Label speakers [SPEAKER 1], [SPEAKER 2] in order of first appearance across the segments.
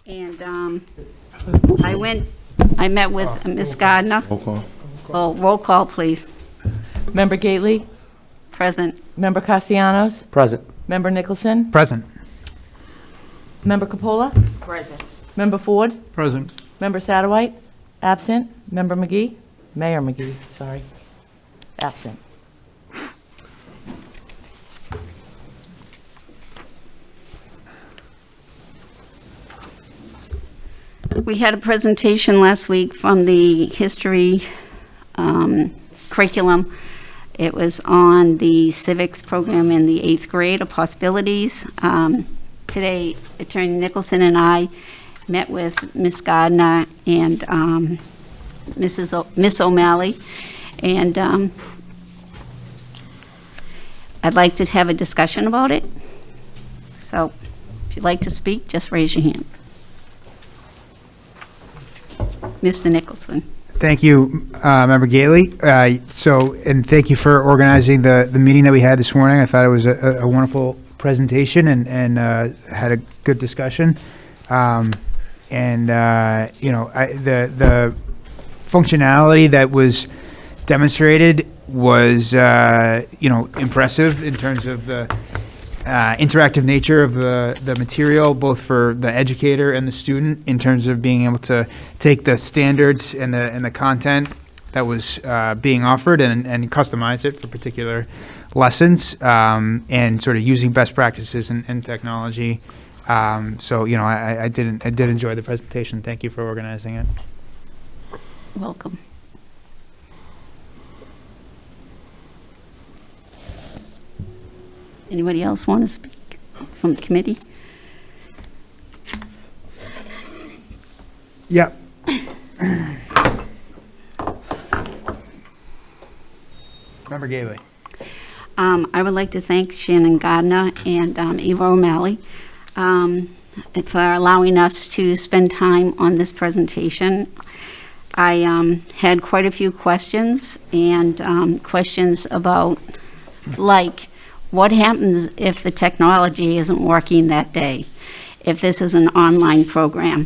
[SPEAKER 1] And I met with Ms. Gardner.
[SPEAKER 2] Roll call.
[SPEAKER 1] Oh, roll call, please.
[SPEAKER 3] Member Gately?
[SPEAKER 1] Present.
[SPEAKER 3] Member Castellanos?
[SPEAKER 2] Present.
[SPEAKER 3] Member Nicholson?
[SPEAKER 4] Present.
[SPEAKER 3] Member Capola?
[SPEAKER 1] Present.
[SPEAKER 3] Member Ford?
[SPEAKER 4] Present.
[SPEAKER 3] Member Satterwhite? Absent. Member McGee? Mayor McGee, sorry. Absent.
[SPEAKER 1] We had a presentation last week from the history curriculum. It was on the civics program in the 8th grade of possibilities. Today, Attorney Nicholson and I met with Ms. Gardner and Miss O'Malley, and I'd like to have a discussion about it. So if you'd like to speak, just raise your hand. Mr. Nicholson.
[SPEAKER 4] Thank you, Member Gately. And thank you for organizing the meeting that we had this morning. I thought it was a wonderful presentation and had a good discussion. The functionality that was demonstrated was, impressive in terms of the interactive nature of the material, both for the educator and the student, in terms of being able to take the standards and the content that was being offered and customize it for particular lessons, and sort of using best practices and technology. I did enjoy the presentation. Thank you for organizing it.
[SPEAKER 1] Welcome. Anybody else want to speak from the committee?
[SPEAKER 4] Yeah. Member Gately.
[SPEAKER 1] I would like to thank Shannon Gardner and Eva O'Malley for allowing us to spend time on this presentation. I had quite a few questions, and questions about, like, what happens if the technology isn't working that day, if this is an online program?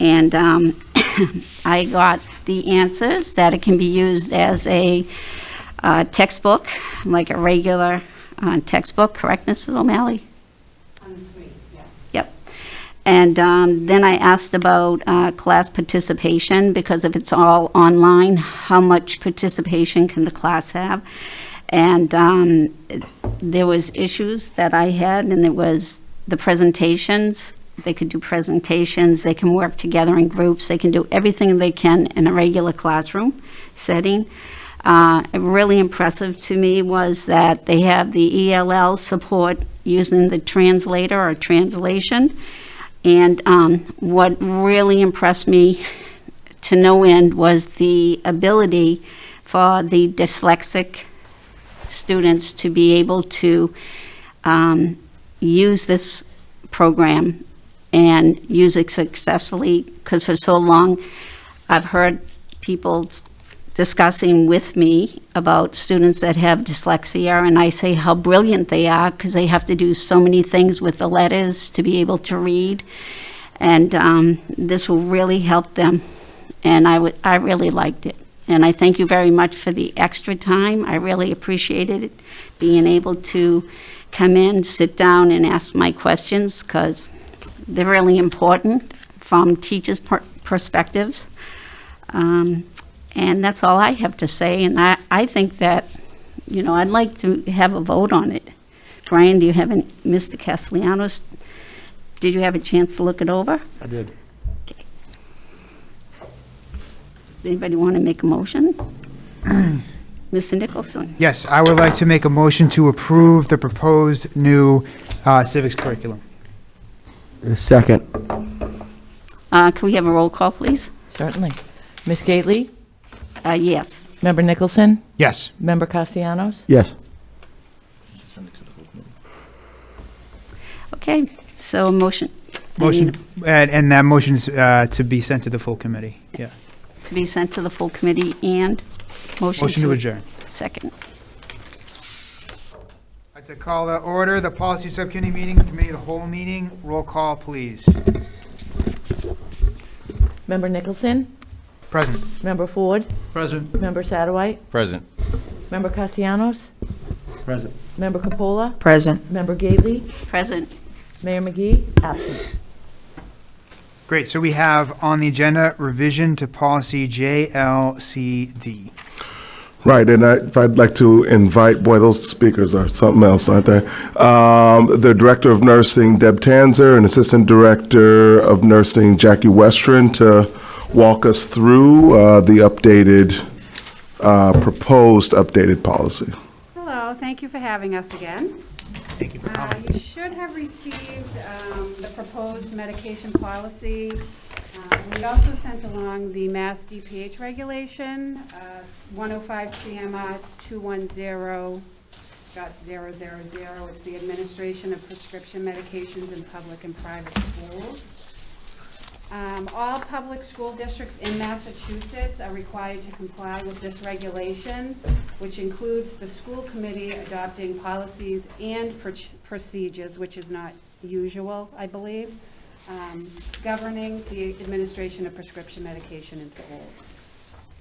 [SPEAKER 1] And I got the answers that it can be used as a textbook, like a regular textbook, correct, Mrs. O'Malley? On the screen, yeah. Yep. And then I asked about class participation, because if it's all online, how much participation can the class have? And there was issues that I had, and there was the presentations. They could do presentations, they can work together in groups, they can do everything they can in a regular classroom setting. Really impressive to me was that they have the ELL support using the translator or translation. And what really impressed me to no end was the ability for the dyslexic students to be able to use this program and use it successfully, because for so long I've heard people discussing with me about students that have dyslexia, and I say how brilliant they are, because they have to do so many things with the letters to be able to read, and this will really help them, and I really liked it. And I thank you very much for the extra time. I really appreciated it, being able to come in, sit down, and ask my questions, because they're really important from teachers' perspectives. And that's all I have to say. And I think that, I'd like to have a vote on it. Brian, do you have any, Mr. Castellanos, did you have a chance to look it over?
[SPEAKER 2] I did.
[SPEAKER 1] Does anybody want to make a motion? Mr. Nicholson?
[SPEAKER 4] Yes, I would like to make a motion to approve the proposed new civics curriculum.
[SPEAKER 2] Second.
[SPEAKER 1] Can we have a roll call, please?
[SPEAKER 3] Certainly. Ms. Gately?
[SPEAKER 1] Yes.
[SPEAKER 3] Member Nicholson?
[SPEAKER 4] Yes.
[SPEAKER 3] Member Castellanos?
[SPEAKER 2] Yes.
[SPEAKER 1] Okay, so motion.
[SPEAKER 4] Motion, and that motion is to be sent to the full committee. Yeah.
[SPEAKER 1] To be sent to the full committee, and motion
[SPEAKER 4] To adjourn.
[SPEAKER 1] Second.
[SPEAKER 4] I'd like to call to order the policy subcommittee meeting, committee of the whole meeting. Roll call, please.
[SPEAKER 3] Member Nicholson?
[SPEAKER 4] Present.
[SPEAKER 3] Member Ford?
[SPEAKER 2] Present.
[SPEAKER 3] Member Satterwhite?
[SPEAKER 5] Present.
[SPEAKER 3] Member Castellanos?
[SPEAKER 2] Present.
[SPEAKER 3] Member Capola?
[SPEAKER 6] Present.
[SPEAKER 3] Member Gately?
[SPEAKER 1] Present.
[SPEAKER 3] Mayor McGee? Absent.
[SPEAKER 4] Great. So we have on the agenda revision to policy JLCD.
[SPEAKER 7] Right, and if I'd like to invite, boy, those speakers are something else, aren't they? The Director of Nursing, Deb Tanzer, and Assistant Director of Nursing, Jackie Westron, to walk us through the proposed updated policy.
[SPEAKER 8] Hello, thank you for having us again.
[SPEAKER 4] Thank you for coming.
[SPEAKER 8] You should have received the proposed medication policy. We also sent along the Mass DPH regulation, 105 CMR 210.000. It's the administration of prescription medications in public and private schools. All public school districts in Massachusetts are required to comply with this regulation, which includes the school committee adopting policies and procedures, which is not usual, I believe, governing the administration of prescription medication in schools.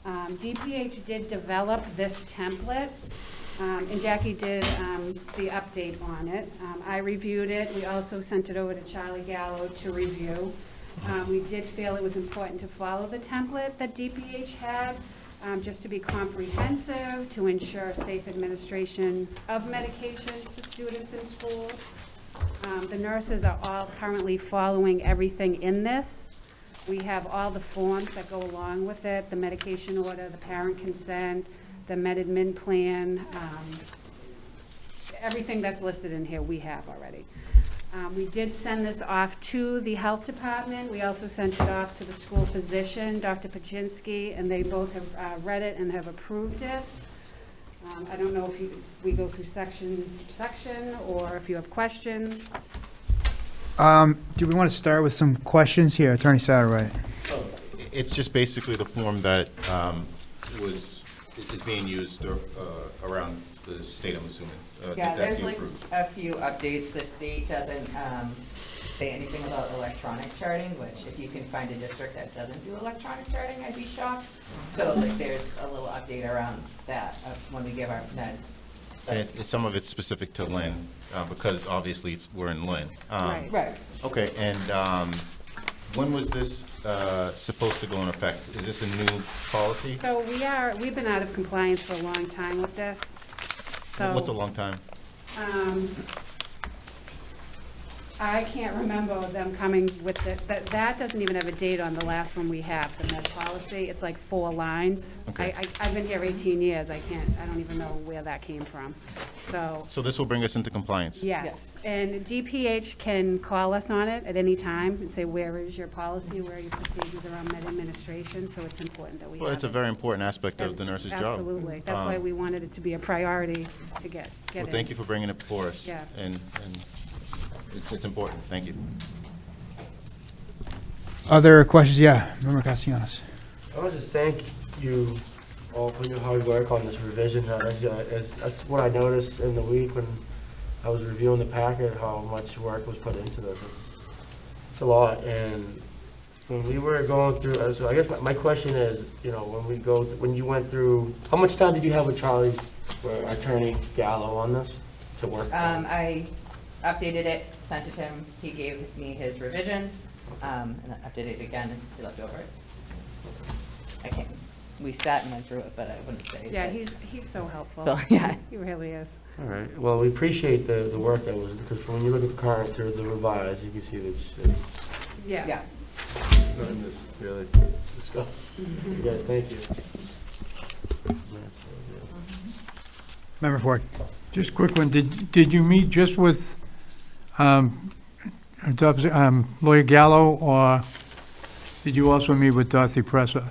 [SPEAKER 8] DPH did develop this template, and Jackie did the update on it. I reviewed it. We also sent it over to Charlie Gallo to review. We did feel it was important to follow the template that DPH had, just to be comprehensive, to ensure safe administration of medications to students in schools. The nurses are all currently following everything in this. We have all the forms that go along with it, the medication order, the parent consent, the med-admin plan, everything that's listed in here we have already. We did send this off to the health department. We also sent it off to the school physician, Dr. Paczynski, and they both have read it and have approved it. I don't know if we go through section, or if you have questions.
[SPEAKER 4] Do we want to start with some questions here? Attorney Satterwhite.
[SPEAKER 5] It's just basically the form that is being used around the state, I'm assuming.
[SPEAKER 6] Yeah,
[SPEAKER 5] that's
[SPEAKER 6] there's like
[SPEAKER 5] approved.
[SPEAKER 6] a few updates. The state doesn't say anything about electronic charting, which if you can find a district that doesn't do electronic charting, I'd be shocked. So like there's a little update around that when we give our meds.
[SPEAKER 5] And some of it's specific to Lynn, because obviously we're in Lynn.
[SPEAKER 8] Right.
[SPEAKER 6] Right.
[SPEAKER 5] Okay, and when was this supposed to go in effect? Is this a new policy?
[SPEAKER 8] So we've been out of compliance for a long time with this. So,
[SPEAKER 5] What's a long time?
[SPEAKER 8] I can't remember them coming with it. That doesn't even have a date on the last one we have, the med policy. It's like 4 lines.
[SPEAKER 5] Okay.
[SPEAKER 8] I've been here 18 years. I don't even know where that came from.
[SPEAKER 5] So this will bring us into compliance?
[SPEAKER 8] Yes, and DPH can call us on it at any time and say, where is your policy, where are your procedures around med administration, so it's important that we have
[SPEAKER 5] Well, it's a
[SPEAKER 8] it.
[SPEAKER 5] very important aspect of the nurse's job.
[SPEAKER 8] Absolutely, that's why we wanted it to be a priority to get
[SPEAKER 5] Well,
[SPEAKER 8] in.
[SPEAKER 5] thank you for bringing it before us.
[SPEAKER 8] Yeah.
[SPEAKER 5] And it's important. Thank you.
[SPEAKER 4] Other questions? Yeah, Member Castellanos.
[SPEAKER 2] I want to just thank you all for your hard work on this revision. That's what I noticed in the week when I was reviewing the packet, how much work was put into this. It's a lot. And when we were going through, so I guess my question is, when you went through, how much time did you have with Charlie, Attorney Gallo, on this to work on?
[SPEAKER 6] I updated it, sent it to him. He gave me his revisions, and then updated it again, and he looked over it. We sat and went through it, but I wouldn't say.
[SPEAKER 8] Yeah,
[SPEAKER 6] that-
[SPEAKER 8] he's so helpful.
[SPEAKER 6] So, yeah.
[SPEAKER 8] He really is.
[SPEAKER 2] All right. Well, we appreciate the work that was, because when you look at the current to the revised, you can see that it's
[SPEAKER 8] Yeah.
[SPEAKER 6] Yeah.
[SPEAKER 2] nothing to really discuss. You guys, thank you.
[SPEAKER 4] Member Ford.
[SPEAKER 9] Just a quick one, did you meet just with Lawyer Gallo, or did you also meet with Dorothy Presser?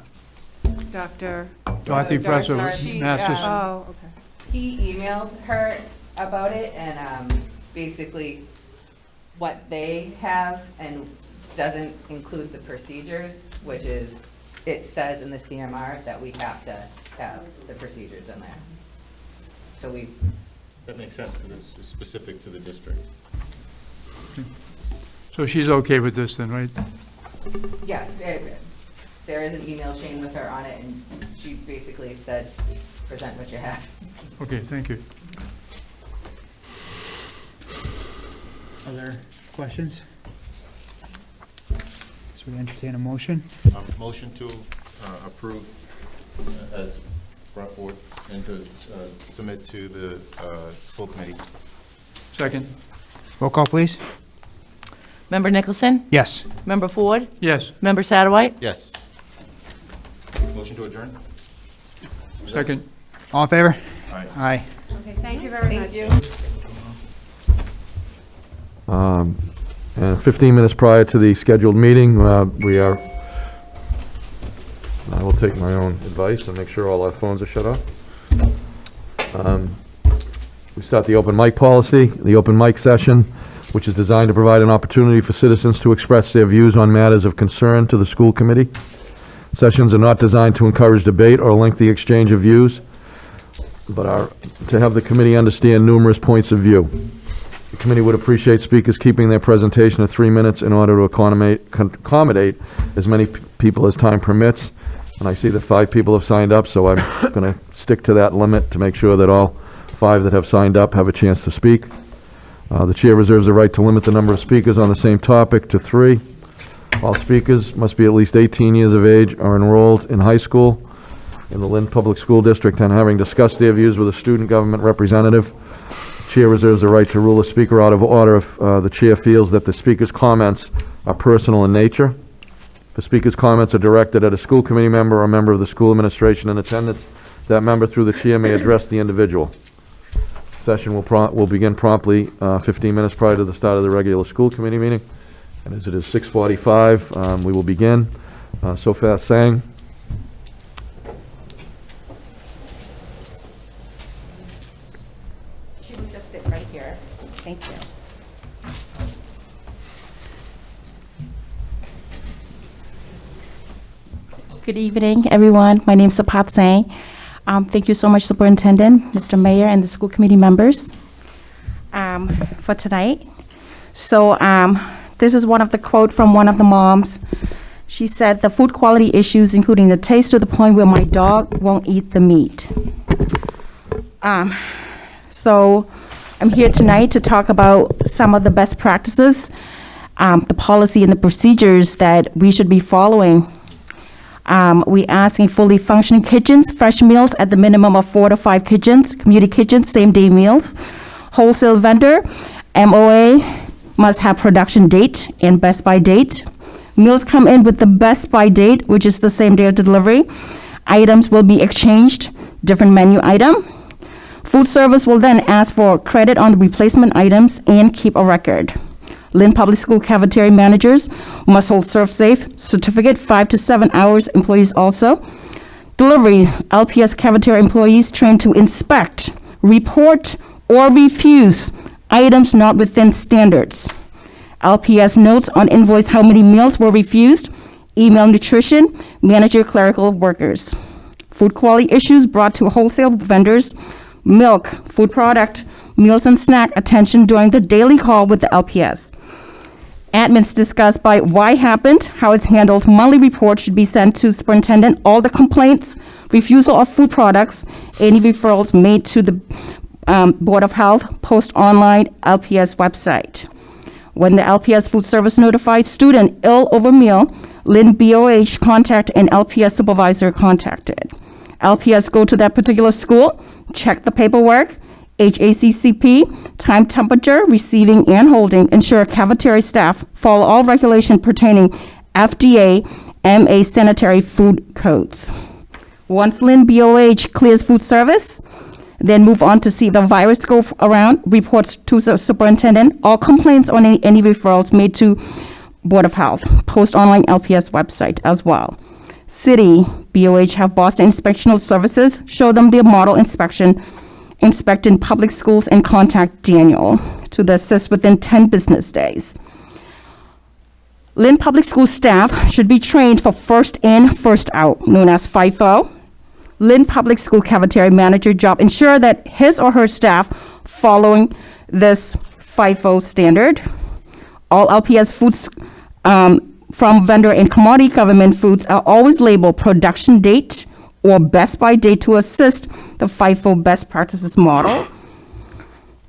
[SPEAKER 8] Doctor,
[SPEAKER 9] Dorothy Presser,
[SPEAKER 6] She,
[SPEAKER 9] Masters.
[SPEAKER 8] oh, okay.
[SPEAKER 6] He emailed her about it, and basically what they have and doesn't include the procedures, which is, it says in the CMR that we have to have the procedures in there. So we,
[SPEAKER 5] That makes sense, because it's specific to the district.
[SPEAKER 9] So she's okay with this then, right?
[SPEAKER 6] yes, there is an email chain with her on it, and she basically said, present what you have.
[SPEAKER 9] Okay, thank you.
[SPEAKER 4] Other questions? So we entertain a motion?
[SPEAKER 5] Motion to approve as brought forth and to submit to the full committee.
[SPEAKER 9] Second?
[SPEAKER 4] Roll call, please.
[SPEAKER 3] Member Nicholson?
[SPEAKER 4] Yes.
[SPEAKER 3] Member Ford?
[SPEAKER 9] Yes.
[SPEAKER 3] Member Satterwhite?
[SPEAKER 5] Yes. Motion to adjourn?
[SPEAKER 9] Second?
[SPEAKER 4] All in favor?
[SPEAKER 5] Aye.
[SPEAKER 4] Aye.
[SPEAKER 8] Okay, thank you very much.
[SPEAKER 6] Thank you.
[SPEAKER 10] And 15 minutes prior to the scheduled meeting, I will take my own advice and make sure all our phones are shut off. We start the open mic policy, the open mic session, which is designed to provide an opportunity for citizens to express their views on matters of concern to the school committee. Sessions are not designed to encourage debate or lengthy exchange of views, but are to have the committee understand numerous points of view. The committee would appreciate speakers keeping their presentation to 3 minutes in order to accommodate as many people as time permits. And I see that 5 people have signed up, so I'm going to stick to that limit to make sure that all 5 that have signed up have a chance to speak. The chair reserves the right to limit the number of speakers on the same topic to 3. All speakers must be at least 18 years of age or enrolled in high school in the Lynn Public School District and having discussed their views with a student government representative. Chair reserves the right to rule a speaker out of order if the chair feels that the speaker's comments are personal in nature. If the speaker's comments are directed at a school committee member or a member of the school administration in attendance, that member through the chair may address the individual. Session will begin promptly 15 minutes prior to the start of the regular school committee meeting. And as it is 6:45, we will begin. So fast saying.
[SPEAKER 11] She will just sit right here. Thank you. Good evening, everyone. My name is Sapat Singh. Thank you so much, Superintendent, Mr. Mayor, and the school committee members for tonight. So this is one of the quote from one of the moms. She said, "The food quality issues, including the taste to the point where my dog won't eat the meat." So I'm here tonight to talk about some of the best practices, the policy and the procedures that we should be following. We asking fully functioning kitchens, fresh meals at the minimum of 4 to 5 kitchens, community kitchens, same-day meals. Wholesale vendor, MOA, must have production date and best by date. Meals come in with the best by date, which is the same day of delivery. Items will be exchanged, different menu item. Food service will then ask for credit on the replacement items and keep a record. Lynn Public School cafeteria managers must hold serve-safe certificate 5 to 7 hours, employees also. Delivery, LPS cafeteria employees trained to inspect, report, or refuse items not within standards. LPS notes on invoice how many meals were refused. Email nutrition, manager clerical workers. Food quality issues brought to wholesale vendors, milk, food product, meals and snack attention during the daily call with the LPS. Admins discussed by why happened, how it's handled. Monthly report should be sent to superintendent. All the complaints, refusal of food products, any referrals made to the Board of Health, post online LPS website. When the LPS food service notifies student ill over meal, Lynn BOH contact and LPS supervisor contacted. LPS go to that particular school, check the paperwork, HACCP, time, temperature, receiving and holding, ensure cafeteria staff follow all regulation pertaining FDA, MA sanitary food codes. Once Lynn BOH clears food service, then move on to see the virus go around, reports to the superintendent, all complaints on any referrals made to Board of Health, post online LPS website as well. City, BOH have Boston Inspectional Services, show them their model inspection, inspect in public schools and contact Daniel to assist within 10 business days. Lynn Public School staff should be trained for first in, first out, known as FIFO. Lynn Public School cafeteria manager job ensure that his or her staff following this FIFO standard. All LPS from vendor and commodity government foods are always labeled production date or best by date to assist the FIFO best practices model.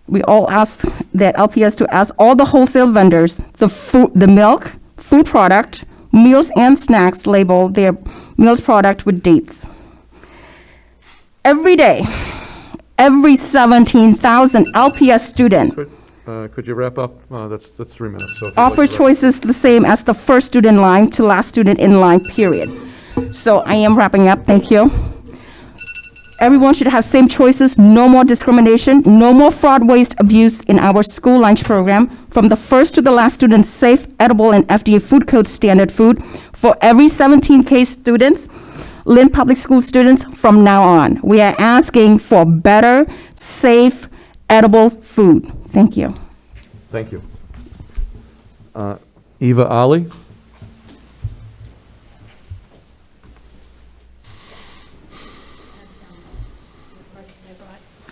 [SPEAKER 11] We all ask that LPS to ask all the wholesale vendors, the milk, food product, meals and snacks label their meals product with dates. Every day, every 17,000 LPS student
[SPEAKER 10] Could you wrap up? That's 3 minutes. So if you'd like
[SPEAKER 11] offers
[SPEAKER 10] to wrap-
[SPEAKER 11] choices the same as the first student in line to last student in line, period. So I am wrapping up, thank you. Everyone should have same choices, no more discrimination, no more fraud, waste, abuse in our school lunch program. From the first to the last student, safe, edible, and FDA food code standard food for every 17K students, Lynn Public School students from now on. We are asking for better, safe, edible food. Thank you.
[SPEAKER 10] Thank you. Eva Ali?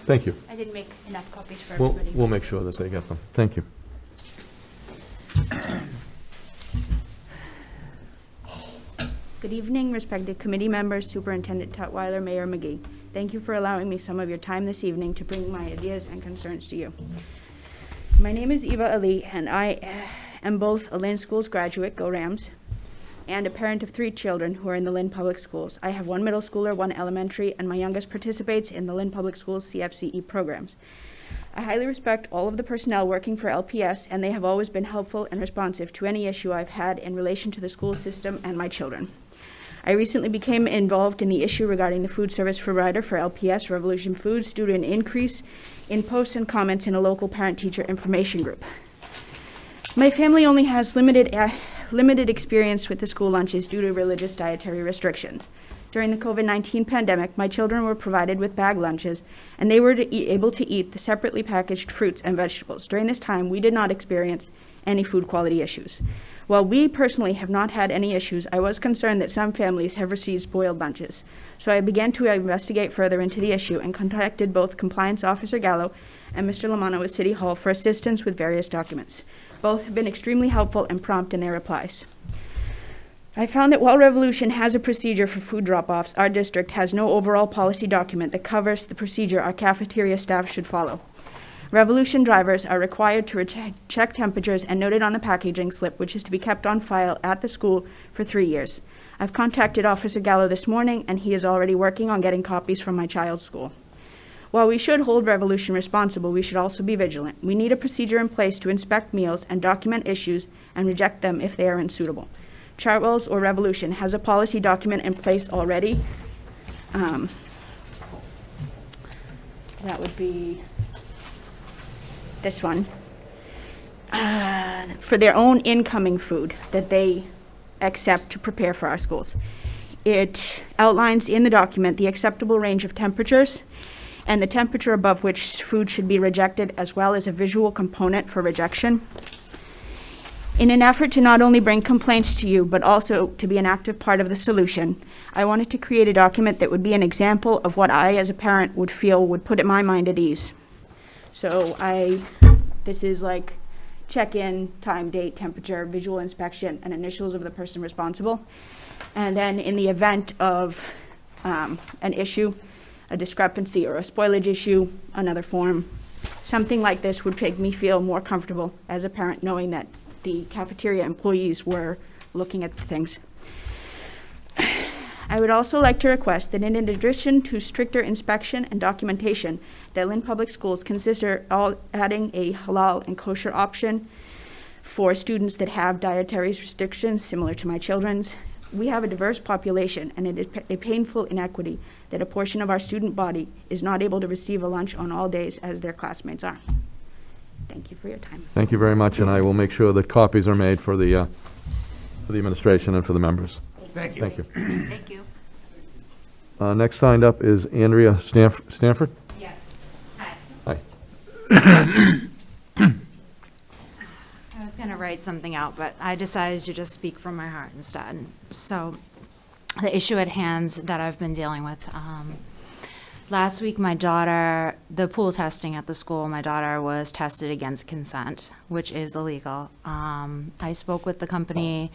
[SPEAKER 10] Thank you.
[SPEAKER 12] I didn't make enough copies for
[SPEAKER 10] We'll,
[SPEAKER 12] everybody.
[SPEAKER 10] we'll make sure that they get them. Thank you.
[SPEAKER 12] Good evening, respected committee members, Superintendent Tutwiler, Mayor McGee. Thank you for allowing me some of your time this evening to bring my ideas and concerns to you. My name is Eva Ali, and I am both a Lynn Schools graduate, go Rams, and a parent of 3 children who are in the Lynn Public Schools. I have 1 middle schooler, 1 elementary, and my youngest participates in the Lynn Public Schools CFCE programs. I highly respect all of the personnel working for LPS, and they have always been helpful and responsive to any issue I've had in relation to the school system and my children. I recently became involved in the issue regarding the food service provider for LPS Revolution Foods due to an increase in posts and comments in a local parent-teacher information group. My family only has limited experience with the school lunches due to religious dietary restrictions. During the COVID-19 pandemic, my children were provided with bag lunches, and they were able to eat the separately packaged fruits and vegetables. During this time, we did not experience any food quality issues. While we personally have not had any issues, I was concerned that some families have received spoiled lunches. So I began to investigate further into the issue and contacted both Compliance Officer Gallo and Mr. Lamano at City Hall for assistance with various documents. Both have been extremely helpful and prompt in their replies. I found that while Revolution has a procedure for food drop-offs, our district has no overall policy document that covers the procedure our cafeteria staff should follow. Revolution drivers are required to check temperatures and note it on the packaging slip, which is to be kept on file at the school for 3 years. I've contacted Officer Gallo this morning, and he is already working on getting copies from my child's school. While we should hold Revolution responsible, we should also be vigilant. We need a procedure in place to inspect meals and document issues and reject them if they are unsuitable. Chartwell's or Revolution has a policy document in place already. That would be this one, for their own incoming food that they accept to prepare for our schools. It outlines in the document the acceptable range of temperatures and the temperature above which food should be rejected, as well as a visual component for rejection. In an effort to not only bring complaints to you, but also to be an active part of the solution, I wanted to create a document that would be an example of what I, as a parent, would feel would put my mind at ease. So this is like check-in, time, date, temperature, visual inspection, and initials of the person responsible. And then in the event of an issue, a discrepancy or a spoilage issue, another form, something like this would make me feel more comfortable as a parent knowing that the cafeteria employees were looking at things. I would also like to request that in addition to stricter inspection and documentation, that Lynn Public Schools consider adding a halal and kosher option for students that have dietary restrictions similar to my children's. We have a diverse population, and it is a painful inequity that a portion of our student body is not able to receive a lunch on all days as their classmates are. Thank you for your time.
[SPEAKER 10] Thank you very much, and I will make sure that copies are made for the administration and for the members.
[SPEAKER 4] Thank you.
[SPEAKER 10] Thank you.
[SPEAKER 1] Thank you.
[SPEAKER 10] Next signed up is Andrea Stanford.
[SPEAKER 13] Yes. Hi.
[SPEAKER 10] Hi.
[SPEAKER 13] I was going to write something out, but I decided to just speak from my heart instead. So the issue at hand that I've been dealing with, last week my daughter, the pool testing at the school, my daughter was tested against consent, which is illegal. I spoke with the company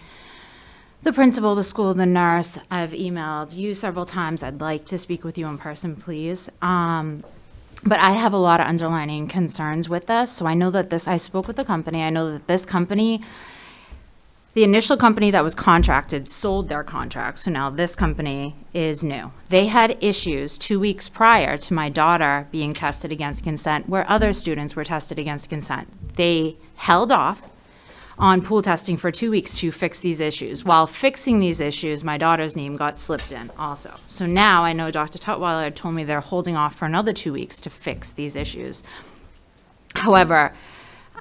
[SPEAKER 13] the principal, the school, the nurse. I've emailed you several times. I'd like to speak with you in person, please. But I have a lot of underlining concerns with this. So I know that I spoke with the company. I know that this company, the initial company that was contracted, sold their contract. So now this company is new. They had issues 2 weeks prior to my daughter being tested against consent where other students were tested against consent. They held off on pool testing for 2 weeks to fix these issues. While fixing these issues, my daughter's name got slipped in also. So now I know Dr. Tutwiler had told me they're holding off for another 2 weeks to fix these issues. However,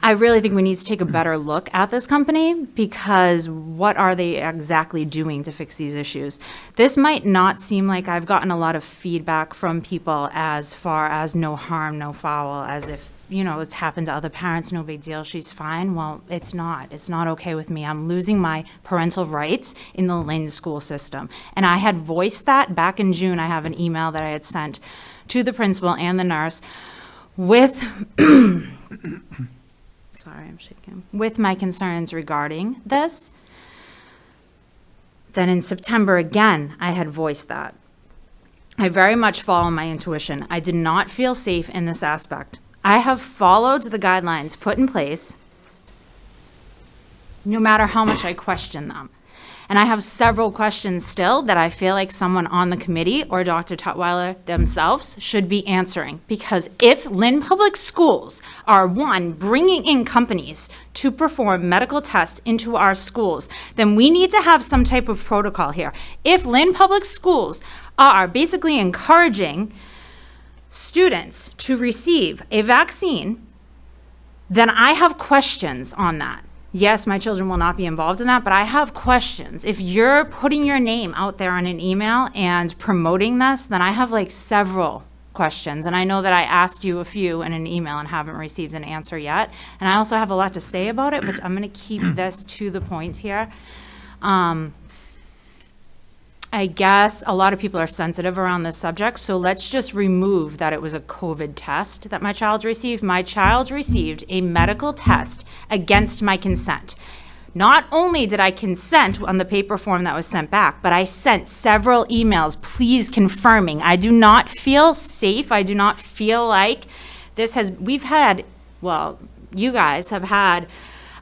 [SPEAKER 13] I really think we need to take a better look at this company, because what are they exactly doing to fix these issues? This might not seem like I've gotten a lot of feedback from people as far as no harm, no foul, as if, you know, it's happened to other parents, no big deal, she's fine. Well, it's not. It's not okay with me. I'm losing my parental rights in the Lynn school system. And I had voiced that back in June. I have an email that I had sent to the principal and the nurse with, sorry, I'm shaking, with my concerns regarding this. Then in September, again, I had voiced that. I very much follow my intuition. I did not feel safe in this aspect. I have followed the guidelines put in place, no matter how much I question them. And I have several questions still that I feel like someone on the committee or Dr. Tutwiler themselves should be answering. Because if Lynn Public Schools are, one, bringing in companies to perform medical tests into our schools, then we need to have some type of protocol here. If Lynn Public Schools are basically encouraging students to receive a vaccine, then I have questions on that. Yes, my children will not be involved in that, but I have questions. If you're putting your name out there on an email and promoting this, then I have like several questions. And I know that I asked you a few in an email and haven't received an answer yet. And I also have a lot to say about it, but I'm going to keep this to the point here. I guess a lot of people are sensitive around this subject, so let's just remove that it was a COVID test that my child received. My child received a medical test against my consent. Not only did I consent on the paper form that was sent back, but I sent several emails, please confirming. I do not feel safe. I do not feel like we've had, well, you guys have had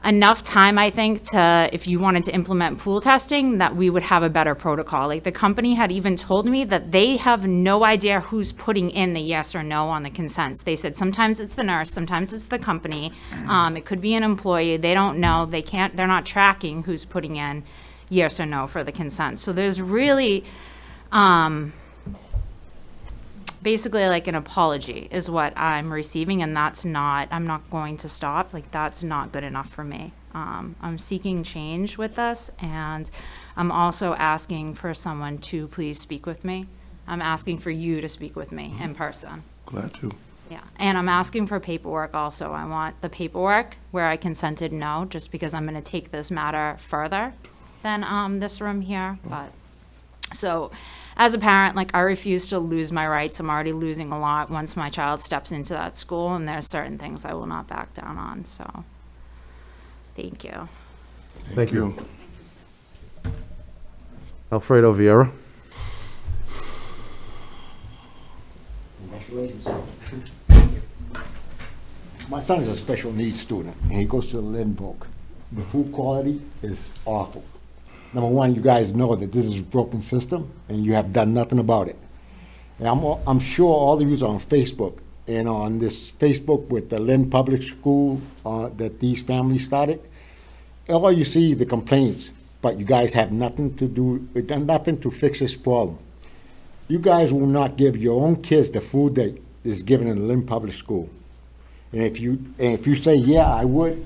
[SPEAKER 13] enough time, I think, to, if you wanted to implement pool testing, that we would have a better protocol. Like the company had even told me that they have no idea who's putting in the yes or no on the consents. They said sometimes it's the nurse, sometimes it's the company. It could be an employee. They don't know. They're not tracking who's putting in yes or no for the consent. So there's really, basically like an apology is what I'm receiving, and I'm not going to stop. Like, that's not good enough for me. I'm seeking change with this, and I'm also asking for someone to please speak with me. I'm asking for you to speak with me in person.
[SPEAKER 7] Glad to.
[SPEAKER 13] Yeah, and I'm asking for paperwork also. I want the paperwork where I consented no, just because I'm gonna take this matter further than this room here, but, so, as a parent, like, I refuse to lose my rights. I'm already losing a lot once my child steps into that school, and there's certain things I will not back down on, so, thank you.
[SPEAKER 10] Thank you. Alfredo Vieira.
[SPEAKER 14] Congratulations. My son is a special needs student, and he goes to the Lynn book. The food quality is awful. Number one, you guys know that this is a broken system, and you have done nothing about it. And I'm sure all of you are on Facebook, and on this Facebook with the Lynn Public School that these families started, all you see the complaints, but you guys have nothing to do, nothing to fix this problem. You guys will not give your own kids the food that is given in the Lynn Public School. And if you say, yeah, I would,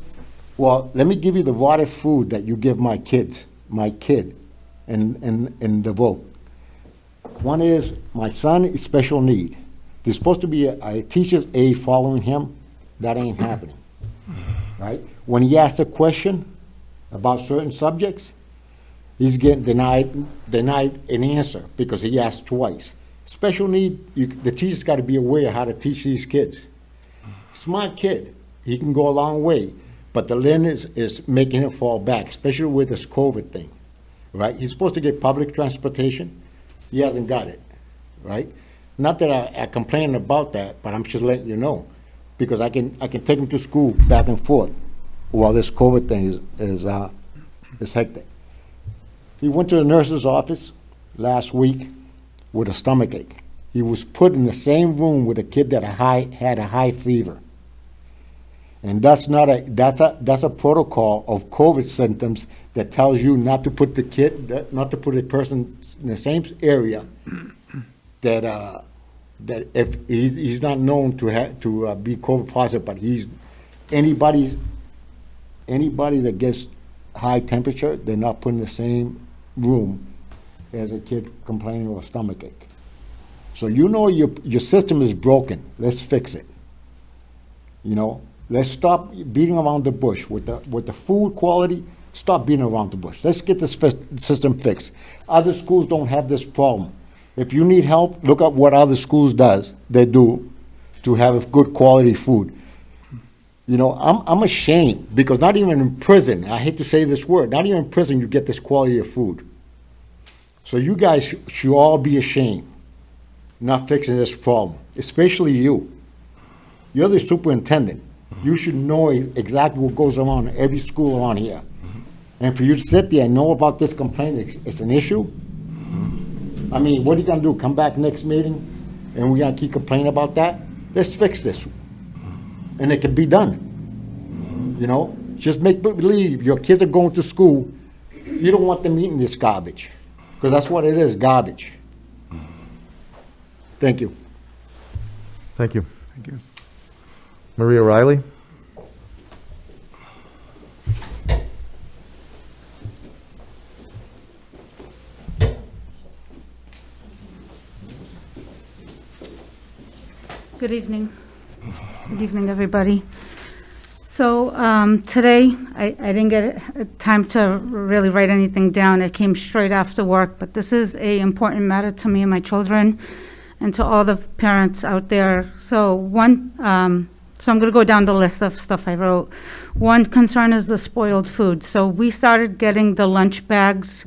[SPEAKER 14] well, let me give you the water food that you give my kid, and the vote. One is, my son is special need. There's supposed to be a teacher's aide following him. That ain't happening, right? When he asks a question about certain subjects, he's getting denied an answer because he asked twice. Special need, the teacher's got to be aware of how to teach these kids. Smart kid, he can go a long way, but the Lynn is making him fall back, especially with this COVID thing. right? He's supposed to get public transportation. He hasn't got it, right? Not that I complain about that, but I'm just letting you know, because I can take him to school back and forth while this COVID thing is hectic. He went to the nurse's office last week with a stomach ache. He was put in the same room with a kid that had a high fever. And that's a protocol of COVID symptoms that tells you not to put a person in the same area that if he's not known to be COVID positive, but he's anybody that gets high temperature, they're not put in the same room as a kid complaining of a stomach ache. So you know your system is broken. Let's fix it. You know, let's stop beating around the bush with the food quality. Stop beating around the bush. Let's get this system fixed. Other schools don't have this problem. If you need help, look at what other schools do to have good quality food. You know, I'm ashamed because not even in prison, I hate to say this word, not even in prison you get this quality of food. So you guys should all be ashamed not fixing this problem, especially you. You're the superintendent. You should know exactly what goes on in every school around here. And for you to sit there and know about this complaint, it's an issue. I mean, what are you gonna do? Come back next meeting and we're gonna keep complaining about that? Let's fix this. And it can be done. You know, just make believe your kids are going to school. You don't want them eating this garbage, because that's what it is, garbage. Thank you.
[SPEAKER 10] Thank you.
[SPEAKER 9] Thank you.
[SPEAKER 10] Maria Riley?
[SPEAKER 12] Good evening. Good evening, everybody. So today, I didn't get time to really write anything down. I came straight after work, but this is a important matter to me and my children and to all the parents out there. So I'm going to go down the list of stuff I wrote. One concern is the spoiled food. So we started getting the lunch bags,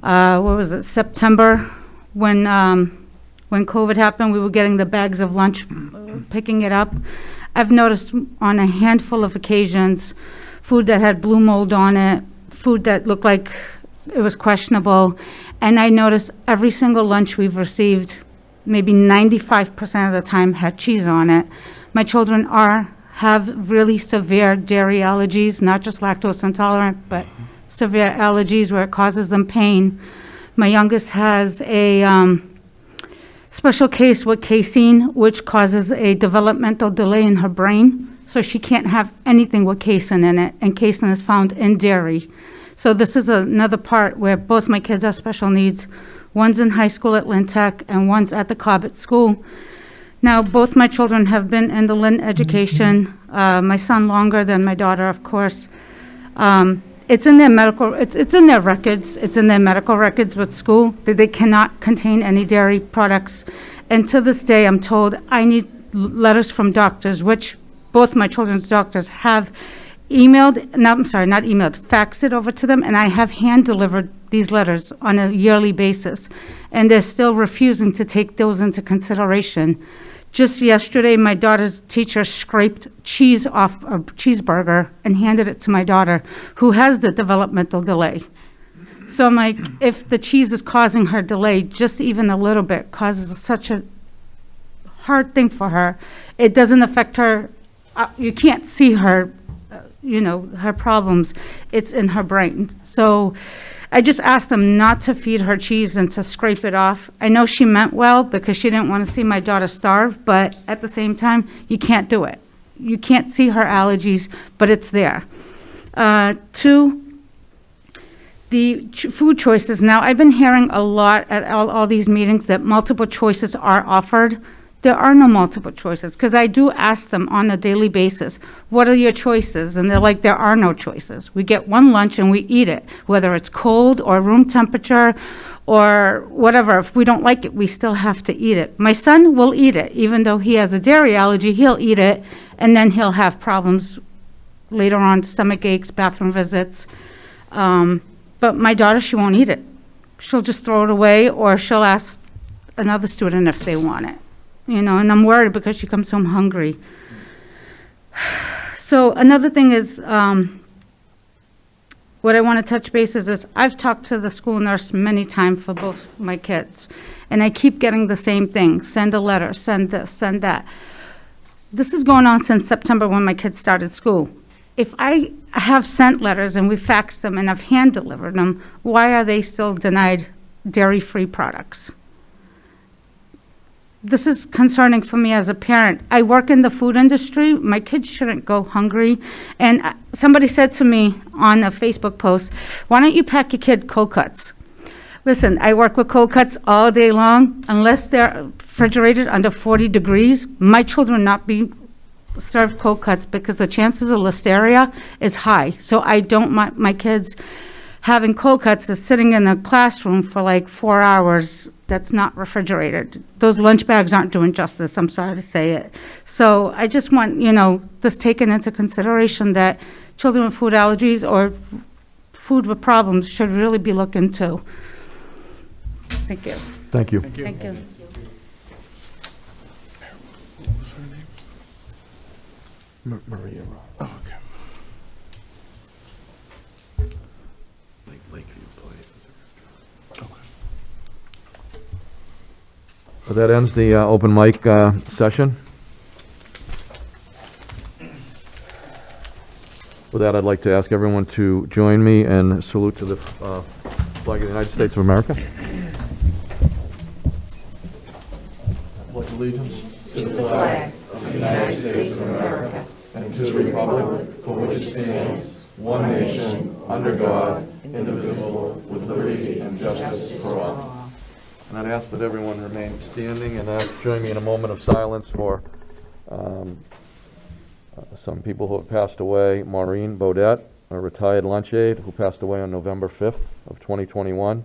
[SPEAKER 12] September, when COVID happened, we were getting the bags of lunch, picking it up. I've noticed on a handful of occasions, food that had blue mold on it, food that looked like it was questionable. And I noticed every single lunch we've received, maybe 95% of the time, had cheese on it. My children have really severe dairy allergies, not just lactose intolerant, but severe allergies where it causes them pain. My youngest has a special case with casein, which causes a developmental delay in her brain. So she can't have anything with casein in it, and casein is found in dairy. So this is another part where both my kids are special needs. One's in high school at Lynn Tech, and one's at the Cobbett School. Now, both my children have been in the Lynn education. My son longer than my daughter, of course. It's in their it's in their records. It's in their medical records with school that they cannot contain any dairy products. And to this day, I'm told I need letters from doctors, which both my children's doctors have faxed it over to them, and I have hand-delivered these letters on a yearly basis. And they're still refusing to take those into consideration. Just yesterday, my daughter's teacher scraped cheese off a cheeseburger and handed it to my daughter, who has the developmental delay. So I'm like, if the cheese is causing her delay, just even a little bit causes such a hard thing for her. It doesn't affect her. You can't see her, her problems. It's in her brain. So I just asked them not to feed her cheese and to scrape it off. I know she meant well because she didn't want to see my daughter starve, but at the same time, you can't do it. You can't see her allergies, but it's there. Two, the food choices. Now, I've been hearing a lot at all these meetings that multiple choices are offered. There are no multiple choices, because I do ask them on a daily basis, what are your choices? And they're like, there are no choices. We get one lunch and we eat it, whether it's cold or room temperature or whatever. If we don't like it, we still have to eat it. My son will eat it. Even though he has a dairy allergy, he'll eat it, and then he'll have problems later on, stomach aches, bathroom visits.
[SPEAKER 8] But my daughter, she won't eat it. She'll just throw it away, or she'll ask another student if they want it. And I'm worried because she comes home hungry. So another thing is, what I want to touch base is I've talked to the school nurse many times for both my kids, and I keep getting the same thing: send a letter, send this, send that. This is going on since September when my kids started school. If I have sent letters and we faxed them and I've hand delivered them, why are they still denied dairy-free products? This is concerning for me as a parent. I work in the food industry. My kids shouldn't go hungry. And somebody said to me on a Facebook post, why don't you pack your kid cold cuts? Listen, I work with cold cuts all day long. Unless they're refrigerated under 40 degrees, my children will not be served cold cuts because the chances of listeria is high. So I don't want my kids having cold cuts that's sitting in a classroom for like 4 hours that's not refrigerated. Those lunch bags aren't doing justice, I'm sorry to say it. So I just want, this taken into consideration that children with food allergies or food with problems should really be looked into. Thank you.
[SPEAKER 10] Thank you.
[SPEAKER 8] Thank you.
[SPEAKER 10] Maria.
[SPEAKER 7] Oh, okay.
[SPEAKER 10] Lakeview Place.
[SPEAKER 7] Okay.
[SPEAKER 10] Well, that ends the open mic session. With that, I'd like to ask everyone to join me and salute to the flag of the United States of America. Pledge allegiance to the flag of the United States of America and to the republic for which it stands, one nation, under God, indivisible, with liberty and justice for all. And I'd ask that everyone remain standing and join me in a moment of silence for some people who have passed away. Maureen Bodette, a retired lunch aide who passed away on November 5th of 2021.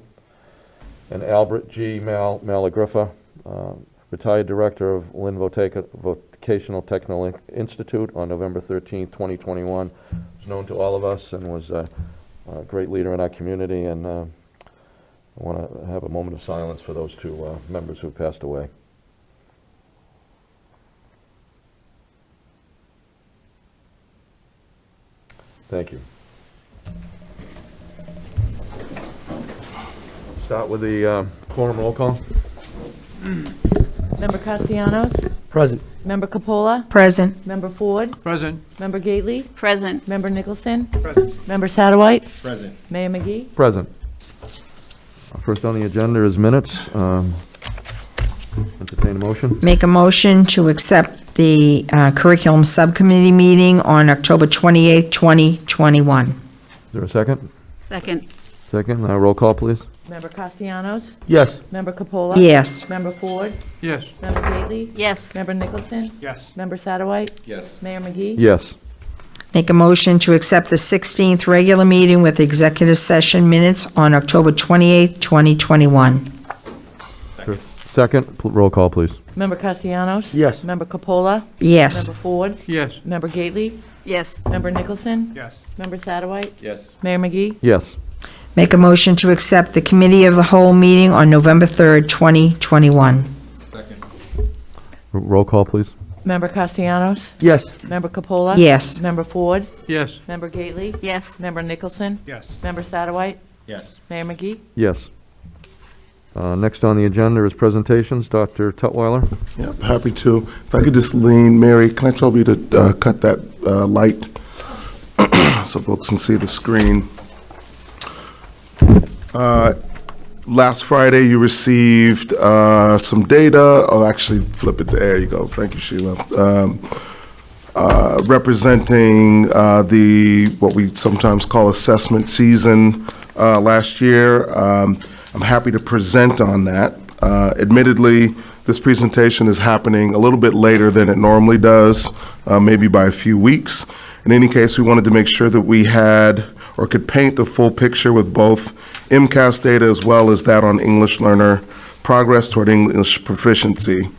[SPEAKER 10] And Albert G. Malagriffa, retired director of Lynn Vocational Technical Institute on November 13th, 2021. Was known to all of us and was a great leader in our community, and I want to have a moment of silence for those two members who passed away. Thank you. Start with the quorum roll call.
[SPEAKER 3] Member Castellanos?
[SPEAKER 2] Present.
[SPEAKER 3] Member Capola?
[SPEAKER 11] Present.
[SPEAKER 3] Member Ford?
[SPEAKER 9] Present.
[SPEAKER 3] Member Gately?
[SPEAKER 1] Present.
[SPEAKER 3] Member Nicholson?
[SPEAKER 4] Present.
[SPEAKER 3] Member Satterwhite?
[SPEAKER 5] Present.
[SPEAKER 3] Mayor McGee?
[SPEAKER 10] Present. First on the agenda is minutes. Entertain a motion.
[SPEAKER 11] Make a motion to accept the curriculum subcommittee meeting on October 28th, 2021.
[SPEAKER 10] Is there a second?
[SPEAKER 1] Second.
[SPEAKER 10] Second, roll call, please.
[SPEAKER 3] Member Castellanos?
[SPEAKER 2] Yes.
[SPEAKER 3] Member Capola?
[SPEAKER 11] Yes.
[SPEAKER 3] Member Ford?
[SPEAKER 9] Yes.
[SPEAKER 3] Member Gately?
[SPEAKER 1] Yes.
[SPEAKER 3] Member Nicholson?
[SPEAKER 4] Yes.
[SPEAKER 3] Member Satterwhite?
[SPEAKER 5] Yes.
[SPEAKER 3] Mayor McGee?
[SPEAKER 10] Yes.
[SPEAKER 11] Make a motion to accept the 16th regular meeting with executive session minutes on October 28th, 2021.
[SPEAKER 10] Second, roll call, please.
[SPEAKER 3] Member Castellanos?
[SPEAKER 2] Yes.
[SPEAKER 3] Member Capola?
[SPEAKER 11] Yes.
[SPEAKER 3] Member Ford?
[SPEAKER 9] Yes.
[SPEAKER 3] Member Gately?
[SPEAKER 1] Yes.
[SPEAKER 3] Member Nicholson?
[SPEAKER 4] Yes.
[SPEAKER 3] Member Satterwhite?
[SPEAKER 5] Yes.
[SPEAKER 3] Mayor McGee?
[SPEAKER 10] Yes.
[SPEAKER 11] Make a motion to accept the committee of the whole meeting on November 3rd, 2021.
[SPEAKER 5] Second.
[SPEAKER 10] Roll call, please.
[SPEAKER 3] Member Castellanos?
[SPEAKER 2] Yes.
[SPEAKER 3] Member Capola?
[SPEAKER 11] Yes.
[SPEAKER 3] Member Ford?
[SPEAKER 9] Yes.
[SPEAKER 3] Member Gately?
[SPEAKER 1] Yes.
[SPEAKER 3] Member Nicholson?
[SPEAKER 4] Yes.
[SPEAKER 3] Member Satterwhite?
[SPEAKER 5] Yes.
[SPEAKER 3] Mayor McGee?
[SPEAKER 10] Yes. Next on the agenda is presentations. Dr. Tutwiler.
[SPEAKER 7] Yeah, happy to. If I could just lean, Mary, can I trouble you to cut that light so folks can see the screen? Last Friday, you received some data. Oh, actually, flip it. There you go. Thank you, Sheila. Representing what we sometimes call assessment season last year. I'm happy to present on that. Admittedly, this presentation is happening a little bit later than it normally does, maybe by a few weeks. In any case, we wanted to make sure that we had or could paint a full picture with both MCAS data as well as that on English learner progress toward English proficiency.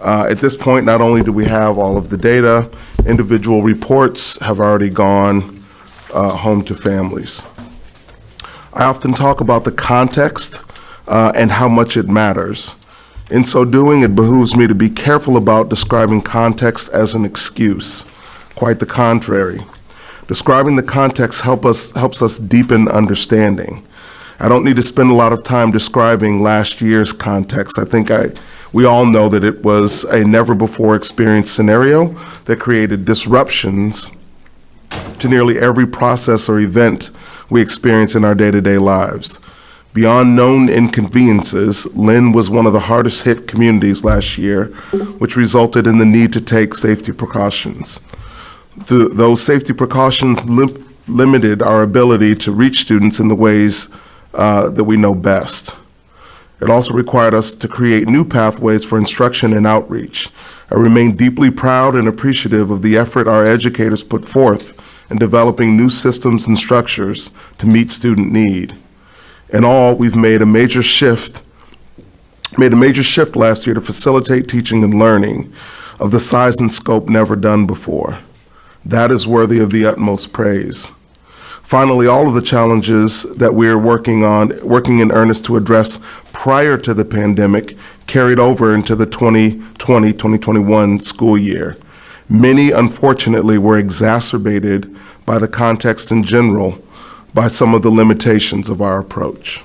[SPEAKER 7] At this point, not only do we have all of the data, individual reports have already gone home to families. I often talk about the context and how much it matters. In so doing, it behooves me to be careful about describing context as an excuse. Quite the contrary. Describing the context helps us deepen understanding. I don't need to spend a lot of time describing last year's context. I think we all know that it was a never-before-experienced scenario that created disruptions to nearly every process or event we experience in our day-to-day lives. Beyond known inconveniences, Lynn was one of the hardest hit communities last year, which resulted in the need to take safety precautions. Those safety precautions limited our ability to reach students in the ways that we know best. It also required us to create new pathways for instruction and outreach. I remain deeply proud and appreciative of the effort our educators put forth in developing new systems and structures to meet student need. In all, we've made a major shift last year to facilitate teaching and learning of the size and scope never done before. That is worthy of the utmost praise. Finally, all of the challenges that we're working in earnest to address prior to the pandemic carried over into the 2020-2021 school year. Many, unfortunately, were exacerbated by the context in general, by some of the limitations of our approach.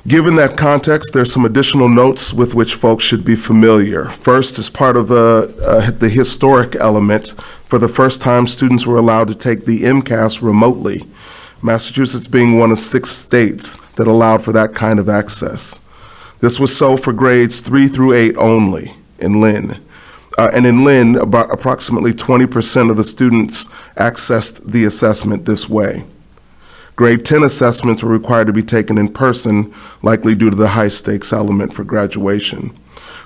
[SPEAKER 7] Given that context, there's some additional notes with which folks should be familiar. First, as part of the historic element, for the first time, students were allowed to take the MCAS remotely, Massachusetts being one of 6 states that allowed for that kind of access. This was so for grades 3 through 8 only in Lynn. And in Lynn, about approximately 20% of the students accessed the assessment this way. Grade 10 assessments were required to be taken in person, likely due to the high stakes element for graduation.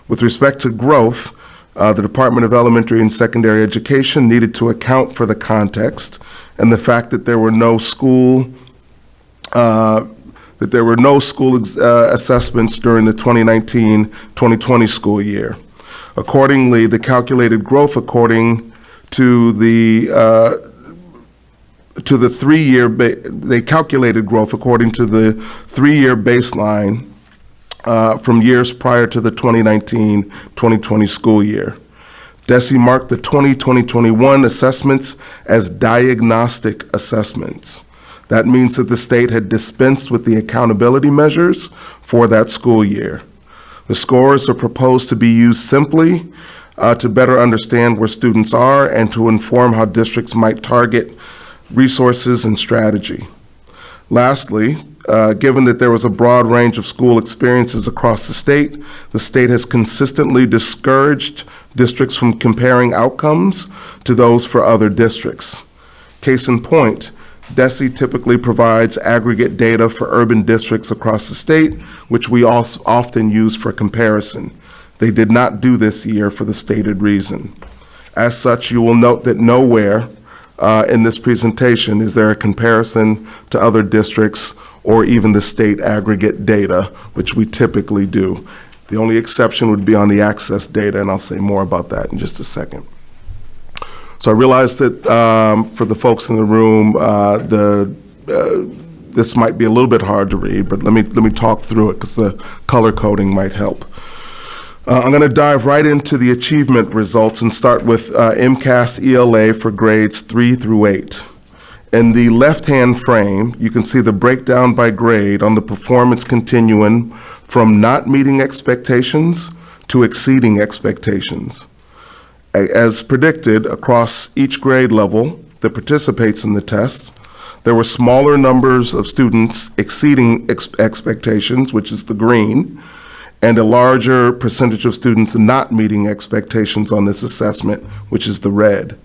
[SPEAKER 7] With respect to growth, the Department of Elementary and Secondary Education needed to account for the context and the fact that there were no school assessments during the 2019-2020 school year. Accordingly, the calculated growth according to the 3-year, they calculated growth according to the 3-year baseline from years prior to the 2019-2020 school year. DESE marked the 2020-21 assessments as diagnostic assessments. That means that the state had dispensed with the accountability measures for that school year. The scores are proposed to be used simply to better understand where students are and to inform how districts might target resources and strategy. Lastly, given that there was a broad range of school experiences across the state has consistently discouraged districts from comparing outcomes to those for other districts. Case in point, DESE typically provides aggregate data for urban districts across the state, which we also often use for comparison. They did not do this year for the stated reason. As such, you will note that nowhere in this presentation is there a comparison to other districts or even the state aggregate data, which we typically do. The only exception would be on the access data, and I'll say more about that in just a second. So I realize that for the folks in the room, this might be a little bit hard to read, but let me talk through it because the color coding might help. I'm going to dive right into the achievement results and start with MCAS ELA for grades 3 through 8. In the left-hand frame, you can see the breakdown by grade on the performance continuum from not meeting expectations to exceeding expectations. As predicted, across each grade level that participates in the test, there were smaller numbers of students exceeding expectations, which is the green, and a larger percentage of students not meeting expectations on this assessment, which is the red.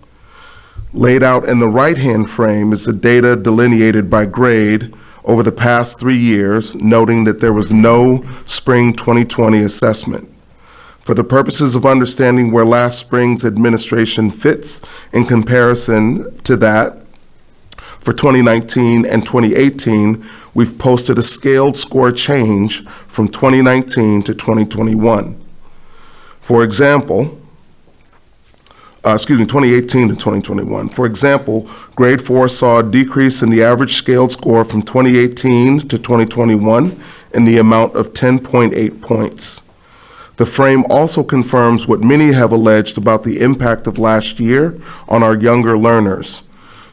[SPEAKER 7] Laid out in the right-hand frame is the data delineated by grade over the past 3 years, noting that there was no spring 2020 assessment. For the purposes of understanding where last spring's administration fits in comparison to that, for 2019 and 2018, we've posted a scaled score change from 2019 to 2021. For example, 2018 to 2021. For example, grade 4 saw a decrease in the average scaled score from 2018 to 2021 in the amount of 10.8 points. The frame also confirms what many have alleged about the impact of last year on our younger learners.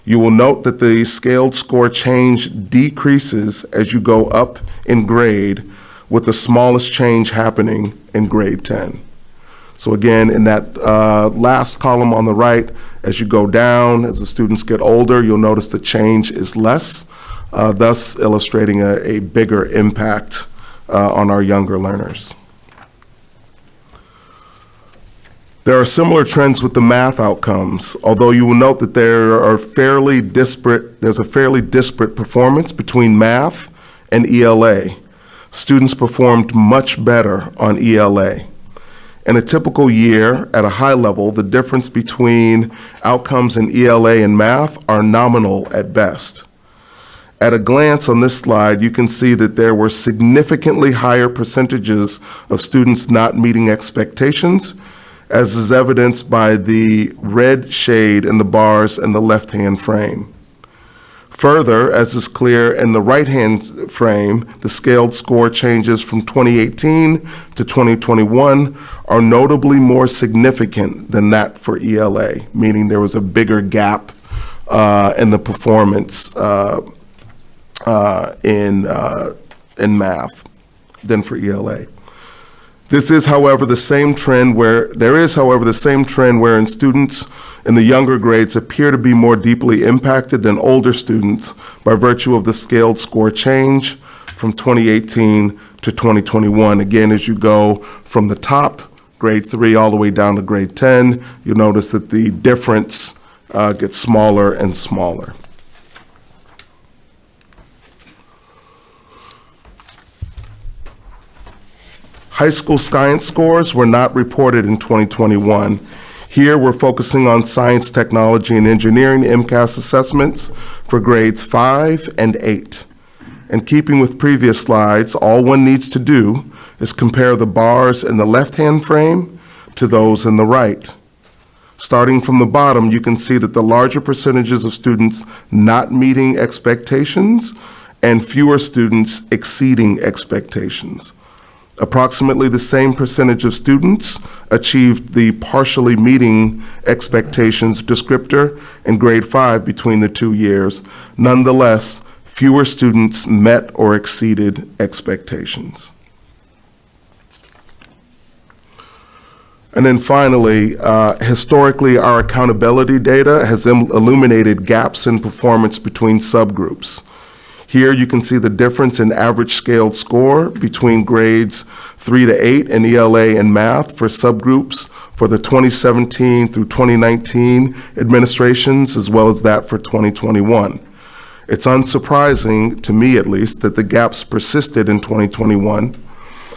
[SPEAKER 7] You will note that the scaled score change decreases as you go up in grade, with the smallest change happening in grade 10. So again, in that last column on the right, as you go down, as the students get older, you'll notice the change is less, thus illustrating a bigger impact on our younger learners. There are similar trends with the math outcomes, although you will note that there's a fairly disparate performance between math and ELA. Students performed much better on ELA. In a typical year, at a high level, the difference between outcomes in ELA and math are nominal at best. At a glance on this slide, you can see that there were significantly higher percentages of students not meeting expectations, as is evidenced by the red shade in the bars in the left-hand frame. Further, as is clear in the right-hand frame, the scaled score changes from 2018 to 2021 are notably more significant than that for ELA, meaning there was a bigger gap in the performance in math than for ELA. This is, however, the same trend where students in the younger grades appear to be more deeply impacted than older students by virtue of the scaled score change from 2018 to 2021. Again, as you go from the top, grade 3, all the way down to grade 10, you'll notice that the difference gets smaller and smaller. High school science scores were not reported in 2021. Here, we're focusing on science, technology, and engineering MCAS assessments for grades 5 and 8. In keeping with previous slides, all one needs to do is compare the bars in the left-hand frame to those in the right. Starting from the bottom, you can see that the larger percentages of students not meeting expectations and fewer students exceeding expectations. Approximately the same percentage of students achieved the partially meeting expectations descriptor in grade 5 between the 2 years. Nonetheless, fewer students met or exceeded expectations. And then finally, historically, our accountability data has illuminated gaps in performance between subgroups. Here you can see the difference in average scaled score between grades 3 to 8 in ELA and math for subgroups for the 2017 through 2019 administrations, as well as that for 2021. It's unsurprising, to me at least, that the gaps persisted in 2021.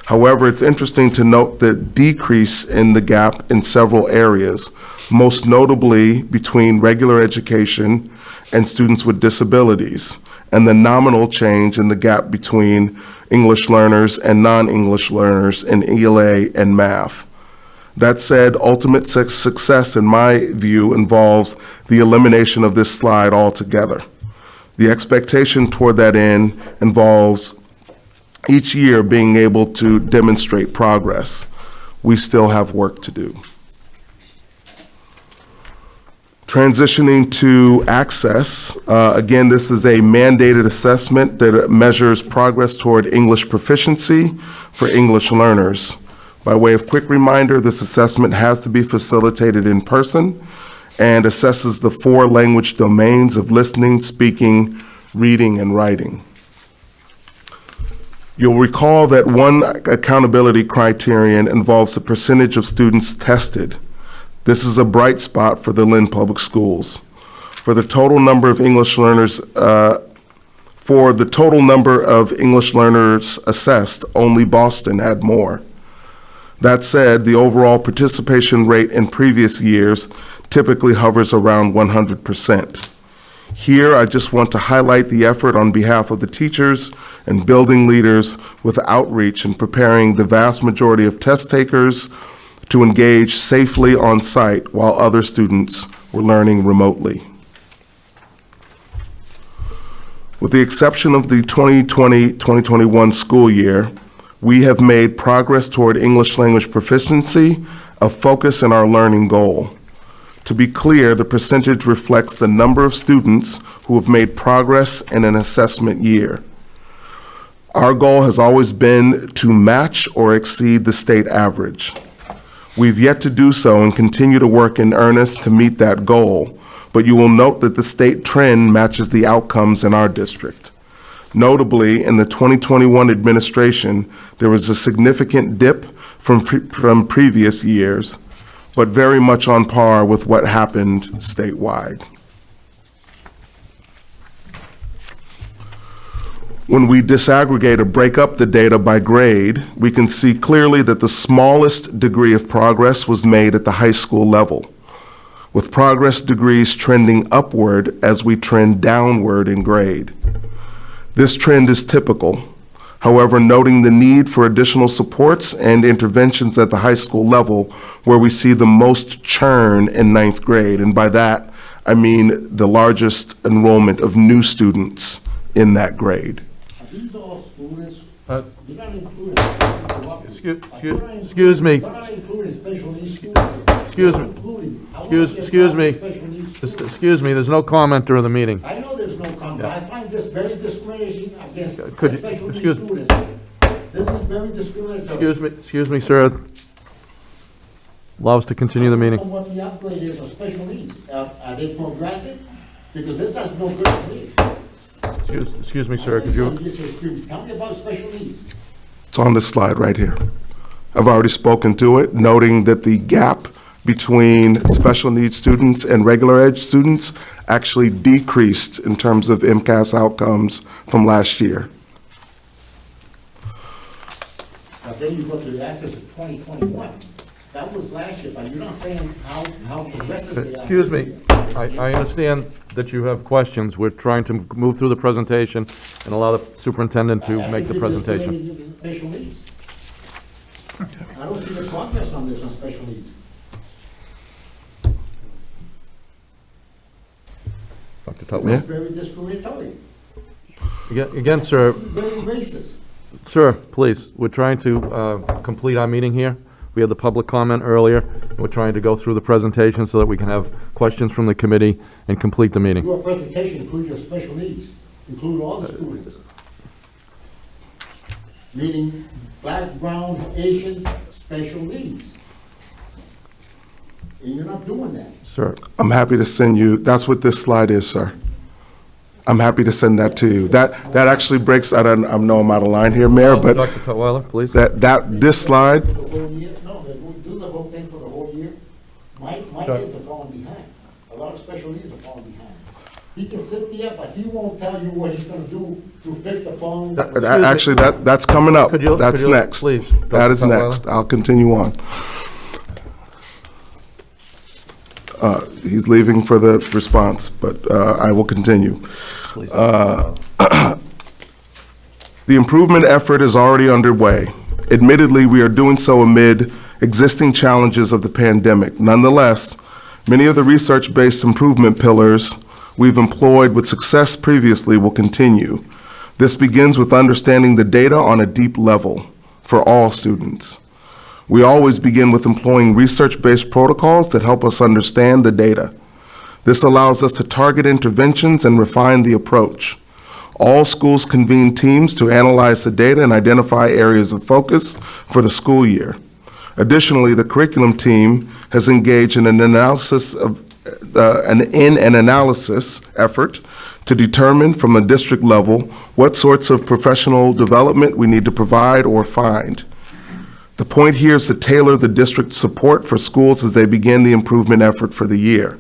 [SPEAKER 7] However, it's interesting to note the decrease in the gap in several areas, most notably between regular education and students with disabilities, and the nominal change in the gap between English learners and non-English learners in ELA and math. That said, ultimate success, in my view, involves the elimination of this slide altogether. The expectation toward that end involves each year being able to demonstrate progress. We still have work to do. Transitioning to access, again, this is a mandated assessment that measures progress toward English proficiency for English learners. By way of quick reminder, this assessment has to be facilitated in person and assesses the 4 language domains of listening, speaking, reading, and writing. You'll recall that one accountability criterion involves the percentage of students tested. This is a bright spot for the Lynn Public Schools. For the total number of English learners assessed, only Boston had more. That said, the overall participation rate in previous years typically hovers around 100%. Here, I just want to highlight the effort on behalf of the teachers and building leaders with outreach in preparing the vast majority of test takers to engage safely on site while other students were learning remotely. With the exception of the 2020-2021 school year, we have made progress toward English language proficiency, a focus in our learning goal. To be clear, the percentage reflects the number of students who have made progress in an assessment year. Our goal has always been to match or exceed the state average. We've yet to do so and continue to work in earnest to meet that goal, but you will note that the state trend matches the outcomes in our district. Notably, in the 2021 administration, there was a significant dip from previous years, but very much on par with what happened statewide. When we disaggregate or break up the data by grade, we can see clearly that the smallest degree of progress was made at the high school level, with progress degrees trending upward as we trend downward in grade. This trend is typical. However, noting the need for additional supports and interventions at the high school level where we see the most churn in 9th grade, and by that, I mean the largest enrollment of new students in that grade.
[SPEAKER 14] These all students,
[SPEAKER 10] Uh,
[SPEAKER 14] you're not including.
[SPEAKER 10] Excuse me.
[SPEAKER 14] You're not including special needs students.
[SPEAKER 10] Excuse
[SPEAKER 14] You're
[SPEAKER 10] me.
[SPEAKER 14] not including. I wanna see a
[SPEAKER 10] Excuse me.
[SPEAKER 14] special needs students.
[SPEAKER 10] Excuse me, there's no comment during the meeting.
[SPEAKER 14] I know there's no comment, but I find this very discrimination against
[SPEAKER 10] Could you-
[SPEAKER 14] special needs
[SPEAKER 10] excuse-
[SPEAKER 14] students. This is very discriminatory.
[SPEAKER 10] Excuse me, sir. Allow us to continue the
[SPEAKER 14] I
[SPEAKER 10] meeting.
[SPEAKER 14] don't know what the upgrade is of special needs. Are they progressive? Because this has no good to me.
[SPEAKER 10] Excuse me, sir, could you?
[SPEAKER 14] Tell me about special needs.
[SPEAKER 7] It's on this slide right here. I've already spoken to it, noting that the gap between special needs students and regular ed students actually decreased in terms of MCAS outcomes from last year.
[SPEAKER 14] But then you go to the access of 2021. That was last year, but you're not saying how progressive they are.
[SPEAKER 10] Excuse me, I understand that you have questions. We're trying to move through the presentation and allow the superintendent to make the presentation.
[SPEAKER 14] Special needs. I don't see the progress on this on special needs.
[SPEAKER 10] Dr.
[SPEAKER 14] This
[SPEAKER 10] Tutwiler.
[SPEAKER 14] is very discriminatory,
[SPEAKER 10] Again, sir,
[SPEAKER 14] very racist.
[SPEAKER 10] sir, please, we're trying to complete our meeting here. We had the public comment earlier. We're trying to go through the presentation so that we can have questions from the committee and complete the meeting.
[SPEAKER 14] Your presentation include your special needs, include all the students. Meaning black, brown, Asian, special needs. And you're not doing that.
[SPEAKER 10] Sir,
[SPEAKER 7] I'm happy to send you, that's what this slide is, sir. I'm happy to send that to you. That actually breaks, I know I'm out of line here, Mayor, but
[SPEAKER 10] Dr. Tutwiler, please.
[SPEAKER 7] this slide,
[SPEAKER 14] For the whole year, no, they won't do the whole thing for the whole year. My kids are falling behind. A lot of special needs are falling behind. He can sit there, but he won't tell you what he's gonna do to fix the phone.
[SPEAKER 7] actually, that's coming up.
[SPEAKER 10] Could you-
[SPEAKER 7] That's
[SPEAKER 10] could you-
[SPEAKER 7] next.
[SPEAKER 10] please,
[SPEAKER 7] That
[SPEAKER 10] Dr.
[SPEAKER 7] is
[SPEAKER 10] Tutwiler.
[SPEAKER 7] next. I'll continue on. He's leaving for the response, but I will continue. The improvement effort is already underway. Admittedly, we are doing so amid existing challenges of the pandemic. Nonetheless, many of the research-based improvement pillars we've employed with success previously will continue. This begins with understanding the data on a deep level for all students. We always begin with employing research-based protocols that help us understand the data. This allows us to target interventions and refine the approach. All schools convene teams to analyze the data and identify areas of focus for the school year. Additionally, the curriculum team has engaged in an analysis effort to determine from a district level what sorts of professional development we need to provide or find. The point here is to tailor the district support for schools as they begin the improvement effort for the year.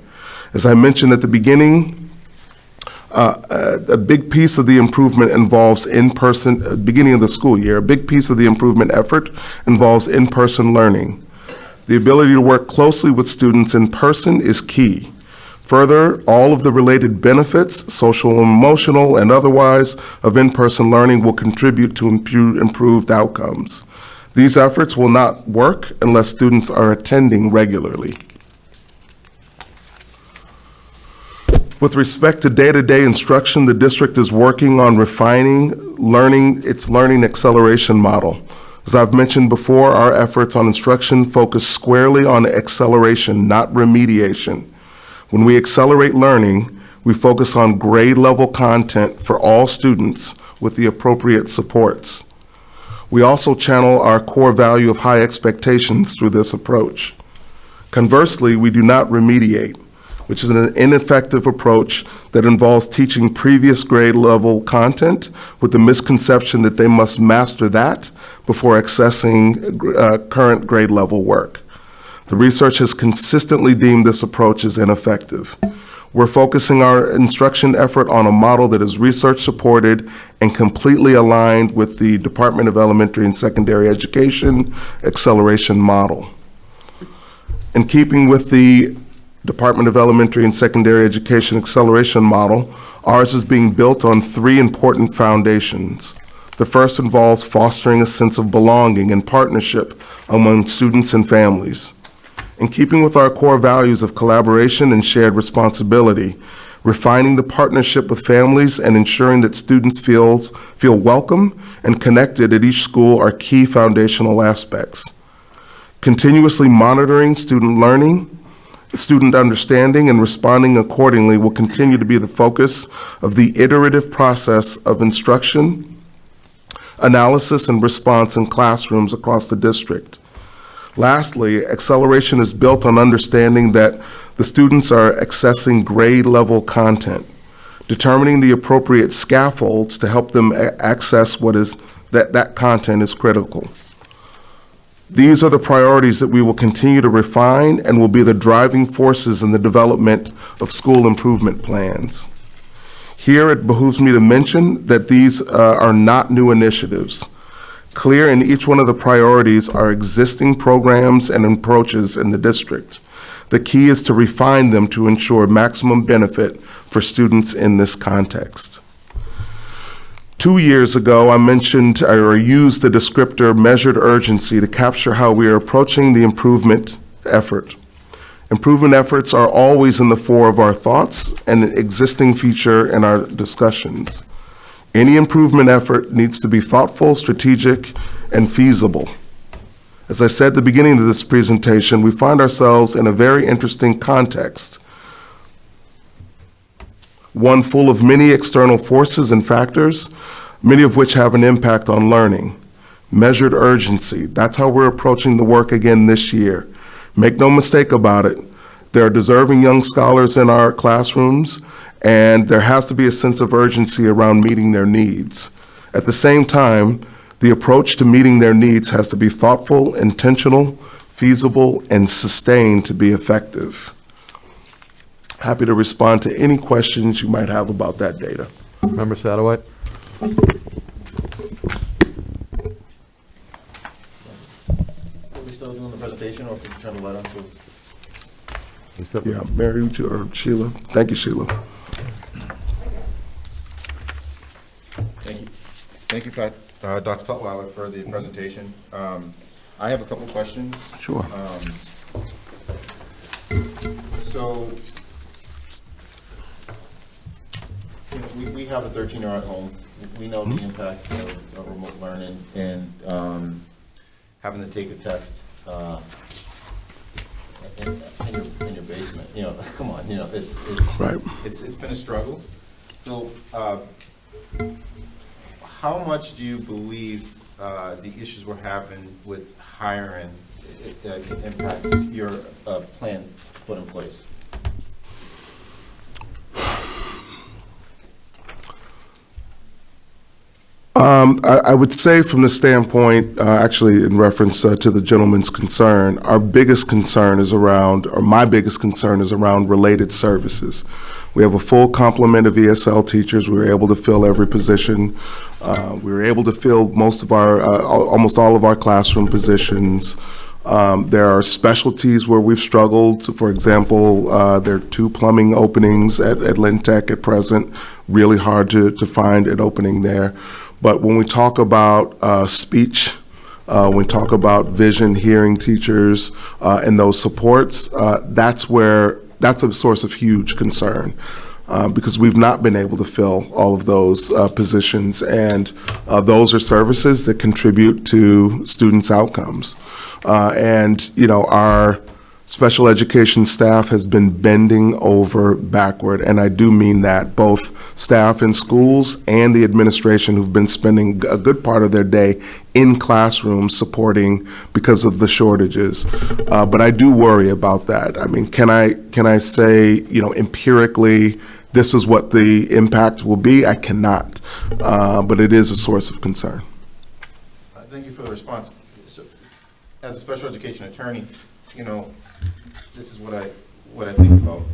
[SPEAKER 7] As I mentioned at the beginning, a big piece of the improvement involves in-person, beginning of the school year, a big piece of the improvement effort involves in-person learning. The ability to work closely with students in person is key. Further, all of the related benefits, social, emotional, and otherwise, of in-person learning will contribute to improved outcomes. These efforts will not work unless students are attending regularly. With respect to day-to-day instruction, the district is working on refining its learning acceleration model. As I've mentioned before, our efforts on instruction focus squarely on acceleration, not remediation. When we accelerate learning, we focus on grade-level content for all students with the appropriate supports. We also channel our core value of high expectations through this approach. Conversely, we do not remediate, which is an ineffective approach that involves teaching previous grade level content with the misconception that they must master that before accessing current grade level work. The research has consistently deemed this approach as ineffective. We're focusing our instruction effort on a model that is research supported and completely aligned with the Department of Elementary and Secondary Education acceleration model. In keeping with the Department of Elementary and Secondary Education acceleration model, ours is being built on three important foundations. The first involves fostering a sense of belonging and partnership among students and families. In keeping with our core values of collaboration and shared responsibility, refining the partnership with families and ensuring that students feel welcome and connected at each school are key foundational aspects. Continuously monitoring student learning, student understanding, and responding accordingly will continue to be the focus of the iterative process of instruction, analysis, and response in classrooms across the district. Lastly, acceleration is built on understanding that the students are accessing grade level content. Determining the appropriate scaffolds to help them access that content is critical. These are the priorities that we will continue to refine and will be the driving forces in the development of school improvement plans. Here, it behooves me to mention that these are not new initiatives. Clear in each one of the priorities are existing programs and approaches in the district. The key is to refine them to ensure maximum benefit for students in this context. 2 years ago, I mentioned or used the descriptor measured urgency to capture how we are approaching the improvement effort. Improvement efforts are always in the fore of our thoughts and an existing feature in our discussions. Any improvement effort needs to be thoughtful, strategic, and feasible. As I said at the beginning of this presentation, we find ourselves in a very interesting context, one full of many external forces and factors, many of which have an impact on learning. Measured urgency, that's how we're approaching the work again this year. Make no mistake about it, there are deserving young scholars in our classrooms, and there has to be a sense of urgency around meeting their needs. At the same time, the approach to meeting their needs has to be thoughtful, intentional, feasible, and sustained to be effective. Happy to respond to any questions you might have about that data.
[SPEAKER 10] Member Satterwhite?
[SPEAKER 5] Are we still doing the presentation, or if we turn the light on to?
[SPEAKER 7] Yeah, Mary or Sheila. Thank you, Sheila.
[SPEAKER 5] Thank you. Thank you, Pat, Dr. Tutwiler, for the presentation. I have a couple questions.
[SPEAKER 7] Sure.
[SPEAKER 5] So, you know, we have a 13-year-old at home. We know the impact of remote learning and having to take a test in your basement. You know, come on. You know, it's
[SPEAKER 7] right.
[SPEAKER 5] It's been a struggle. So, how much do you believe the issues we're having with hiring can impact your plan put in place?
[SPEAKER 7] I would say from the standpoint, actually in reference to the gentleman's concern, our biggest concern is around, or my biggest concern is around related services. We have a full complement of ESL teachers. We were able to fill every position. We were able to fill most of our, almost all of our classroom positions. There are specialties where we've struggled. For example, there are 2 plumbing openings at Lynn Tech at present. Really hard to find an opening there. But when we talk about speech when talk about vision, hearing teachers, and those supports, that's a source of huge concern. Because we've not been able to fill all of those positions, and those are services that contribute to students' outcomes. And, you know, our special education staff has been bending over backward, and I do mean that, both staff in schools and the administration who've been spending a good part of their day in classrooms supporting because of the shortages. But I do worry about that. I mean, can I say, you know, empirically, this is what the impact will be? I cannot, but it is a source of concern.
[SPEAKER 5] Thank you for the response. So, as a special education attorney, you know, this is what I think about,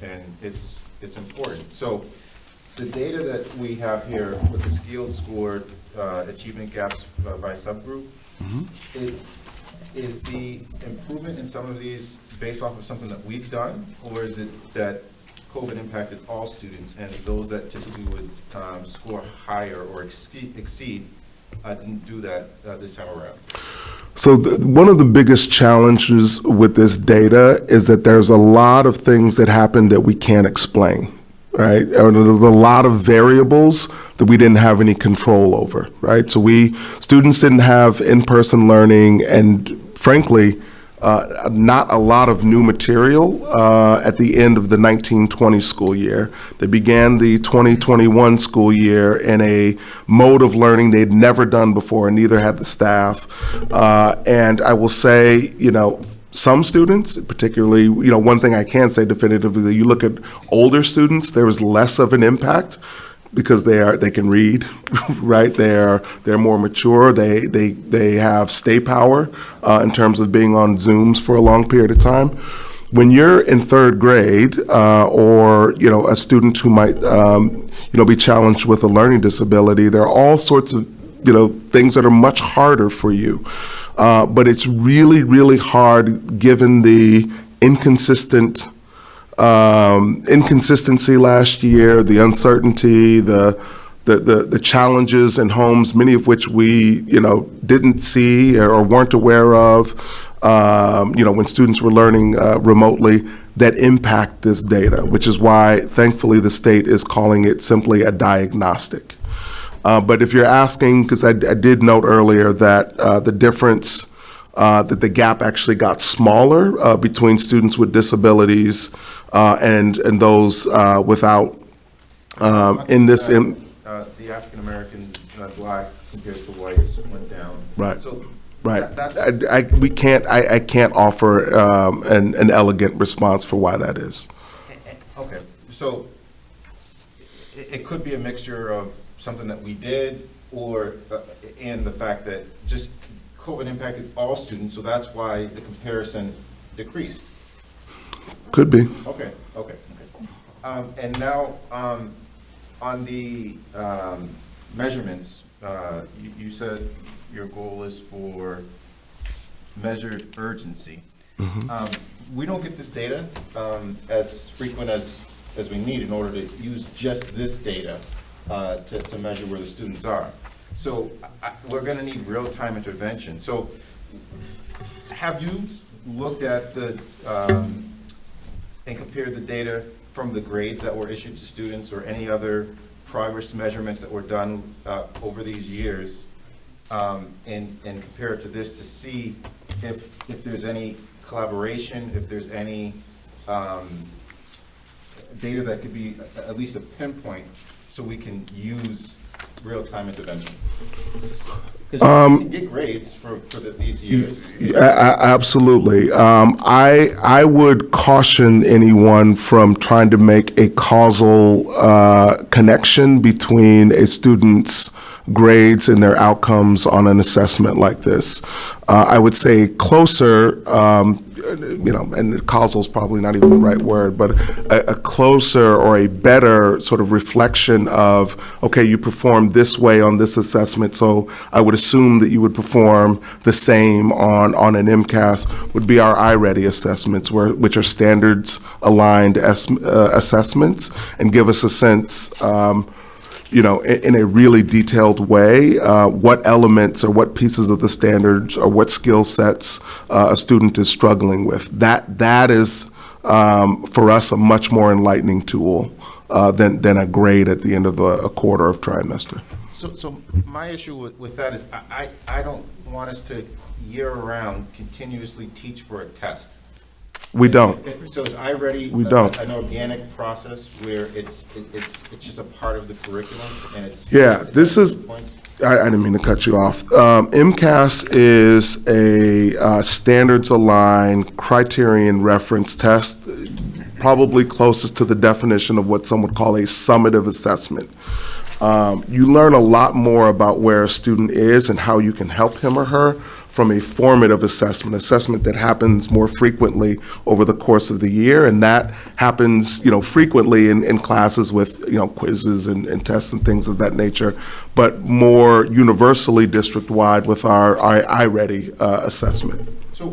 [SPEAKER 5] and it's important. So, the data that we have here with the scaled scored achievement gaps by subgroup, is the improvement in some of these based off of something that we've done, or is it that COVID impacted all students, and those that typically would score higher or exceed didn't do that this time around?
[SPEAKER 7] So one of the biggest challenges with this data is that there's a lot of things that happen that we can't explain, right? Or there's a lot of variables that we didn't have any control over, right? So students didn't have in-person learning, and frankly, not a lot of new material at the end of the 1920 school year. They began the 2021 school year in a mode of learning they'd never done before, and neither had the staff. And I will say, you know, some students, particularly, you know, one thing I can say definitively, you look at older students, there was less of an impact, because they can read, right? They're more mature. They have stay power in terms of being on Zooms for a long period of time. When you're in third grade, or you know, a student who might you know, be challenged with a learning disability, there are all sorts of, you know, things that are much harder for you. But it's really, really hard given the inconsistency last year, the uncertainty, the challenges in homes, many of which we, you know, didn't see or weren't aware of, you know, when students were learning remotely, that impact this data, which is why, thankfully, the state is calling it simply a diagnostic. But if you're asking, because I did note earlier that the difference, that the gap actually got smaller between students with disabilities and those without.
[SPEAKER 5] The African American black compared to whites went down.
[SPEAKER 7] Right.
[SPEAKER 5] So
[SPEAKER 7] right. I can't offer an elegant response for why that is.
[SPEAKER 5] Okay. So it could be a mixture of something that we did, or and the fact that just COVID impacted all students, so that's why the comparison decreased.
[SPEAKER 7] Could be.
[SPEAKER 5] Okay. And now, on the measurements, you said your goal is for measured urgency. We don't get this data as frequent as we need in order to use just this data to measure where the students are. So we're going to need real-time intervention. So have you looked at the and compared the data from the grades that were issued to students or any other progress measurements that were done over these years, and compare it to this to see if there's any collaboration, if there's any data that could be at least a pinpoint so we can use real-time intervention? Because you can get grades for these years.
[SPEAKER 7] Absolutely. I would caution anyone from trying to make a causal connection between a student's grades and their outcomes on an assessment like this. I would say closer, you know, and causal is probably not even the right word, but a closer or a better sort of reflection of, okay, you performed this way on this assessment, so I would assume that you would perform the same on an MCAS, would be our iReady assessments, which are standards aligned assessments, and give us a sense, you in a really detailed way, what elements or what pieces of the standards or what skill sets a student is struggling with. That is, for us, a much more enlightening tool than a grade at the end of a quarter of trimester.
[SPEAKER 5] So my issue with that is I don't want us to year-round continuously teach for a test.
[SPEAKER 7] We don't.
[SPEAKER 5] So is iReady
[SPEAKER 7] We don't.
[SPEAKER 5] an organic process where it's just a part of the curriculum and it's...
[SPEAKER 7] Yeah, this is, I didn't mean to cut you off. MCAS is a standards-aligned criterion reference test, probably closest to the definition of what some would call a summative assessment. You learn a lot more about where a student is and how you can help him or her from a formative assessment that happens more frequently over the course of the year, and that happens, frequently in classes with, quizzes and tests and things of that nature, but more universally district-wide with our iReady assessment.
[SPEAKER 5] So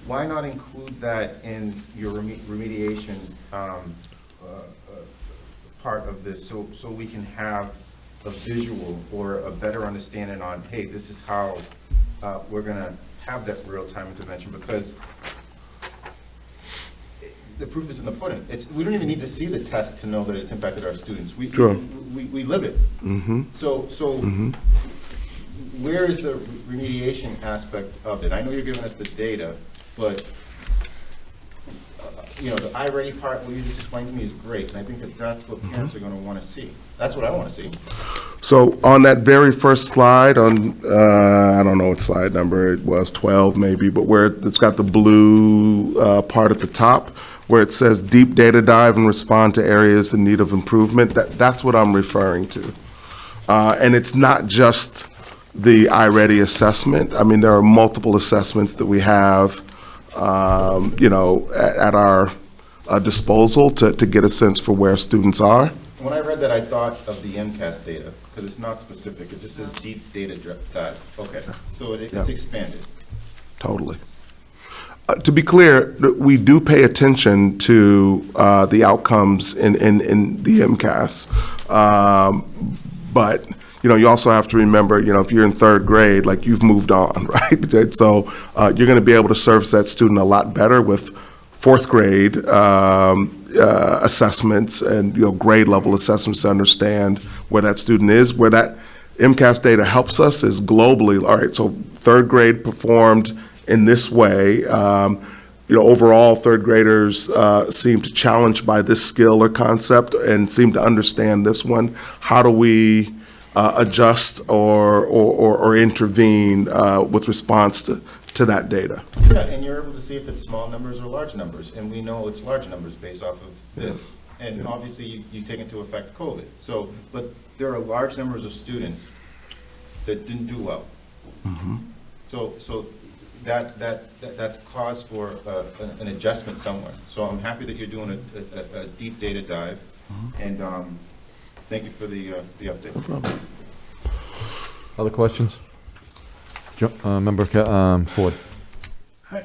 [SPEAKER 5] why not include that in your remediation part of this, so we can have a visual or a better understanding on, hey, this is how we're going to have that real-time intervention, because the proof is in the pudding. We don't even need to see the test to know that it's impacted our students. We live it.
[SPEAKER 7] Mm-hmm.
[SPEAKER 5] So where is the remediation aspect of it? I know you're giving us the data, but the iReady part, what you just explained to me is great, and I think that's what parents are going to want to see. That's what I want to see.
[SPEAKER 7] So on that very first slide, on I don't know what slide number it was, 12 maybe, but where it's got the blue part at the top, where it says deep data dive and respond to areas in need of improvement, that's what I'm referring to. And it's not just the iReady assessment. I mean, there are multiple assessments that we have at our disposal to get a sense for where students are.
[SPEAKER 5] When I read that, I thought of the MCAS data, because it's not specific. It just says deep data dive. Okay, so it's expanded.
[SPEAKER 7] Totally. To be clear, we do pay attention to the outcomes in the MCAS. But you also have to remember, if you're in third grade, like, you've moved on, right? So you're going to be able to service that student a lot better with fourth grade assessments and, grade level assessments to understand where that student is. Where that MCAS data helps us is globally. All right, so third grade performed in this way. Overall, third graders seem to challenged by this skill or concept and seem to understand this one. How do we adjust or intervene with response to that data?
[SPEAKER 5] Yeah, and you're able to see if it's small numbers or large numbers, and we know it's large numbers based off of this. And obviously, you take into effect COVID. So, but there are large numbers of students that didn't do well.
[SPEAKER 7] Mm-hmm.
[SPEAKER 5] So that's cause for an adjustment somewhere. So I'm happy that you're doing a deep data dive, and thank you for the update.
[SPEAKER 7] No problem.
[SPEAKER 10] Other questions? Member Ford.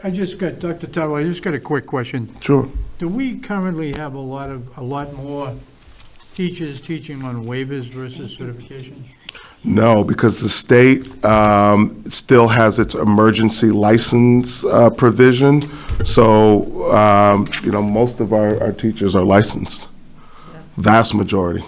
[SPEAKER 9] I just got, Dr. Tuttle, I just got a quick question.
[SPEAKER 7] Sure.
[SPEAKER 9] Do we currently have a lot more teachers teaching on waivers versus certification?
[SPEAKER 7] No, because the state still has its emergency license provision. So, most of our teachers are licensed, vast majority.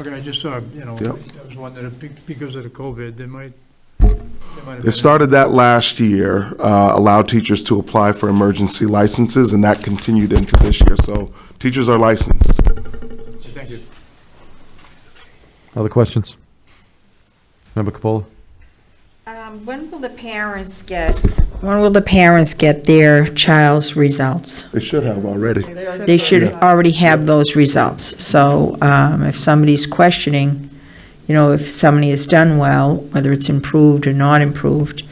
[SPEAKER 9] Okay, I just saw,
[SPEAKER 7] Yep.
[SPEAKER 9] I was wondering if because of the COVID, they might have
[SPEAKER 7] They started that last year, allowed teachers to apply for emergency licenses, and that continued into this year. So teachers are licensed.
[SPEAKER 9] Thank you.
[SPEAKER 10] Other questions? Member Capola?
[SPEAKER 15] When will the parents get their child's results?
[SPEAKER 7] They should have already.
[SPEAKER 15] They should already have those results. So if somebody's questioning, if somebody has done well, whether it's improved or not improved,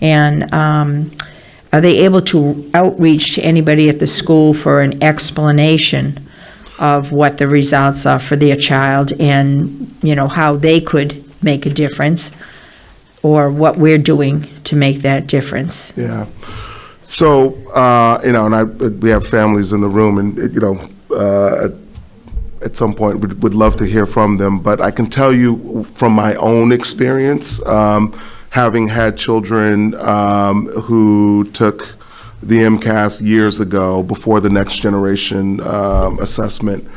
[SPEAKER 15] and are they able to outreach to anybody at the school for an explanation of what the results are for their child and, how they could make a difference, or what we're doing to make that difference?
[SPEAKER 7] Yeah. So, and we have families in the room, and, at some point, would love to hear from them. But I can tell you from my own experience, having had children who took the MCAS years ago before the next generation assessment,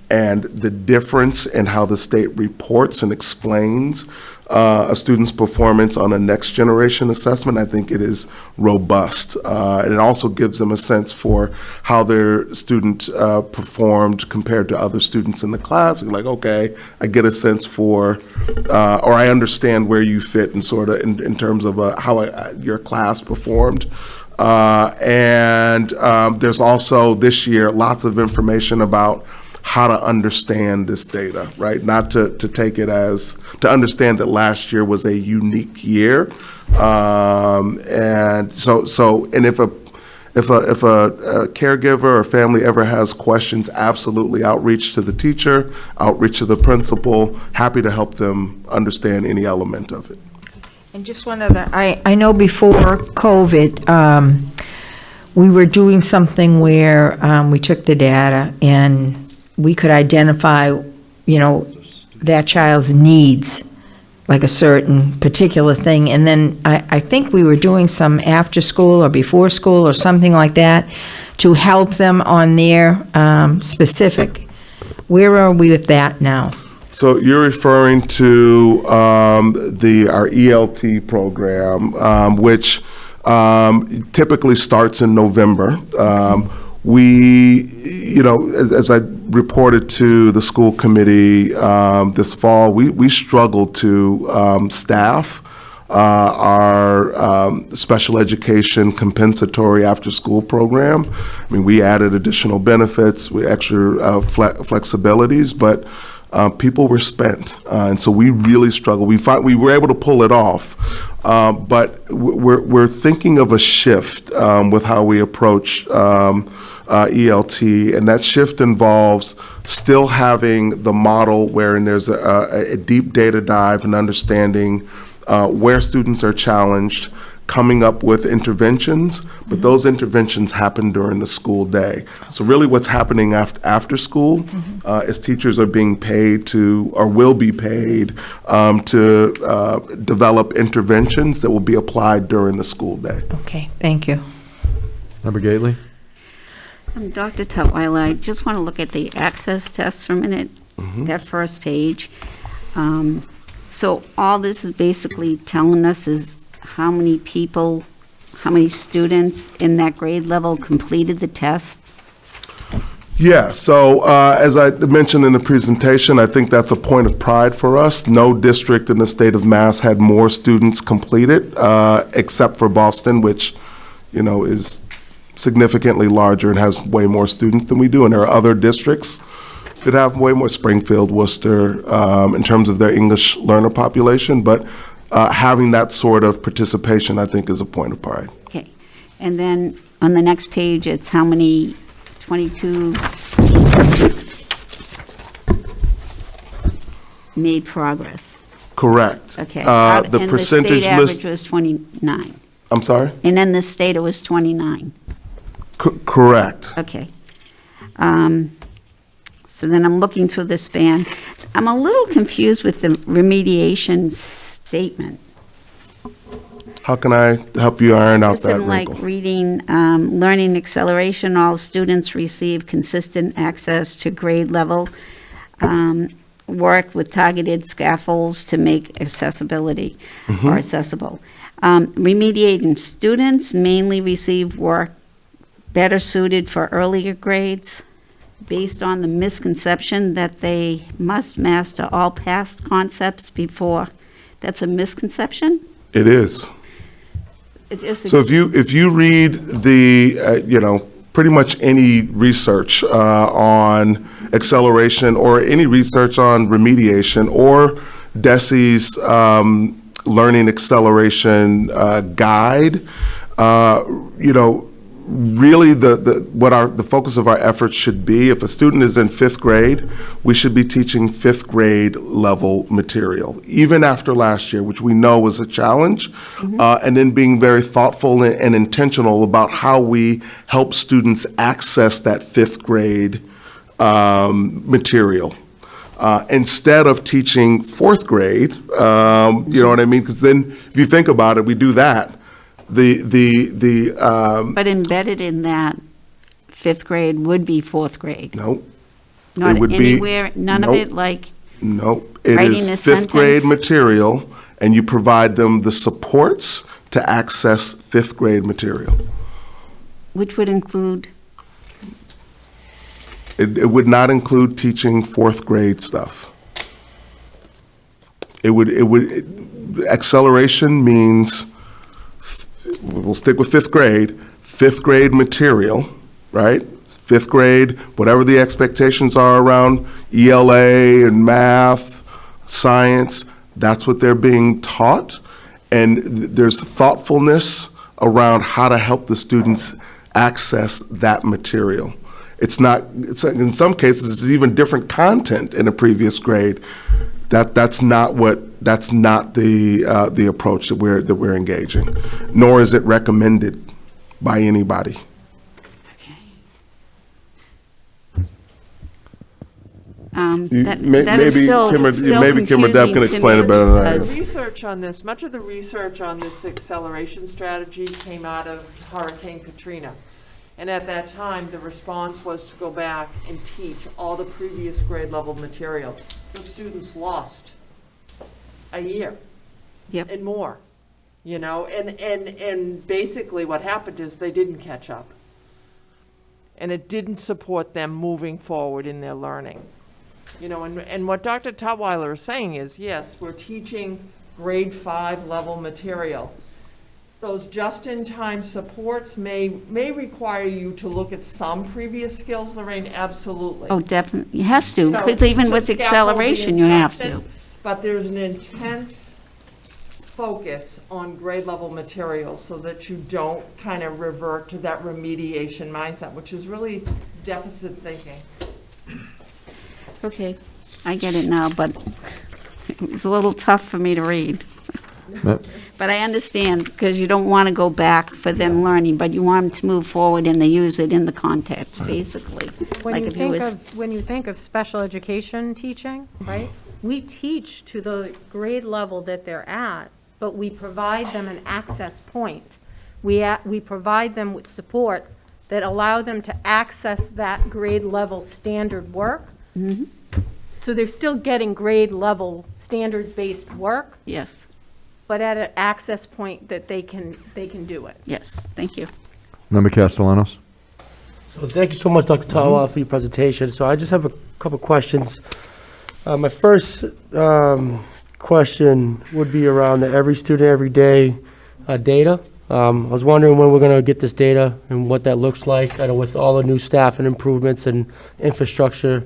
[SPEAKER 7] and the difference in how the state reports and explains a student's performance on a next generation assessment, I think it is robust. And it also gives them a sense for how their student performed compared to other students in the class. You're like, okay, I get a sense for, or I understand where you fit in sort of in terms of how your class performed. And there's also this year lots of information about how to understand this data, right? Not to take it as, to understand that last year was a unique year. And so if a caregiver or family ever has questions, absolutely outreach to the teacher, outreach to the principal, happy to help them understand any element of it.
[SPEAKER 15] And just one other, I know before COVID, we were doing something where we took the data and we could identify, that child's needs, like a certain particular thing. And then I think we were doing some after school or before school or something like that to help them on their specific. Where are we with that now?
[SPEAKER 7] So you're referring to our ELT program, which typically starts in November. We, as I reported to the school committee this fall, we struggled to staff our special education compensatory after-school program. I mean, we added additional benefits, extra flexibilities, but people were spent, and so we really struggled. We were able to pull it off, but we're thinking of a shift with how we approach ELT, and that shift involves still having the model wherein there's a deep data dive and understanding where students are challenged, coming up with interventions, but those interventions happen during the school day. So really what's happening after school is teachers are being paid to, or will be paid to develop interventions that will be applied during the school day.
[SPEAKER 15] Okay, thank you.
[SPEAKER 10] Member Gately?
[SPEAKER 1] Dr. Tutwiler, I just want to look at the access tests for a minute, that first page. So all this is basically telling us is how many people, how many students in that grade level completed the test?
[SPEAKER 7] Yeah, so as I mentioned in the presentation, I think that's a point of pride for us. No district in the state of Mass had more students complete it, except for Boston, which, is significantly larger and has way more students than we do. And there are other districts that have way more, Springfield, Worcester, in terms of their English learner population. But having that sort of participation, I think, is a point of pride.
[SPEAKER 1] Okay. And then on the next page, it's how many, 22 made progress.
[SPEAKER 7] Correct.
[SPEAKER 1] Okay.
[SPEAKER 7] The
[SPEAKER 1] And
[SPEAKER 7] percentage
[SPEAKER 1] the state
[SPEAKER 7] list.
[SPEAKER 1] average was 29.
[SPEAKER 7] I'm sorry?
[SPEAKER 1] And in the state, it was 29.
[SPEAKER 7] Correct.
[SPEAKER 1] Okay. So then I'm looking through the span. I'm a little confused with the remediation statement.
[SPEAKER 7] How can I help you iron out
[SPEAKER 1] Just
[SPEAKER 7] that
[SPEAKER 1] in like
[SPEAKER 7] wrinkle?
[SPEAKER 1] reading, learning acceleration, all students receive consistent access to grade level, work with targeted scaffolds to make accessibility or accessible. Remediating students mainly receive work better suited for earlier grades based on the misconception that they must master all past concepts before. That's a misconception?
[SPEAKER 7] It is.
[SPEAKER 1] It just
[SPEAKER 7] So if you read the, pretty much any research on acceleration or any research on remediation or DESE's learning acceleration guide, really the focus of our efforts should be, if a student is in 5th grade, we should be teaching 5th grade level material, even after last year, which we know was a challenge, and then being very thoughtful and intentional about how we help students access that 5th grade material. Instead of teaching fourth grade, you know what I mean? Because then, if you think about it, we do that.
[SPEAKER 1] But embedded in that, fifth grade would be fourth grade.
[SPEAKER 7] No.
[SPEAKER 1] Not
[SPEAKER 7] it would
[SPEAKER 1] anywhere, none of
[SPEAKER 7] nope.
[SPEAKER 1] it like,
[SPEAKER 7] Nope. It
[SPEAKER 1] writing
[SPEAKER 7] is
[SPEAKER 1] a
[SPEAKER 7] fifth grade
[SPEAKER 1] sentence?
[SPEAKER 7] material, and you provide them the supports to access fifth grade material.
[SPEAKER 1] which would include,
[SPEAKER 7] It would not include teaching fourth grade stuff. Acceleration means, we'll stick with fifth grade material, right? Fifth grade, whatever the expectations are around ELA and math, science, that's what they're being taught. And there's thoughtfulness around how to help the students access that material. It's not, in some cases, it's even different content in a previous grade. That's not the approach that we're engaging, nor is it recommended by anybody.
[SPEAKER 1] that is still
[SPEAKER 7] Maybe Kim or Deb can
[SPEAKER 1] confusing to
[SPEAKER 7] explain
[SPEAKER 1] me
[SPEAKER 7] it better than I
[SPEAKER 1] because-
[SPEAKER 7] am.
[SPEAKER 3] Research on this, much of the research on this acceleration strategy came out of Hurricane Katrina. And at that time, the response was to go back and teach all the previous grade level material. So students lost a year
[SPEAKER 1] Yep.
[SPEAKER 3] and more, you know, and basically what happened is they didn't catch up. And it didn't support them moving forward in their learning. You know, and what Dr. Tutwiler is saying is, yes, we're teaching grade 5 level material. Those just-in-time supports may require you to look at some previous skills, Lorraine, absolutely.
[SPEAKER 1] Oh, definitely, it has to,
[SPEAKER 3] You know,
[SPEAKER 1] because even
[SPEAKER 3] to
[SPEAKER 1] with
[SPEAKER 3] scaffold the
[SPEAKER 1] acceleration, you have to.
[SPEAKER 3] instruction, But there's an intense focus on grade level material so that you don't kind of revert to that remediation mindset, which is really deficit thinking.
[SPEAKER 1] Okay, I get it now, but it was a little tough for me to read. But I understand, because you don't want to go back for them learning, but you want them to move forward and they use it in the context, basically.
[SPEAKER 16] When
[SPEAKER 1] Like
[SPEAKER 16] you
[SPEAKER 1] if you
[SPEAKER 16] think
[SPEAKER 1] was-
[SPEAKER 16] when you think of special education teaching, right, we teach to the grade level that they're at, but we provide them an access point. We provide them with supports that allow them to access that grade level standard work.
[SPEAKER 1] Mhm.
[SPEAKER 16] So they're still getting grade level standards-based work,
[SPEAKER 1] Yes,
[SPEAKER 16] but at an access point that they can do it.
[SPEAKER 1] yes, thank you.
[SPEAKER 10] Member Castellanos?
[SPEAKER 2] So thank you so much, Dr. Tawa, for your presentation. So I just have a couple questions. My first question would be around the every student, every day data. I was wondering when we're going to get this data and what that looks like. I know with all the new staff and improvements and infrastructure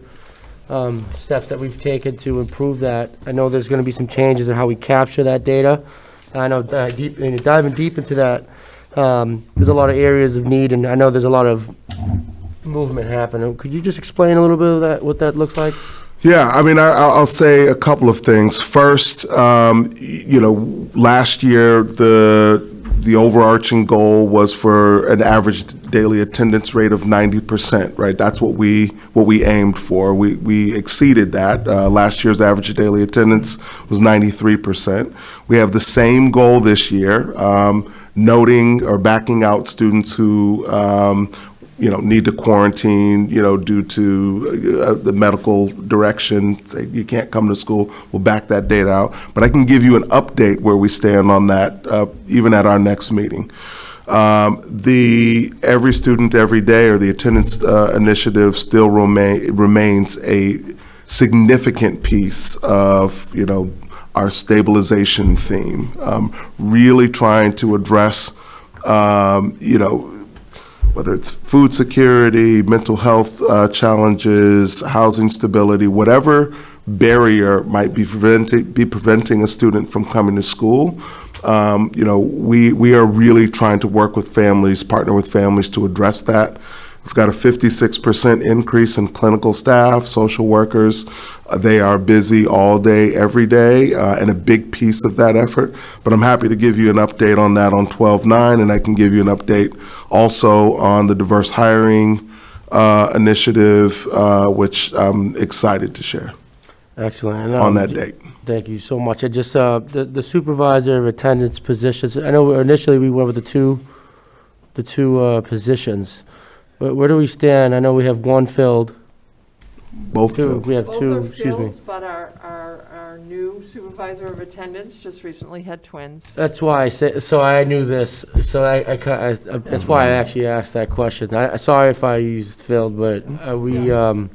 [SPEAKER 2] steps that we've taken to improve that. I know there's going to be some changes in how we capture that data. I know diving deep into that, there's a lot of areas of need, and I know there's a lot of movement happening. Could you just explain a little bit of that, what that looks like?
[SPEAKER 7] Yeah, I mean, I'll say a couple of things. First, you know, last year, the overarching goal was for an average daily attendance rate of 90%, right? That's what we aimed for. We exceeded that. Last year's average daily attendance was 93%. We have the same goal this year, noting or backing out students who you know, need to quarantine, you know, due to the medical direction, say you can't come to school, we'll back that data out. But I can give you an update where we stand on that, even at our next meeting. The Every Student, Every Day, or the attendance initiative still remains a significant piece of, you know, our stabilization theme. Really trying to address, you know, whether it's food security, mental health challenges, housing stability, whatever barrier might be preventing a student from coming to school, you know, we are really trying to work with families, partner with families to address that. We've got a 56% increase in clinical staff, social workers. They are busy all day, every day, and a big piece of that effort. But I'm happy to give you an update on that on 12/9, and I can give you an update also on the diverse hiring initiative, which I'm excited to share
[SPEAKER 2] Excellent.
[SPEAKER 7] on that date.
[SPEAKER 2] Thank you so much. I just, the supervisor of attendance positions, I know initially we went with the two positions, but where do we stand? I know we have one filled.
[SPEAKER 7] Both filled.
[SPEAKER 2] We have
[SPEAKER 3] Both
[SPEAKER 2] two,
[SPEAKER 3] are
[SPEAKER 2] excuse me.
[SPEAKER 3] filled, but our new supervisor of attendance just recently had twins.
[SPEAKER 2] That's why I said, so I knew this, so that's why I actually asked that question. Sorry if I used filled, but are we, how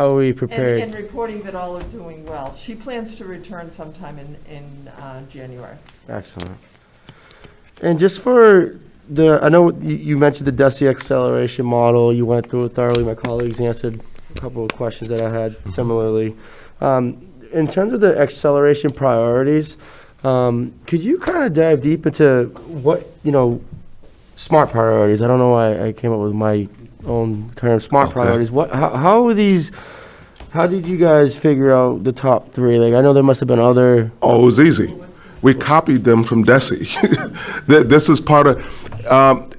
[SPEAKER 2] are we prepared?
[SPEAKER 3] And reporting that all are doing well. She plans to return sometime in January.
[SPEAKER 2] Excellent. And just for I know you mentioned the DESI acceleration model. You went through it thoroughly. My colleagues answered a couple of questions that I had similarly. In terms of the acceleration priorities, could you kind of dive deep into what, SMART priorities? I don't know why I came up with my own term, SMART priorities. How are these? How did you guys figure out the top three? Like, I know there must have been other.
[SPEAKER 7] Oh, it was easy. We copied them from DESI. This is part of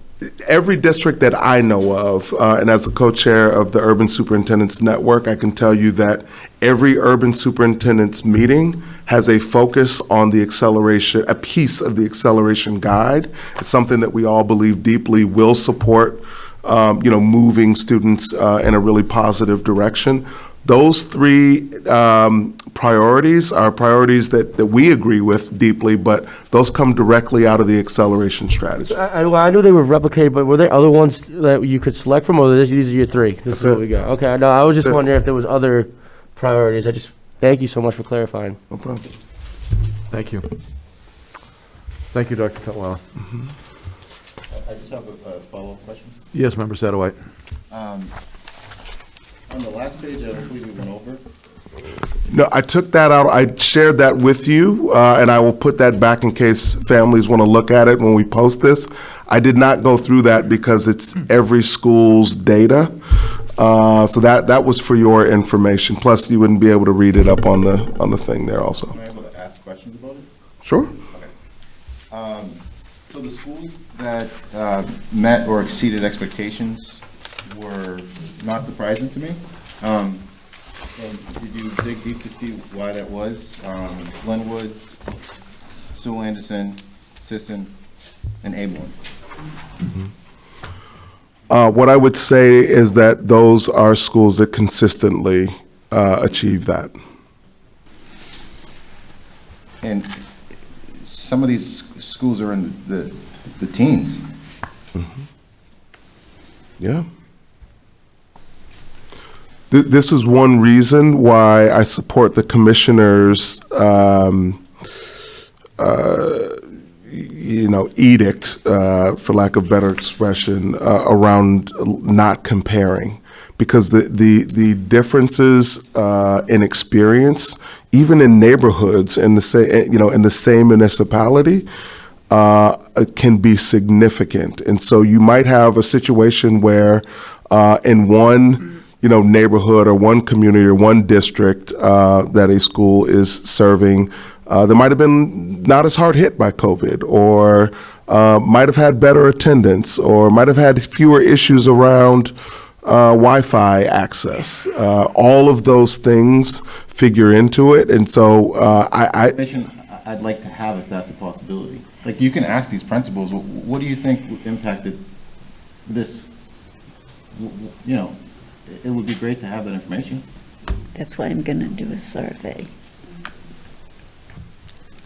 [SPEAKER 7] every district that I know of, and as a co-chair of the Urban Superintendents Network, I can tell you that every urban superintendent's meeting has a focus on the acceleration, a piece of the acceleration guide. It's something that we all believe deeply will support, moving students in a really positive direction. Those three priorities are priorities that we agree with deeply, but those come directly out of the acceleration strategy.
[SPEAKER 2] I knew they were replicated, but were there other ones that you could select from, or these are your three? This is what we got. Okay, no, I was just wondering if there was other priorities. Thank you so much for clarifying.
[SPEAKER 7] No problem.
[SPEAKER 10] Thank you. Thank you, Dr. Tutwiler.
[SPEAKER 5] I just have a follow-up question.
[SPEAKER 10] Yes, Member Satterwhite.
[SPEAKER 5] On the last page, I believe we went over.
[SPEAKER 7] No, I took that out. I shared that with you, and I will put that back in case families want to look at it when we post this. I did not go through that because it's every school's data. So that was for your information. Plus, you wouldn't be able to read it up on the thing there also.
[SPEAKER 5] Am I able to ask questions about it?
[SPEAKER 7] Sure.
[SPEAKER 5] Okay. So the schools that met or exceeded expectations were not surprising to me. And did you dig deep to see why that was? Glen Woods, Sewell Anderson, Sisson, and Aborn.
[SPEAKER 7] What I would say is that those are schools that consistently achieve that.
[SPEAKER 5] And some of these schools are in the teens.
[SPEAKER 7] Yeah. This is one reason why I support the commissioner's, edict, for lack of better expression, around not comparing, because the differences in experience, even in neighborhoods in the same municipality, can be significant, and so you might have a situation where in one neighborhood or one community or one district that a school is serving, there might have been not as hard hit by COVID, or might have had better attendance, or might have had fewer issues around Wi-Fi access. All of those things figure into it, and so
[SPEAKER 5] I'd like to have if that's a possibility. Like, you can ask these principals, what do you think impacted this? It would be great to have that information.
[SPEAKER 1] That's why I'm going to do a survey.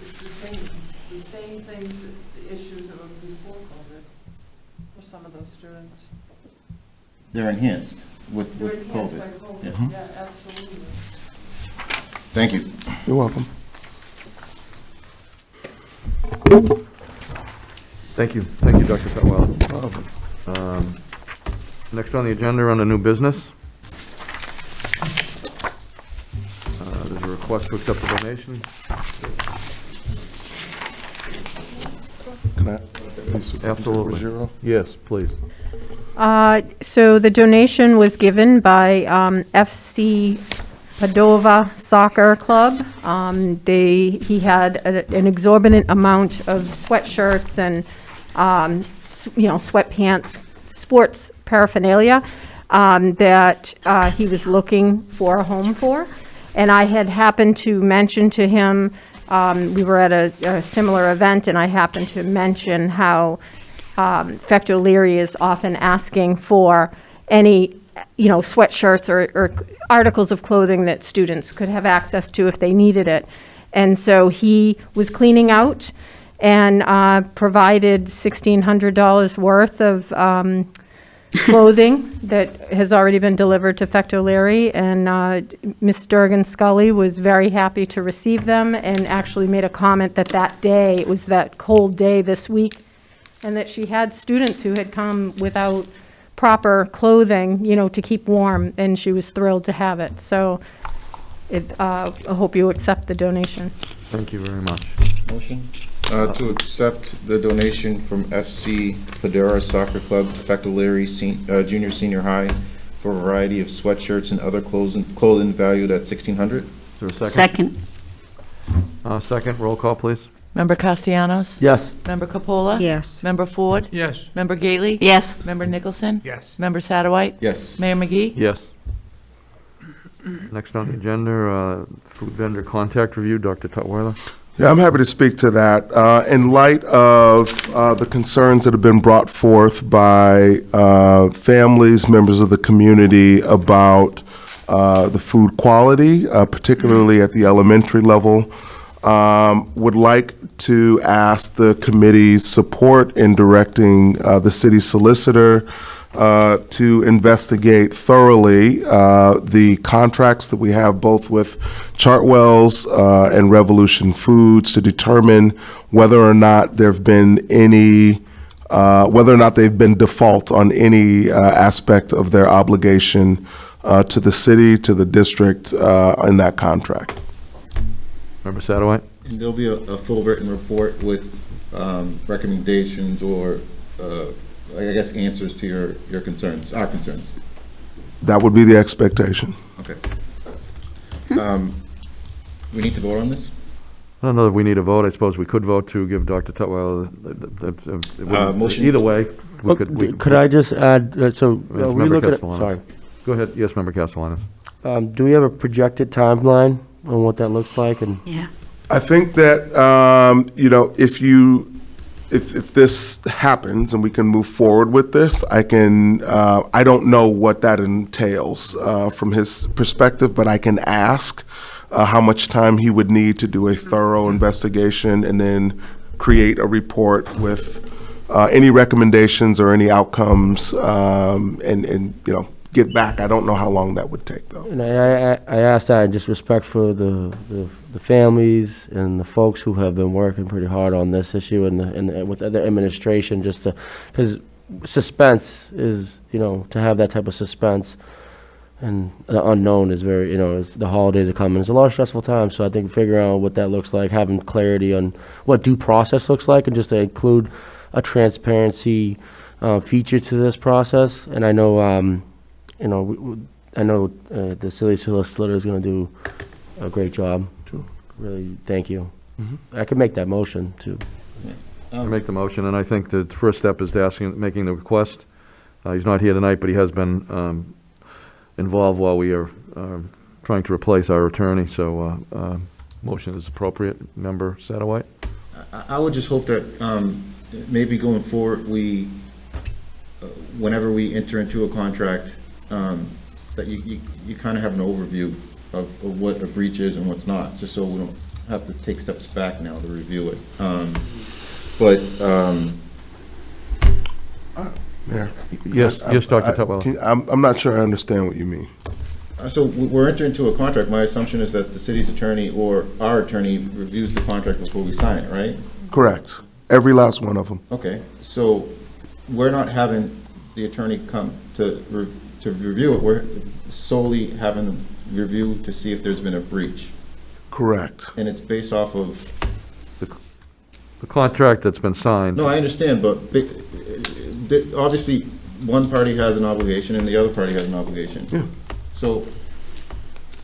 [SPEAKER 3] It's the same things, the issues that were before COVID for some of those students.
[SPEAKER 5] They're enhanced with
[SPEAKER 3] They're enhanced
[SPEAKER 5] COVID.
[SPEAKER 3] by COVID,
[SPEAKER 5] Yeah.
[SPEAKER 3] yeah, absolutely.
[SPEAKER 5] Thank you.
[SPEAKER 7] You're welcome.
[SPEAKER 10] Thank you, Dr. Tutwiler. Next on the agenda, under new business, there's a request to accept the donation.
[SPEAKER 7] Can I?
[SPEAKER 10] Absolutely.
[SPEAKER 7] Ruggiero?
[SPEAKER 10] Yes, please.
[SPEAKER 16] So the donation was given by FC Padova Soccer Club. He had an exorbitant amount of sweatshirts and, sweatpants, sports paraphernalia that he was looking for a home for. And I had happened to mention to him, we were at a similar event, and I happened to mention how Fect O'Leary is often asking for any, sweatshirts or articles of clothing that students could have access to if they needed it. And so he was cleaning out and provided $1,600 worth of clothing that has already been delivered to Fect O'Leary, and Ms. Durgan Scully was very happy to receive them and actually made a comment that day, it was that cold day this week, and that she had students who had come without proper clothing, to keep warm, and she was thrilled to have it. So I hope you accept the donation.
[SPEAKER 10] Thank you very much.
[SPEAKER 5] Motion? To accept the donation from FC Federa Soccer Club to Fect O'Leary Junior Senior High for a variety of sweatshirts and other clothing valued at $1,600.
[SPEAKER 10] Is there a second?
[SPEAKER 1] Second.
[SPEAKER 10] Second, roll call, please.
[SPEAKER 15] Member Castellanos?
[SPEAKER 9] Yes.
[SPEAKER 15] Member Capola?
[SPEAKER 1] Yes.
[SPEAKER 15] Member Ford?
[SPEAKER 9] Yes.
[SPEAKER 15] Member Gately?
[SPEAKER 1] Yes.
[SPEAKER 15] Member Nicholson?
[SPEAKER 9] Yes.
[SPEAKER 15] Member Satterwhite?
[SPEAKER 5] Yes.
[SPEAKER 15] Mayor McGee?
[SPEAKER 10] Yes. Next on the agenda, food vendor contact review, Dr. Tutwiler.
[SPEAKER 7] Yeah, I'm happy to speak to that. In light of the concerns that have been brought forth by families, members of the community about the food quality, particularly at the elementary level, would like to ask the committee's support in directing the city solicitor to investigate thoroughly the contracts that we have both with Chartwell's and Revolution Foods to determine whether or not there've been any, whether or not they've been default on any aspect of their obligation to the city, to the district in that contract.
[SPEAKER 10] Member Satterwhite?
[SPEAKER 5] And there'll be a full written report with recommendations or I guess answers to your concerns, our concerns.
[SPEAKER 7] That would be the expectation.
[SPEAKER 5] Okay. We need to vote on this?
[SPEAKER 10] I don't know if we need a vote. I suppose we could vote to give Dr. Tutwiler,
[SPEAKER 5] Motion.
[SPEAKER 10] either way. We could.
[SPEAKER 17] Could I just add,
[SPEAKER 10] Yes,
[SPEAKER 17] we
[SPEAKER 10] Member
[SPEAKER 17] look at,
[SPEAKER 10] Castellanos.
[SPEAKER 17] sorry.
[SPEAKER 10] Go ahead. Yes, Member Castellanos.
[SPEAKER 17] Do we have a projected timeline on what that looks like? And
[SPEAKER 1] Yeah.
[SPEAKER 7] I think that, if this happens and we can move forward with this, I don't know what that entails from his perspective, but I can ask how much time he would need to do a thorough investigation and then create a report with any recommendations or any outcomes and get back. I don't know how long that would take, though.
[SPEAKER 17] And I ask that in just respect for the families and the folks who have been working pretty hard on this issue and with the administration, just to, because suspense is, to have that type of suspense and the unknown is very, the holidays are coming. It's a lot of stressful times, so I think figuring out what that looks like, having clarity on what due process looks like, and just to include a transparency feature to this process. And I know, the city solicitor is going to do a great job.
[SPEAKER 7] True.
[SPEAKER 17] Really, thank you. I could make that motion too.
[SPEAKER 10] I make the motion, and I think the first step is making the request. He's not here tonight, but he has been involved while we are trying to replace our attorney, so motion is appropriate. Member Satterwhite?
[SPEAKER 5] I would just hope that maybe going forward, we, whenever we enter into a contract, that you kind of have an overview of what a breach is and what's not, just so we don't have to take steps back now to review it.
[SPEAKER 7] Yeah.
[SPEAKER 10] Yes, Dr. Tutwiler.
[SPEAKER 7] I'm not sure I understand what you mean.
[SPEAKER 5] So we're entering into a contract. My assumption is that the city's attorney or our attorney reviews the contract before we sign it, right?
[SPEAKER 7] Correct. Every last one of them.
[SPEAKER 5] Okay, so we're not having the attorney come to review it. We're solely having them review to see if there's been a breach.
[SPEAKER 7] Correct.
[SPEAKER 5] And it's based off of...
[SPEAKER 10] The contract that's been signed.
[SPEAKER 5] No, I understand, but obviously one party has an obligation and the other party has an obligation.
[SPEAKER 7] Yeah.
[SPEAKER 5] So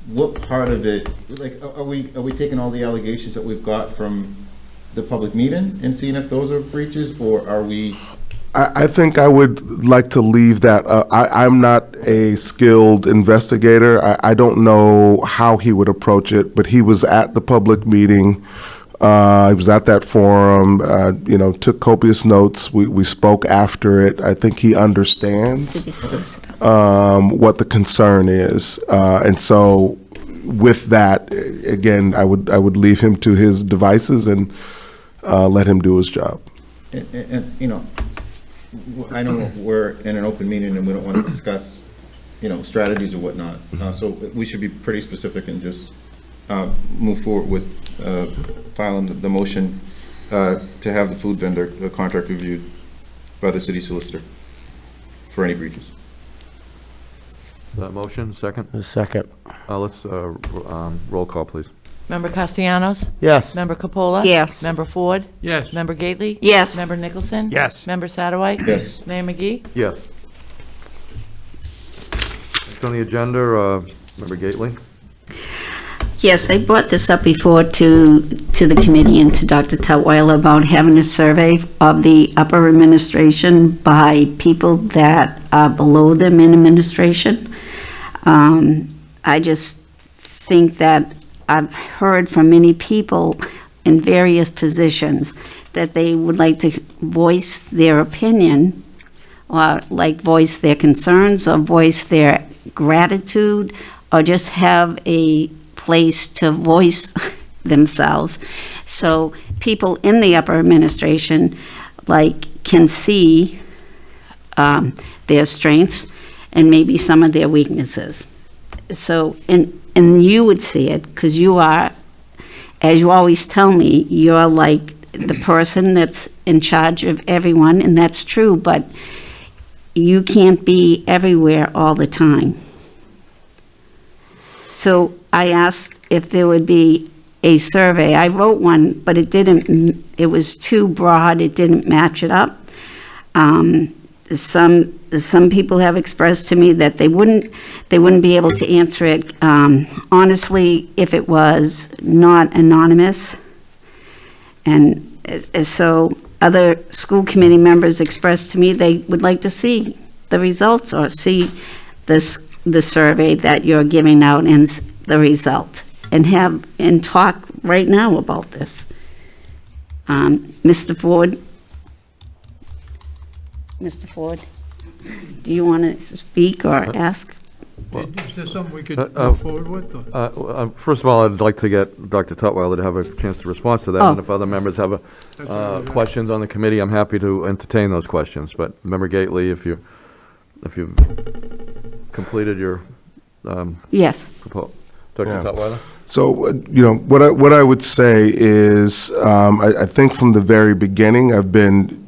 [SPEAKER 5] what part of it, like, are we taking all the allegations that we've got from the public meeting and seeing if those are breaches, or are we
[SPEAKER 7] I think I would like to leave that. I'm not a skilled investigator. I don't know how he would approach it, but he was at the public meeting. He was at that forum, took copious notes. We spoke after it. I think he understands what the concern is. And so with that, again, I would leave him to his devices and let him do his job.
[SPEAKER 5] And I know we're in an open meeting and we don't want to discuss, strategies or whatnot. So we should be pretty specific and just move forward with filing the motion to have the food vendor contract reviewed by the city solicitor for any breaches.
[SPEAKER 10] That motion, second?
[SPEAKER 17] A second.
[SPEAKER 10] Let's, roll call, please.
[SPEAKER 3] Member Castellanos?
[SPEAKER 17] Yes.
[SPEAKER 3] Member Capola?
[SPEAKER 15] Yes.
[SPEAKER 3] Member Ford?
[SPEAKER 9] Yes.
[SPEAKER 3] Member Gately?
[SPEAKER 15] Yes.
[SPEAKER 3] Member Nicholson?
[SPEAKER 4] Yes.
[SPEAKER 3] Member Satterwhite?
[SPEAKER 5] Yes.
[SPEAKER 3] Mayor McGee?
[SPEAKER 10] Yes. Next on the agenda, Member Gately?
[SPEAKER 1] Yes, I brought this up before to the committee and to Dr. Tutwiler about having a survey of the upper administration by people that are below them in administration. I just think that I've heard from many people in various positions that they would like to voice their opinion, or like voice their concerns, or voice their gratitude, or just have a place to voice themselves. So people in the upper administration can see their strengths and maybe some of their weaknesses. So, and you would see it, because you are, as you always tell me, you're like the person that's in charge of everyone, and that's true, but you can't be everywhere all the time. So I asked if there would be a survey. I wrote one, but it was too broad, it didn't match it up. Some people have expressed to me that they wouldn't be able to answer it honestly if it was not anonymous. And so other school committee members expressed to me they would like to see the results or see the survey that you're giving out and the result, and talk right now about this. Mr. Ford, do you want to speak or ask?
[SPEAKER 9] Is there something we could move forward with?
[SPEAKER 10] First of all, I'd like to get Dr. Tutwiler to have a chance to respond to that. And if other members have questions on the committee, I'm happy to entertain those questions. But Member Gately, if you've completed your
[SPEAKER 1] yes.
[SPEAKER 10] proposal. Dr. Tutwiler?
[SPEAKER 7] So, what I would say is, I think from the very beginning, I've been,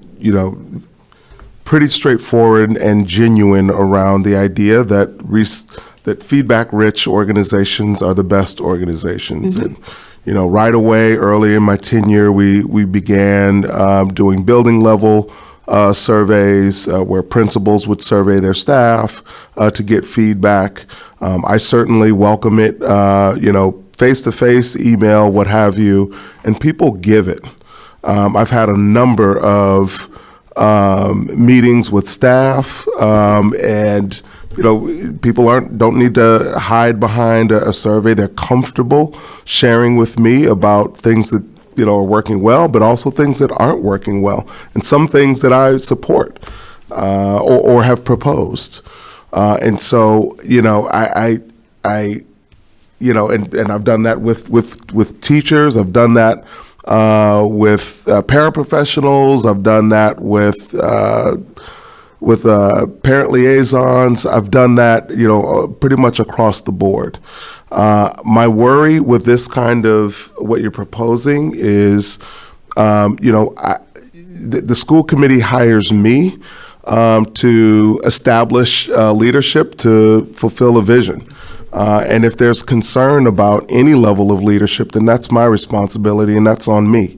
[SPEAKER 7] pretty straightforward and genuine around the idea that feedback-rich organizations are the best organizations. Mm-hmm. And, right away, early in my tenure, we began doing building-level surveys where principals would survey their staff to get feedback. I certainly welcome it, face-to-face, email, what have you, and people give it. I've had a number of meetings with staff, and people don't need to hide behind a survey. They're comfortable sharing with me about things that are working well, but also things that aren't working well, and some things that I support or have proposed. And so, and I've done that with teachers. I've done that with paraprofessionals. I've done that with parent liaisons. I've done that, pretty much across the board. My worry with this kind of what you're proposing is, the school committee hires me to establish leadership to fulfill a vision. And if there's concern about any level of leadership, then that's my responsibility and that's on me.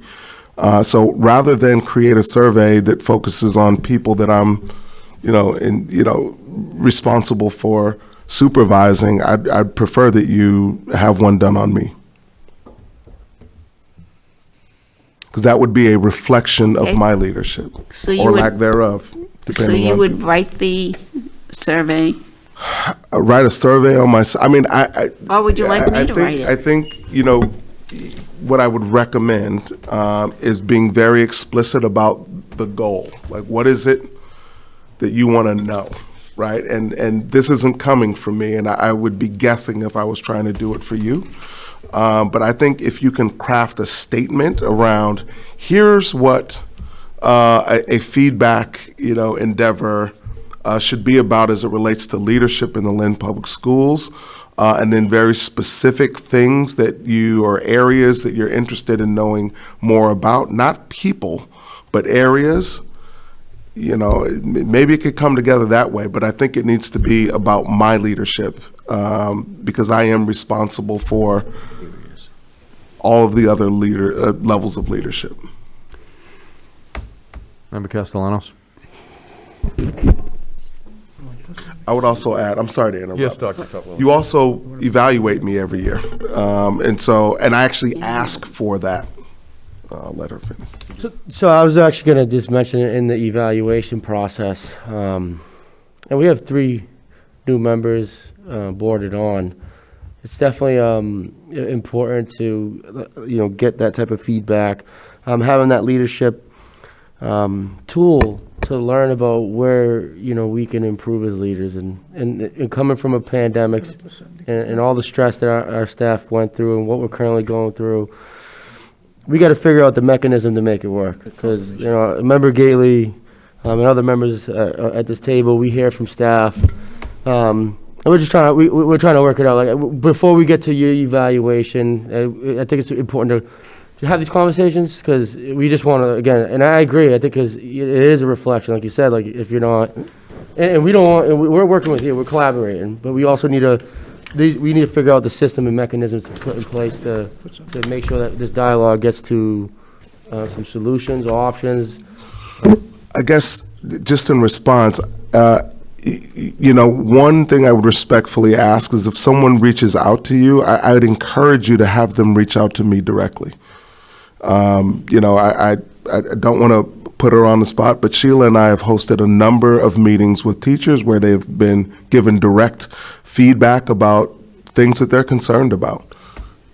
[SPEAKER 7] So rather than create a survey that focuses on people that I'm, responsible for supervising, I'd prefer that you have one done on me. because that would be a reflection of
[SPEAKER 1] Okay.
[SPEAKER 7] my leadership,
[SPEAKER 1] So you
[SPEAKER 7] or
[SPEAKER 1] would-
[SPEAKER 7] lack thereof,
[SPEAKER 1] So
[SPEAKER 7] depending
[SPEAKER 1] you
[SPEAKER 7] on.
[SPEAKER 1] would write the survey,
[SPEAKER 7] Write a survey on my, I mean,
[SPEAKER 1] or would you like
[SPEAKER 7] I
[SPEAKER 1] me to
[SPEAKER 7] think-
[SPEAKER 1] write
[SPEAKER 7] I
[SPEAKER 1] it?
[SPEAKER 7] think, what I would recommend is being very explicit about the goal. Like, what is it that you want to know, right? And this isn't coming from me, and I would be guessing if I was trying to do it for you. But I think if you can craft a statement around, here's what a feedback, endeavor should be about as it relates to leadership in the Lynn Public Schools, and then very specific things or areas that you're interested in knowing more about, not people, but areas. Maybe it could come together that way, but I think it needs to be about my leadership, because I am responsible for all of the other levels of leadership.
[SPEAKER 10] Member Castellanos?
[SPEAKER 7] I would also add, I'm sorry to interrupt.
[SPEAKER 10] Yes, Dr. Tutwiler.
[SPEAKER 7] You also evaluate me every year. And I actually ask for that. I'll let her finish.
[SPEAKER 17] So I was actually going to just mention it in the evaluation process. And we have 3 new members boarded on. It's definitely important to, get that type of feedback. Having that leadership tool to learn about where, we can improve as leaders. And coming from a pandemic and all the stress that our staff went through and what we're currently going through, we got to figure out the mechanism to make it work. Because, Member Gately and other members at this table, we hear from staff. And we're just trying to, we're trying to work it out. Like, before we get to your evaluation, I think it's important to have these conversations, because we just want to, again, and I agree, I think because it is a reflection, like you said, like if you're not, and we don't want, and we're working with you, we're collaborating, but we also need to, we need to figure out the system and mechanisms to put in place to make sure that this dialogue gets to some solutions or options.
[SPEAKER 7] I guess, just in response, one thing I would respectfully ask is if someone reaches out to you, I would encourage you to have them reach out to me directly. I don't want to put her on the spot, but Sheila and I have hosted a number of meetings with teachers where they've been given direct feedback about things that they're concerned about.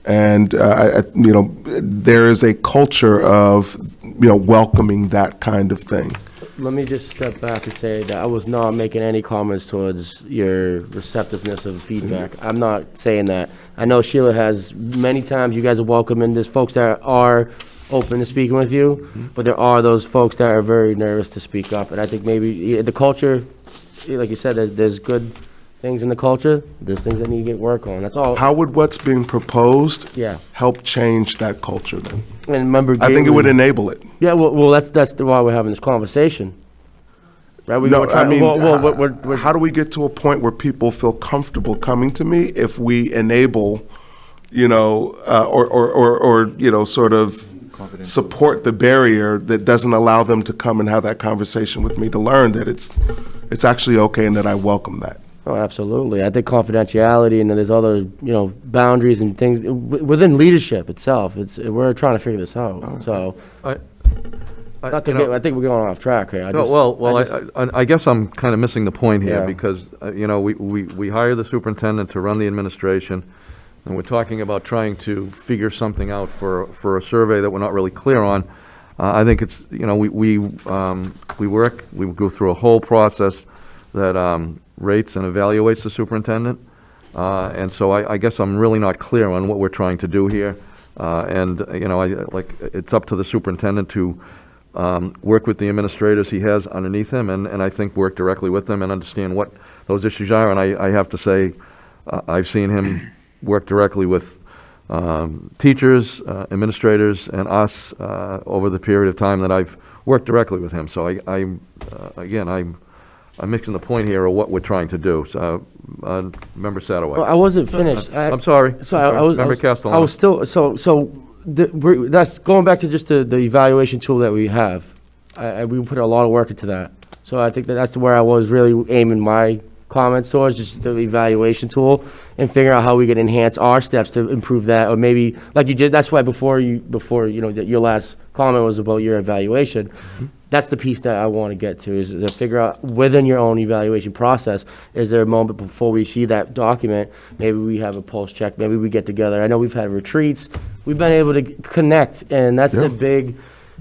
[SPEAKER 7] And, there is a culture of, welcoming that kind of thing.
[SPEAKER 17] Let me just step back and say that I was not making any comments towards your receptiveness of feedback. I'm not saying that. I know Sheila has many times, you guys are welcome, and there's folks that are open to speaking with you, but there are those folks that are very nervous to speak up. And I think maybe the culture, like you said, there's good things in the culture, there's things that need to get work on, that's all.
[SPEAKER 7] How would what's being proposed
[SPEAKER 17] Yeah.
[SPEAKER 7] help change that culture then?
[SPEAKER 17] And remember,
[SPEAKER 7] I think it would enable it.
[SPEAKER 17] Yeah, well, that's why we're having this conversation. Right?
[SPEAKER 7] No,
[SPEAKER 17] we're trying- we're-
[SPEAKER 7] how do we get to a point where people feel comfortable coming to me if we enable, sort of support the barrier that doesn't allow them to come and have that conversation with me to learn that it's actually okay and that I welcome that.
[SPEAKER 17] Oh, absolutely. I think confidentiality and there's other, boundaries and things within leadership itself. We're trying to figure this out. So, I think we're going off track here.
[SPEAKER 10] I guess I'm kind of missing the point here,
[SPEAKER 17] Yeah.
[SPEAKER 10] because, we hire the superintendent to run the administration, and we're talking about trying to figure something out for a survey that we're not really clear on. I think it's, we go through a whole process that rates and evaluates the superintendent. And so I guess I'm really not clear on what we're trying to do here. It's up to the superintendent to work with the administrators he has underneath him, and I think work directly with them and understand what those issues are. And I have to say, I've seen him work directly with teachers, administrators, and us over the period of time that I've worked directly with him. So I'm mixing the point here of what we're trying to do. So, Member Sadoway.
[SPEAKER 17] Well, I wasn't finished.
[SPEAKER 10] I'm sorry. Member Castellano.
[SPEAKER 17] I was still, that's going back to just the evaluation tool that we have. We put a lot of work into that. So I think that's where I was really aiming my comments towards, just the evaluation tool, and figure out how we can enhance our steps to improve that, or maybe, like you did, that's why before, you know, that your last comment was about your evaluation. That's the piece that I want to get to, is to figure out within your own evaluation process, is there a moment before we see that document, maybe we have a pulse check, maybe we get together. I know we've had retreats, we've been able to connect, and that's the big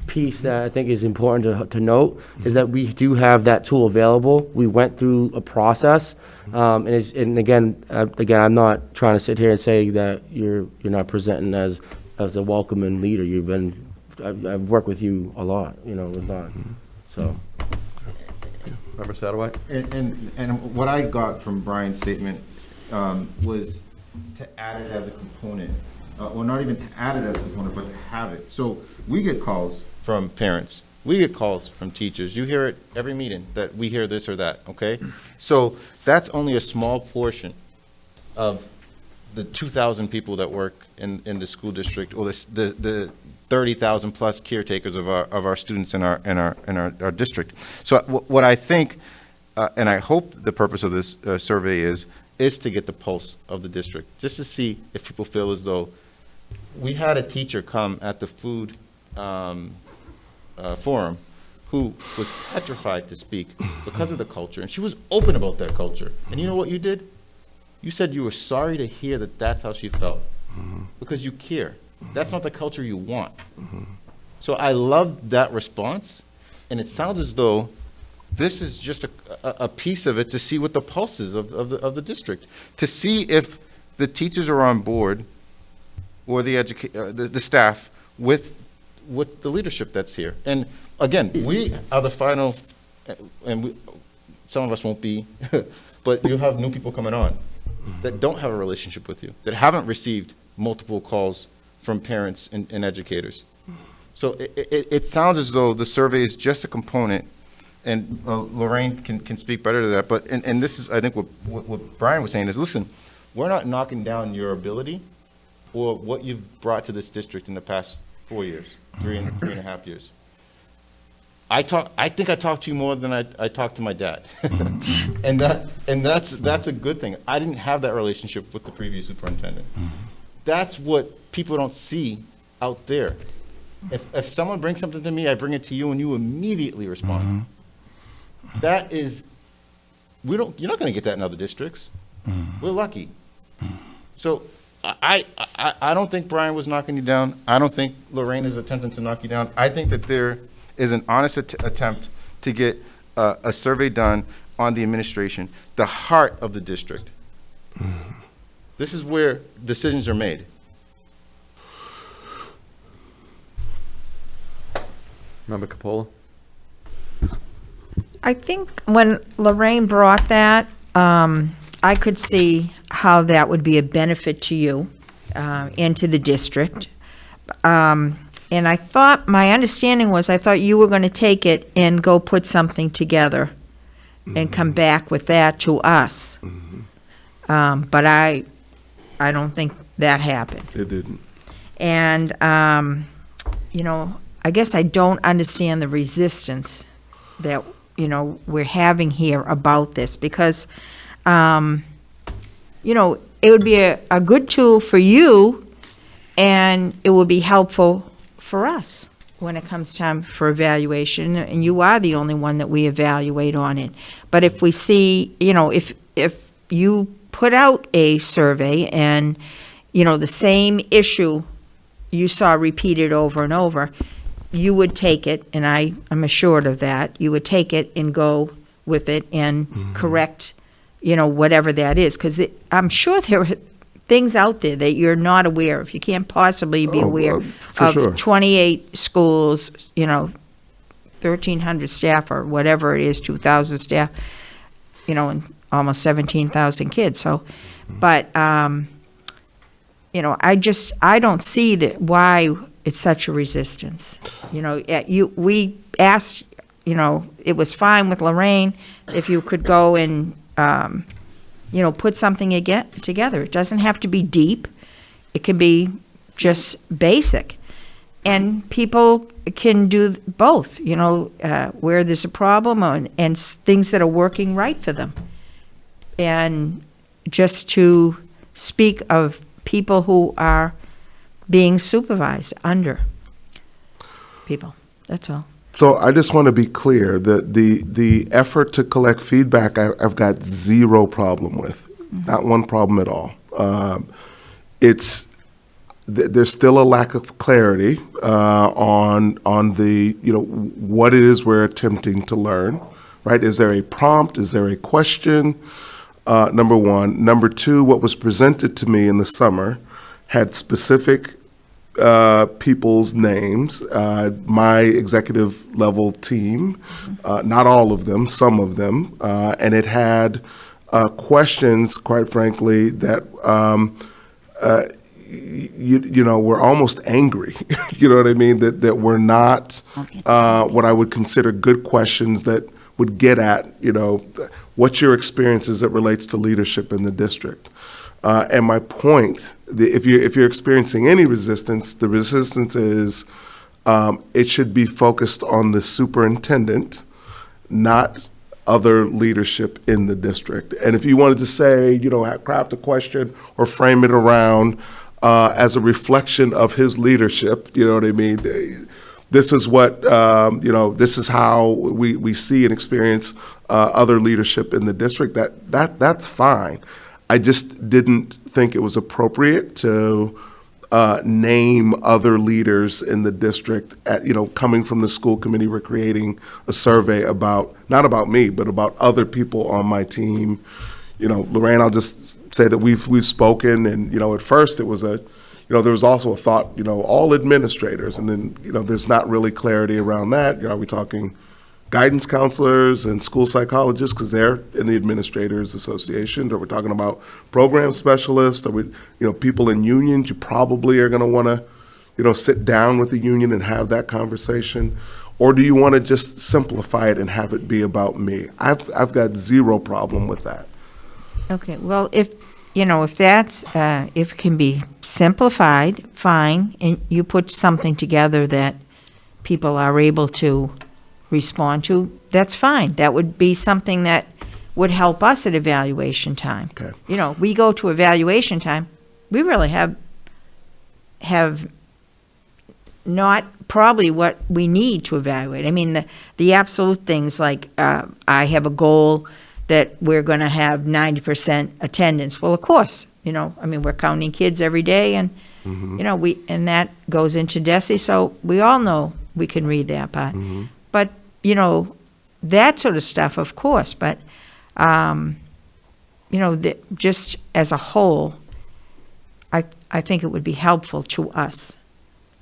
[SPEAKER 17] piece that I think is important to note, is that we do have that tool available. We went through a process, and again, I'm not trying to sit here and say that you're not presenting as a welcoming leader. You've been, I've worked with you a lot, you know, with that, so.
[SPEAKER 10] Member Satterwhite?
[SPEAKER 5] And what I got from Brian's statement was to add it as a component, or not even to add it as a component, but to have it. So we get calls from parents. We get calls from teachers. You hear it every meeting that we hear this or that, okay? So that's only a small portion of the 2,000 people that work in the school district, or the 30,000 plus caretakers of our students in our district. So what I think, and I hope the purpose of this survey is to get the pulse of the district, just to see if people feel as though. We had a teacher come at the food forum who was petrified to speak because of the culture, and she was open about that culture. And you know what you did? You said you were sorry to hear that that's how she felt, because you care. That's not the culture you want. So I loved that response, and it sounds as though this is just a piece of it to see what the pulse is of the district, to see if the teachers are on board, or the staff with the leadership that's here. And again, we are the final, and some of us won't be, but you have new people coming on that don't have a relationship with you, that haven't received multiple calls from parents and educators. So it sounds as though the survey is just a component, and Lorraine can speak better to that. But and this is, I think, what Brian was saying is, listen, we're not knocking down your ability or what you've brought to this district in the past 4 years, three and a half years. I think I talked to you more than I talked to my dad, and that's a good thing. I didn't have that relationship with the previous superintendent. That's what people don't see out there. If someone brings something to me, I bring it to you, and you immediately respond. That is, you're not going to get that in other districts. We're lucky. So I don't think Brian was knocking you down. I don't think Lorraine is attempting to knock you down. I think that there is an honest attempt to get a survey done on the administration, the heart of the district. This is where decisions are made.
[SPEAKER 10] Member Capola?
[SPEAKER 15] I think when Lorraine brought that, I could see how that would be a benefit to you and to the district. And I thought, my understanding was, I thought you were going to take it and go put something together and come back with that to us. But I don't think that happened.
[SPEAKER 7] It didn't.
[SPEAKER 15] And, I guess I don't understand the resistance that, we're having here about this, because, it would be a good tool for you, and it would be helpful for us when it comes time for evaluation, and you are the only one that we evaluate on it. But if we see, if you put out a survey and, the same issue you saw repeated over and over, you would take it, and I'm assured of that, you would take it and go with it and correct, whatever that is. Because I'm sure there are things out there that you're not aware of. You can't possibly be aware of
[SPEAKER 7] sure.
[SPEAKER 15] 28 schools, 1,300 staff or whatever it is, 2,000 staff, and almost 17,000 kids. So, but, I don't see why it's such a resistance. We asked, it was fine with Lorraine if you could go and, put something together. It doesn't have to be deep. It can be just basic. And people can do both, where there's a problem and things that are working right for them. and just to speak of people who are being supervised under people. That's all.
[SPEAKER 7] So I just want to be clear that the effort to collect feedback, I've got zero problem with, not one problem at all. There's still a lack of clarity on the, what it is we're attempting to learn, right? Is there a prompt? Is there a question? Number one. Number two, what was presented to me in the summer had specific people's names, my executive level team, not all of them, some of them, and it had questions, quite frankly, that we're almost angry. You know what I mean? That were not what I would consider good questions that would get at, what's your experience as it relates to leadership in the district. And my point, if you're experiencing any resistance, the resistance is it should be focused on the superintendent, not other leadership in the district. And if you wanted to say, craft a question or frame it around as a reflection of his leadership, you know what I mean? This is what, this is how we see and experience other leadership in the district. That's fine. I just didn't think it was appropriate to name other leaders in the district. Coming from the school committee, we're creating a survey about, not about me, but about other people on my team. Lorraine, I'll just say that we've spoken, and at first it was there was also a thought, all administrators, and then there's not really clarity around that. Are we talking guidance counselors and school psychologists because they're in the administrators association? Or we're talking about program specialists? Or people in unions? You probably are going to want to, sit down with the union and have that conversation. Or do you want to just simplify it and have it be about me? I've got zero problem with that.
[SPEAKER 15] Okay, well, if that's, if it can be simplified, fine, and you put something together that people are able to respond to, that's fine. That would be something that would help us at evaluation time.
[SPEAKER 7] Okay.
[SPEAKER 15] We go to evaluation time, we really have not probably what we need to evaluate. I mean, the absolute things like, I have a goal that we're going to have 90% attendance. Well, of course, we're counting kids every day, and, and that goes into DESE, so we all know we can read that part. But, that sort of stuff, of course, but, just as a whole, I think it would be helpful to us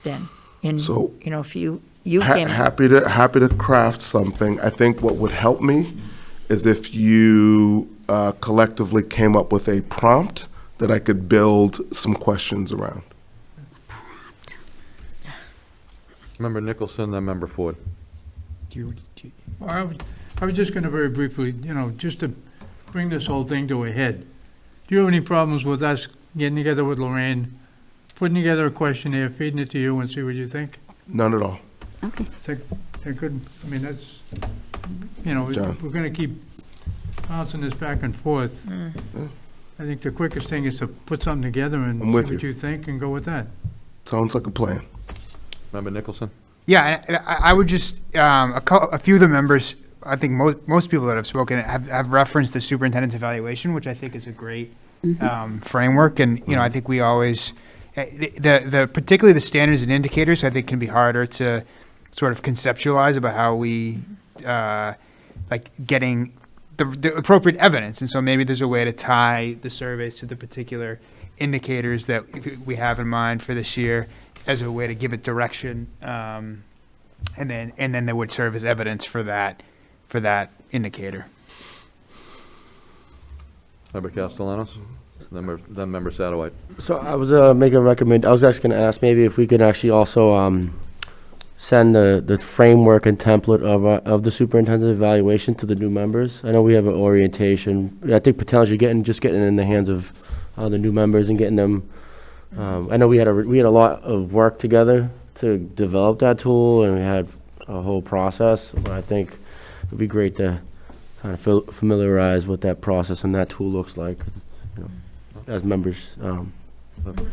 [SPEAKER 15] then.
[SPEAKER 7] So,
[SPEAKER 15] if you came.
[SPEAKER 7] Happy to craft something. I think what would help me is if you collectively came up with a prompt that I could build some questions around.
[SPEAKER 10] Member Nicholson, then Member Ford.
[SPEAKER 9] Well, I was just going to very briefly, just to bring this whole thing to a head. Do you have any problems with us getting together with Lorraine, putting together a questionnaire, feeding it to you, and see what you think?
[SPEAKER 7] None at all.
[SPEAKER 1] Okay.
[SPEAKER 9] That could, that's,
[SPEAKER 7] John.
[SPEAKER 9] we're going to keep bouncing this back and forth. I think the quickest thing is to put something together and see what you think and go with that.
[SPEAKER 7] Sounds like a plan.
[SPEAKER 10] Member Nicholson?
[SPEAKER 4] Yeah, I would just, a few of the members, I think most people that have spoken have referenced the superintendent's evaluation, which I think is a great framework. And, I think we always, particularly the standards and indicators, I think can be harder to sort of conceptualize about how we, getting the appropriate evidence. And so maybe there's a way to tie the surveys to the particular indicators that we have in mind for this year as a way to give it direction. And then they would serve as evidence for that indicator.
[SPEAKER 10] Member Castellanos? Then Member Satterwhite.
[SPEAKER 17] So I was I was actually going to ask maybe if we could actually also send the framework and template of the superintendent's evaluation to the new members. I know we have an orientation. I think potentially getting it in the hands of the new members and getting them. I know we had a lot of work together to develop that tool, and we had a whole process. But I think it'd be great to kind of familiarize what that process and that tool looks like, 'cause, you know, as members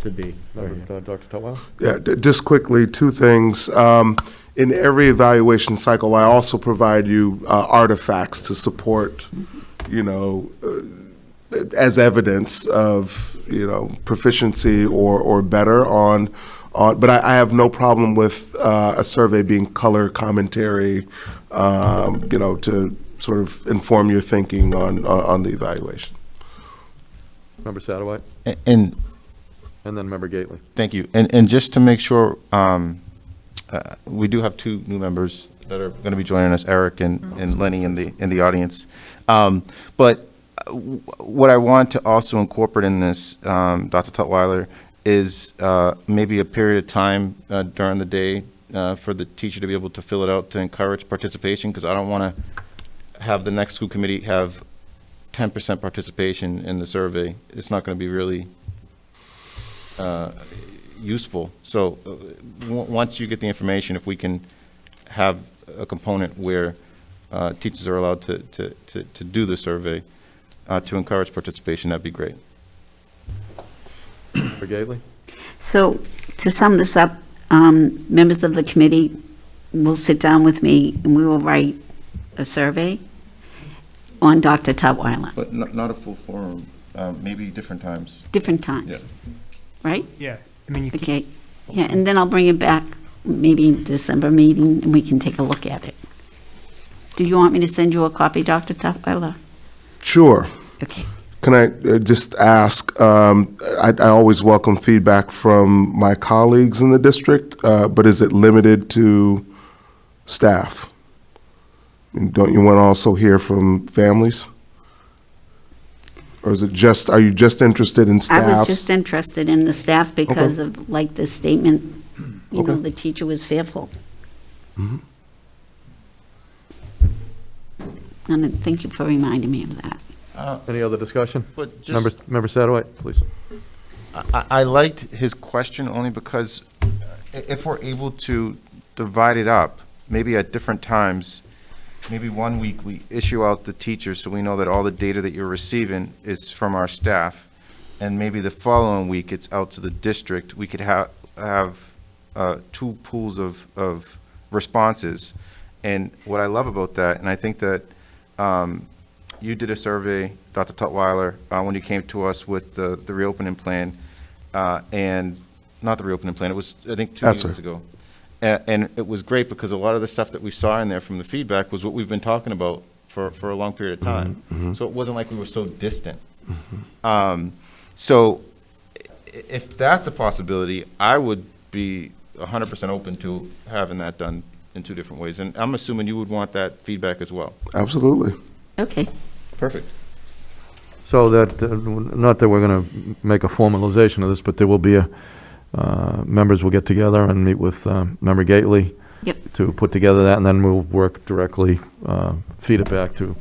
[SPEAKER 17] to be.
[SPEAKER 10] Dr. Tutwiler?
[SPEAKER 7] Yeah, just quickly, two things. In every evaluation cycle, I also provide you artifacts to support, as evidence of, proficiency or better on, but I have no problem with a survey being color commentary, to sort of inform your thinking on the evaluation.
[SPEAKER 10] Member Satterwhite?
[SPEAKER 5] And
[SPEAKER 10] then Member Gately.
[SPEAKER 5] thank you. And just to make sure, we do have two new members that are going to be joining us, Eric and Lenny in the audience. But what I want to also incorporate in this, Dr. Tutwiler, is maybe a period of time during the day for the teacher to be able to fill it out to encourage participation, because I don't want to have the next school committee have 10% participation in the survey. It's not going to be really useful. So once you get the information, if we can have a component where teachers are allowed to do the survey to encourage participation, that'd be great.
[SPEAKER 10] Member Gately?
[SPEAKER 1] So to sum this up, members of the committee will sit down with me and we will write a survey on Dr. Tutwiler.
[SPEAKER 5] But not a full forum, maybe different times.
[SPEAKER 1] Different times,
[SPEAKER 5] Yeah.
[SPEAKER 1] right?
[SPEAKER 4] Yeah, I mean, you can,
[SPEAKER 1] Okay, yeah, and then I'll bring it back maybe in December meeting and we can take a look at it. Do you want me to send you a copy, Dr. Tutwiler?
[SPEAKER 7] Sure.
[SPEAKER 1] Okay.
[SPEAKER 7] Can I just ask, I always welcome feedback from my colleagues in the district, but is it limited to staff? Don't you want to also hear from families? Or is it just, are you just interested in staff?
[SPEAKER 1] I was just interested in the staff because of, like, the statement, the teacher was fearful.
[SPEAKER 7] Mhm.
[SPEAKER 1] And thank you for reminding me of that.
[SPEAKER 10] Any other discussion?
[SPEAKER 5] But just,
[SPEAKER 10] Member Satterwhite, please.
[SPEAKER 5] I liked his question only because if we're able to divide it up, maybe at different times, maybe 1 week we issue out the teachers so we know that all the data that you're receiving is from our staff, and maybe the following week it's out to the district. We could have two pools of responses. And what I love about that, and I think that you did a survey, Dr. Tutwiler, when you came to us with the reopening plan, and not the reopening plan, it was, I think, 2
[SPEAKER 7] Yes,
[SPEAKER 5] years
[SPEAKER 7] sir.
[SPEAKER 5] ago. And it was great because a lot of the stuff that we saw in there from the feedback was what we've been talking about for a long period of time. So it wasn't like we were so distant. So if that's a possibility, I would be 100% open to having that done in two different ways. And I'm assuming you would want that feedback as well.
[SPEAKER 7] Absolutely.
[SPEAKER 1] Okay.
[SPEAKER 5] Perfect.
[SPEAKER 10] So that, not that we're going to make a formalization of this, but there will be members will get together and meet with Member Gately.
[SPEAKER 1] Yep.
[SPEAKER 10] To put together that, and then we'll work directly, feed it back to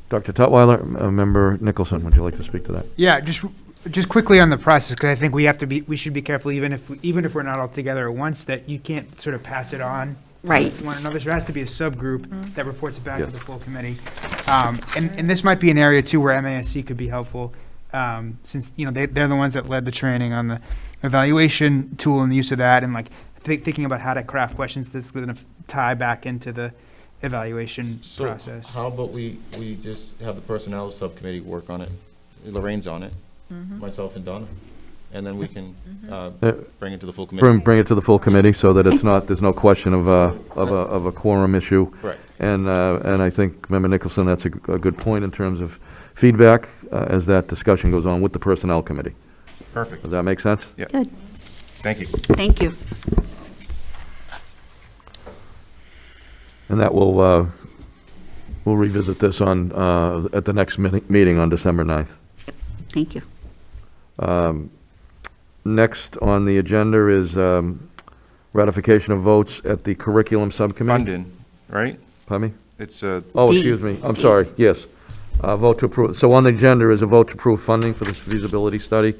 [SPEAKER 10] Dr. Tutwiler. Member Nicholson, would you like to speak to that?
[SPEAKER 4] yeah, just quickly on the process, because I think we should be careful, even if we're not all together at once, that you can't sort of pass it on
[SPEAKER 1] Right.
[SPEAKER 4] to one another. So there has to be a subgroup that reports it back to
[SPEAKER 10] Yes.
[SPEAKER 4] the full committee. And this might be an area too where MASC could be helpful, since, they're the ones that led the training on the evaluation tool and the use of that, and like thinking about how to craft questions that's going to tie back into the evaluation process.
[SPEAKER 5] How about we just have the personnel subcommittee work on it? Lorraine's on it, myself and Donna, and then we can bring it to the full committee.
[SPEAKER 10] Bring it to the full committee so that it's not, there's no question of a quorum issue.
[SPEAKER 5] Right.
[SPEAKER 10] And I think, Member Nicholson, that's a good point in terms of feedback as that discussion goes on with the personnel committee.
[SPEAKER 5] Perfect.
[SPEAKER 10] Does that make sense?
[SPEAKER 5] Yeah.
[SPEAKER 1] Good.
[SPEAKER 5] Thank you.
[SPEAKER 1] Thank you.
[SPEAKER 10] And that we'll revisit this on, at the next meeting on December 9th.
[SPEAKER 1] Thank you.
[SPEAKER 10] Next on the agenda is ratification of votes at the curriculum subcommittee.
[SPEAKER 5] Funding, right?
[SPEAKER 10] Pardon me?
[SPEAKER 5] It's
[SPEAKER 10] Oh,
[SPEAKER 1] D.
[SPEAKER 10] excuse me, I'm sorry, yes. Vote to approve, so on the agenda is a vote to approve funding for this feasibility study.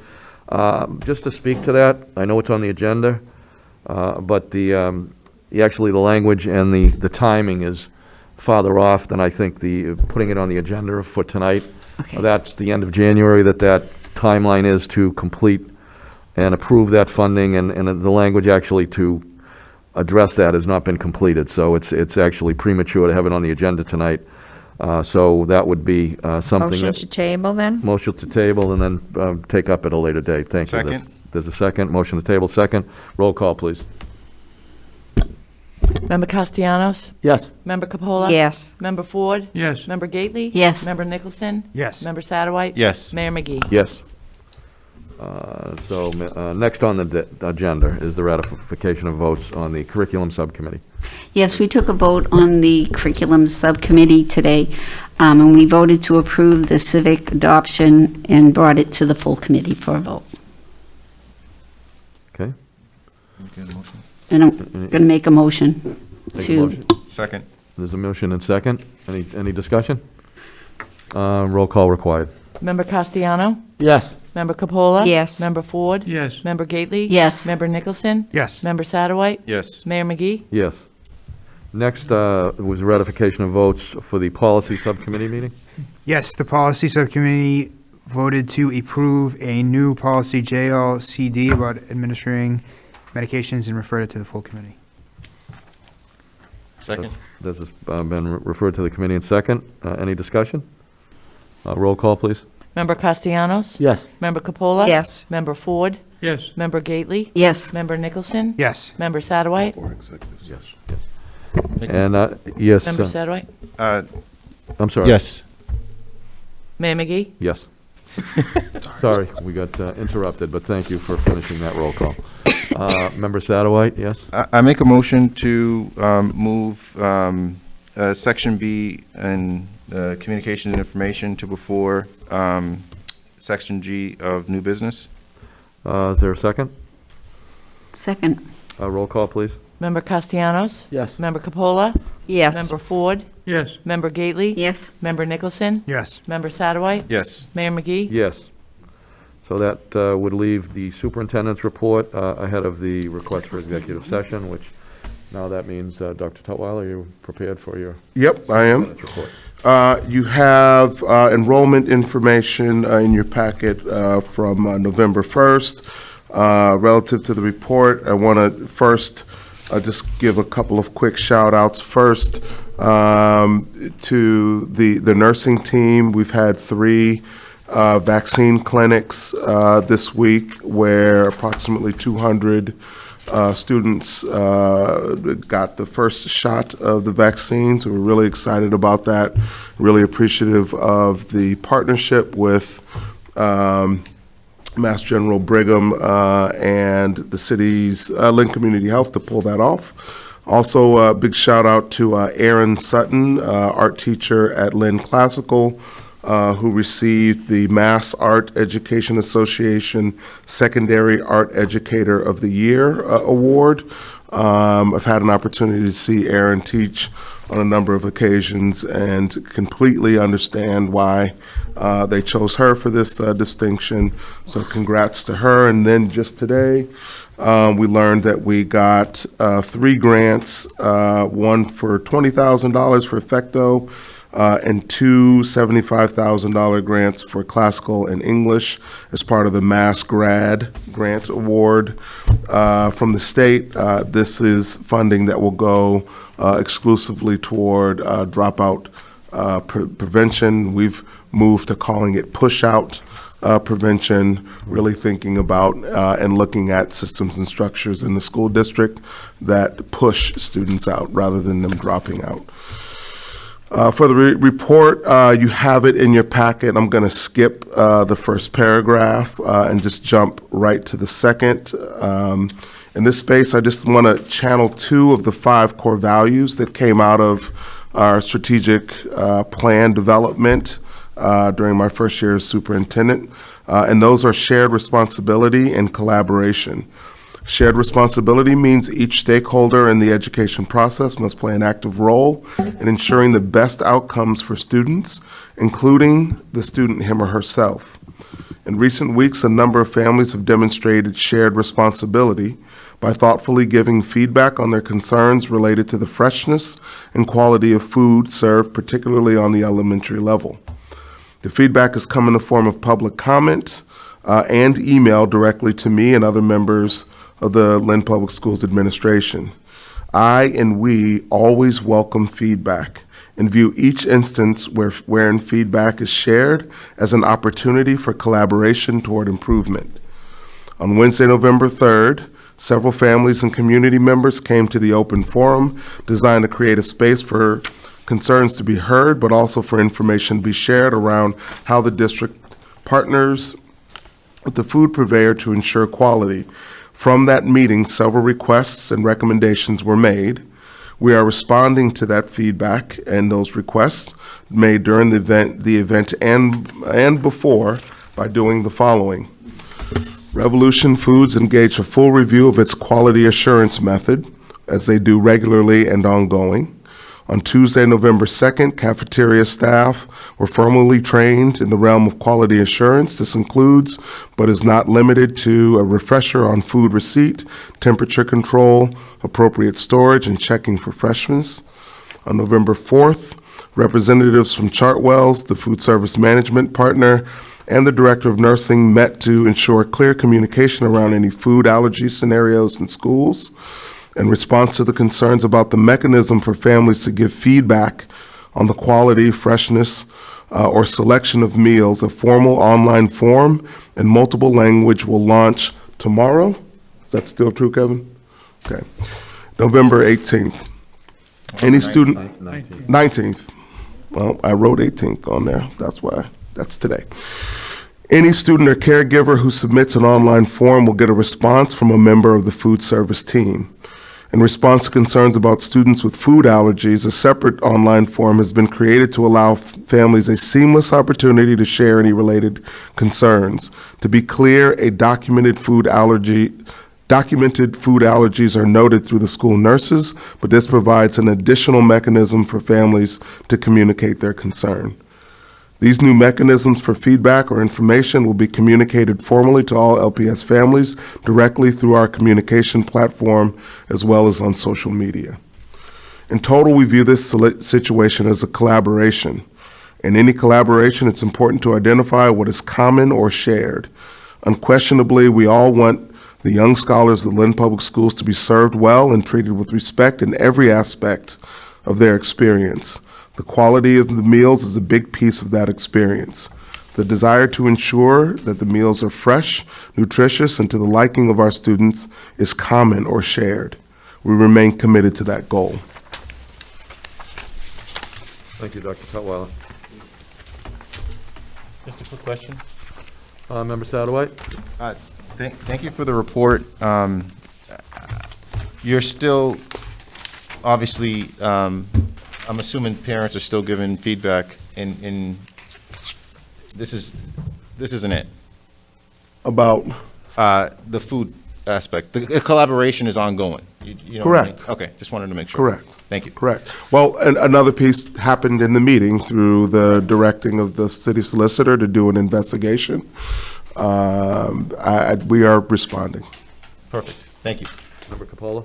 [SPEAKER 10] Just to speak to that, I know it's on the agenda, but actually the language and the timing is farther off, then I think putting it on the agenda for tonight,
[SPEAKER 1] Okay.
[SPEAKER 10] that's the end of January, that timeline is to complete and approve that funding, and the language actually to address that has not been completed, so it's actually premature to have it on the agenda tonight. So that would be something
[SPEAKER 15] Motion
[SPEAKER 10] that...
[SPEAKER 15] to table, then?
[SPEAKER 10] Motion to table and then take up at a later date. Thank you.
[SPEAKER 5] Second.
[SPEAKER 10] There's a second. Motion to table, second. Roll call, please.
[SPEAKER 3] Member Castellanos?
[SPEAKER 17] Yes.
[SPEAKER 3] Member Capola?
[SPEAKER 15] Yes.
[SPEAKER 3] Member Ford?
[SPEAKER 9] Yes.
[SPEAKER 3] Member Gately?
[SPEAKER 1] Yes.
[SPEAKER 3] Member Nicholson?
[SPEAKER 4] Yes.
[SPEAKER 3] Member Satterwhite?
[SPEAKER 5] Yes.
[SPEAKER 3] Mayor McGee?
[SPEAKER 10] Yes. Next on the agenda is the ratification of votes on the curriculum subcommittee.
[SPEAKER 1] Yes, we took a vote on the curriculum subcommittee today, and we voted to approve the civic adoption and brought it to the full committee for a vote.
[SPEAKER 10] Okay?
[SPEAKER 1] And I'm going to make a motion
[SPEAKER 10] Take a
[SPEAKER 1] to,
[SPEAKER 10] motion.
[SPEAKER 5] Second.
[SPEAKER 10] There's a motion and second. Any discussion? Roll call required.
[SPEAKER 3] Member Castellano?
[SPEAKER 17] Yes.
[SPEAKER 3] Member Capola?
[SPEAKER 15] Yes.
[SPEAKER 3] Member Ford?
[SPEAKER 9] Yes.
[SPEAKER 3] Member Gately?
[SPEAKER 1] Yes.
[SPEAKER 3] Member Nicholson?
[SPEAKER 4] Yes.
[SPEAKER 3] Member Satterwhite?
[SPEAKER 5] Yes.
[SPEAKER 3] Mayor McGee?
[SPEAKER 10] Yes. Next was ratification of votes for the policy subcommittee meeting.
[SPEAKER 4] Yes, the policy subcommittee voted to approve a new policy JLCD about administering medications and referred it to the full committee.
[SPEAKER 5] Second.
[SPEAKER 10] This has been referred to the committee in second. Any discussion? Roll call, please.
[SPEAKER 3] Member Castellanos?
[SPEAKER 17] Yes.
[SPEAKER 3] Member Capola?
[SPEAKER 15] Yes.
[SPEAKER 3] Member Ford?
[SPEAKER 9] Yes.
[SPEAKER 3] Member Gately?
[SPEAKER 1] yes.
[SPEAKER 3] Member Nicholson?
[SPEAKER 4] Yes.
[SPEAKER 3] Member Satterwhite?
[SPEAKER 10] Yes. And, yes,
[SPEAKER 3] Member Satterwhite?
[SPEAKER 10] I'm sorry.
[SPEAKER 5] Yes.
[SPEAKER 3] Mayor McGee?
[SPEAKER 10] Yes. Sorry, we got interrupted, but thank you for finishing that roll call. Member Satterwhite, yes?
[SPEAKER 5] I make a motion to move Section B and communication and information to before Section G of new business.
[SPEAKER 10] Is there a second?
[SPEAKER 1] Second,
[SPEAKER 10] Roll call, please.
[SPEAKER 3] Member Castellanos?
[SPEAKER 17] Yes.
[SPEAKER 3] Member Capola?
[SPEAKER 15] Yes.
[SPEAKER 3] Member Ford?
[SPEAKER 9] Yes.
[SPEAKER 3] Member Gately?
[SPEAKER 1] yes.
[SPEAKER 3] Member Nicholson?
[SPEAKER 4] Yes.
[SPEAKER 3] Member Satterwhite?
[SPEAKER 5] Yes.
[SPEAKER 3] Mayor McGee?
[SPEAKER 10] Yes. So that would leave the superintendent's report ahead of the request for executive session, which now that means, Dr. Tutwiler, you're prepared for your
[SPEAKER 7] Yep, I am.
[SPEAKER 10] report.
[SPEAKER 7] You have enrollment information in your packet from November 1st. Relative to the report, I want to first just give a couple of quick shout outs. First, to the nursing team. We've had 3 vaccine clinics this week where approximately 200 students got the first shot of the vaccine, so we're really excited about that. Really appreciative of the partnership with Mass General Brigham and the city's Lynn Community Health to pull that off. Also, a big shout out to Aaron Sutton, art teacher at Lynn Classical, who received the Mass Art Education Association Secondary Art Educator of the Year Award. I've had an opportunity to see Aaron teach on a number of occasions and completely understand why they chose her for this distinction. So congrats to her. And then just today, we learned that we got 3 grants, one for $20,000 for Effecto, and 2 $75,000 grants for classical and English as part of the Mass Grad Grant Award from the state. This is funding that will go exclusively toward dropout prevention. We've moved to calling it push-out prevention, really thinking about and looking at systems and structures in the school district that push students out rather than them dropping out. For the report, you have it in your packet. I'm going to skip the first paragraph and just jump right to the second. In this space, I just want to channel 2 of the 5 core values that came out of our strategic plan development during my first year as superintendent, and those are shared responsibility and collaboration. Shared responsibility means each stakeholder in the education process must play an active role in ensuring the best outcomes for students, including the student him or herself. In recent weeks, a number of families have demonstrated shared responsibility by thoughtfully giving feedback on their concerns related to the freshness and quality of food served, particularly on the elementary level. The feedback has come in the form of public comment and email directly to me and other members of the Lynn Public Schools administration. I and we always welcome feedback and view each instance wherein feedback is shared as an opportunity for collaboration toward improvement. On Wednesday, November 3rd, several families and community members came to the open forum designed to create a space for concerns to be heard, but also for information to be shared around how the district partners with the food purveyor to ensure quality. From that meeting, several requests and recommendations were made. We are responding to that feedback and those requests made during the event and before by doing the following. Revolution Foods engaged a full review of its quality assurance method, as they do regularly and ongoing. On Tuesday, November 2nd, cafeteria staff were formally trained in the realm of quality assurance. This includes, but is not limited to, a refresher on food receipt, temperature control, appropriate storage, and checking for freshness. On November 4th, representatives from Chartwell's, the food service management partner, and the director of nursing met to ensure clear communication around any food allergy scenarios in schools. In response to the concerns about the mechanism for families to give feedback on the quality, freshness, or selection of meals, a formal online form in multiple language will launch tomorrow. Is that still true, Kevin? Okay. November 18th. Any student? 19th. Well, I wrote 18th on there. That's why. That's today. Any student or caregiver who submits an online form will get a response from a member of the food service team. In response to concerns about students with food allergies, a separate online form has been created to allow families a seamless opportunity to share any related concerns. To be clear, documented food allergies are noted through the school nurses, but this provides an additional mechanism for families to communicate their concern. These new mechanisms for feedback or information will be communicated formally to all LPS families directly through our communication platform as well as on social media. In total, we view this situation as a collaboration. In any collaboration, it's important to identify what is common or shared. Unquestionably, we all want the young scholars of the Lynn Public Schools to be served well and treated with respect in every aspect of their experience. The quality of the meals is a big piece of that experience. The desire to ensure that the meals are fresh, nutritious, and to the liking of our students is common or shared. We remain committed to that goal.
[SPEAKER 10] Thank you, Dr. Tutwiler.
[SPEAKER 5] Just a quick question.
[SPEAKER 10] Member Satterwhite?
[SPEAKER 5] Thank you for the report. You're still, obviously, I'm assuming parents are still giving feedback, and this isn't it.
[SPEAKER 7] About?
[SPEAKER 5] The food aspect. The collaboration is ongoing. You know
[SPEAKER 7] Correct.
[SPEAKER 5] what I mean? Okay, just wanted to make sure.
[SPEAKER 7] Correct.
[SPEAKER 5] Thank you.
[SPEAKER 7] Correct. Well, another piece happened in the meeting through the directing of the city solicitor to do an investigation. We are responding.
[SPEAKER 5] Perfect. Thank you.
[SPEAKER 10] Member Capola?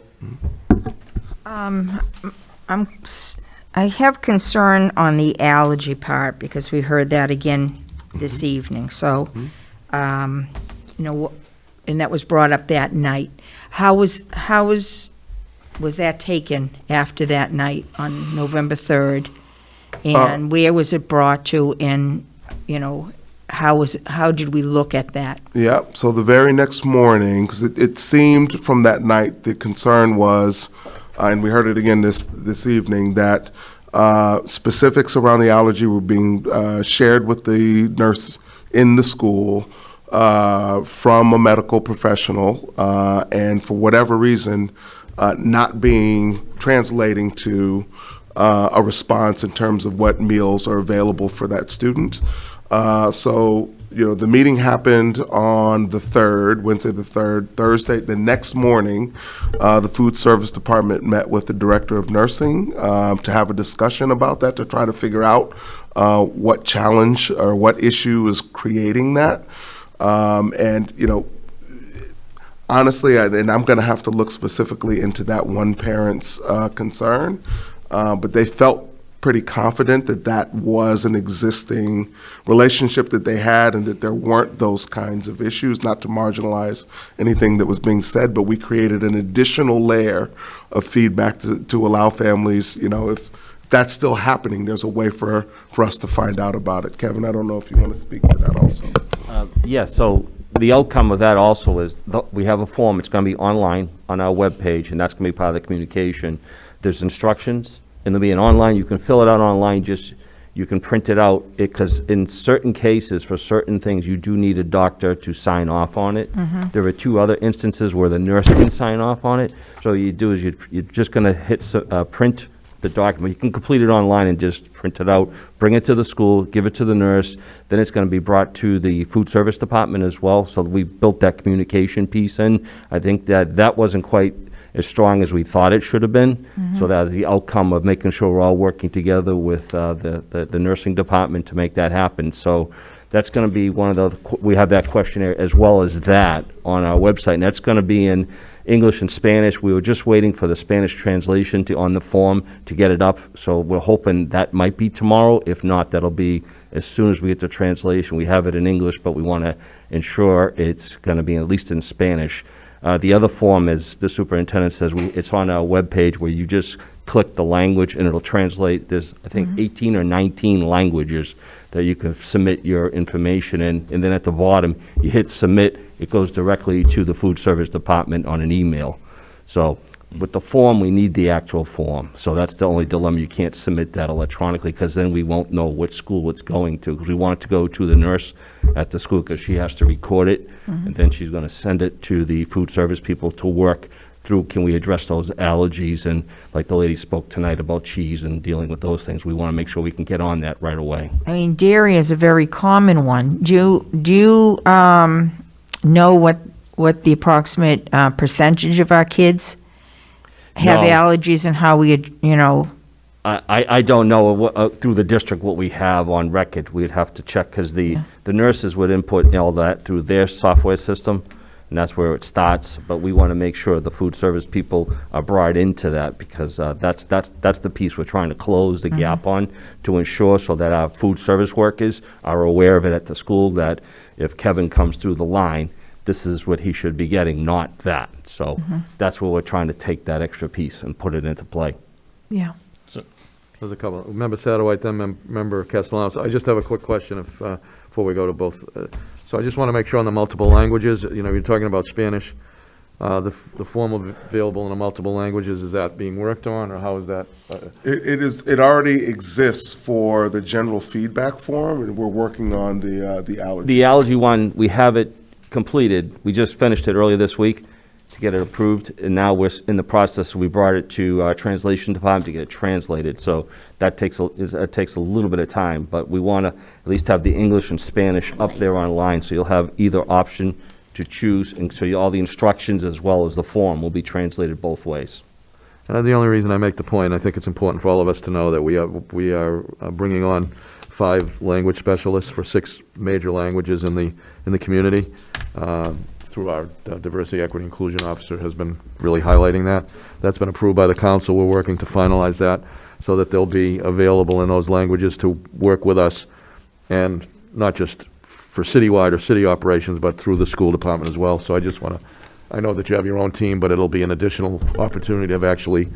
[SPEAKER 15] I have concern on the allergy part because we heard that again this evening. So, and that was brought up that night. How was that taken after that night on November 3rd? And where was it brought to? And how did we look at that?
[SPEAKER 7] Yeah. So the very next morning, because it seemed from that night the concern was. And we heard it again this evening, that specifics around the allergy were being shared with the nurse in the school from a medical professional, and for whatever reason, not translating to a response in terms of what meals are available for that student. So the meeting happened on the 3rd, Wednesday the 3rd. Thursday, the next morning, the food service department met with the director of nursing to have a discussion about that, to try to figure out what challenge or what issue is creating that. honestly, and I'm going to have to look specifically into that one parent's concern, but they felt pretty confident that that was an existing relationship that they had and that there weren't those kinds of issues, not to marginalize anything that was being said, but we created an additional layer of feedback to allow families, if that's still happening, there's a way for us to find out about it. Kevin, I don't know if you want to speak to that also.
[SPEAKER 18] Yeah, so the outcome of that also is we have a form. It's going to be online on our webpage, and that's going to be part of the communication. There's instructions, and there'll be an online. You can fill it out online. You can print it out, because in certain cases, for certain things, you do need a doctor to sign off on it. There are 2 other instances where the nurse can sign off on it. So what you do is you're just going to hit print the document. You can complete it online and just print it out, bring it to the school, give it to the nurse. Then it's going to be brought to the food service department as well. So we built that communication piece in. I think that wasn't quite as strong as we thought it should have been. So that is the outcome of making sure we're all working together with the nursing department to make that happen. So that's going to be one of we have that questionnaire as well as that on our website, and that's going to be in English and Spanish. We were just waiting for the Spanish translation on the form to get it up, so we're hoping that might be tomorrow. If not, that'll be as soon as we get the translation. We have it in English, but we want to ensure it's going to be at least in Spanish. The other form, as the superintendent says, it's on our webpage where you just click the language and it'll translate. There's, I think, 18 or 19 languages that you can submit your information in. And then at the bottom, you hit submit. It goes directly to the food service department on an email. So with the form, we need the actual form. So that's the only dilemma. You can't submit that electronically, because then we won't know what school it's going to, because we want it to go to the nurse at the school, because she has to record it, and then she's going to send it to the food service people to work through. Can we address those allergies? And like the lady spoke tonight about cheese and dealing with those things, we want to make sure we can get on that right away.
[SPEAKER 15] I mean, dairy is a very common one. Do you know what the approximate percentage of our kids have
[SPEAKER 18] No.
[SPEAKER 15] allergies, and how we,
[SPEAKER 18] I don't know through the district what we have on record. We'd have to check, because the nurses would input all that through their software system, and that's where it starts. But we want to make sure the food service people are brought into that, because that's the piece we're trying to close the gap on, to ensure so that our food service workers are aware of it at the school, that if Kevin comes through the line, this is what he should be getting, not that. So that's where we're trying to take that extra piece and put it into play.
[SPEAKER 15] Yeah.
[SPEAKER 10] There's a couple. Member Satterwhite, then Member Castellanos. I just have a quick question before we go to both. So I just want to make sure on the multiple languages, you're talking about Spanish, the form available in the multiple languages, is that being worked on, or how is that?
[SPEAKER 7] It already exists for the general feedback form, and we're working on the allergy.
[SPEAKER 18] The allergy one, we have it completed. We just finished it earlier this week to get it approved, and now we're in the process. We brought it to our translation department to get it translated. So that takes a little bit of time, but we want to at least have the English and Spanish up there online, so you'll have either option to choose, and so all the instructions as well as the form will be translated both ways.
[SPEAKER 10] The only reason I make the point, I think it's important for all of us to know that we are bringing on 5 language specialists for 6 major languages in the community. Through our diversity, equity, inclusion officer has been really highlighting that. That's been approved by the council. We're working to finalize that so that they'll be available in those languages to work with us, and not just for citywide or city operations, but through the school department as well. So I just want to, I know that you have your own team, but it'll be an additional opportunity to have actually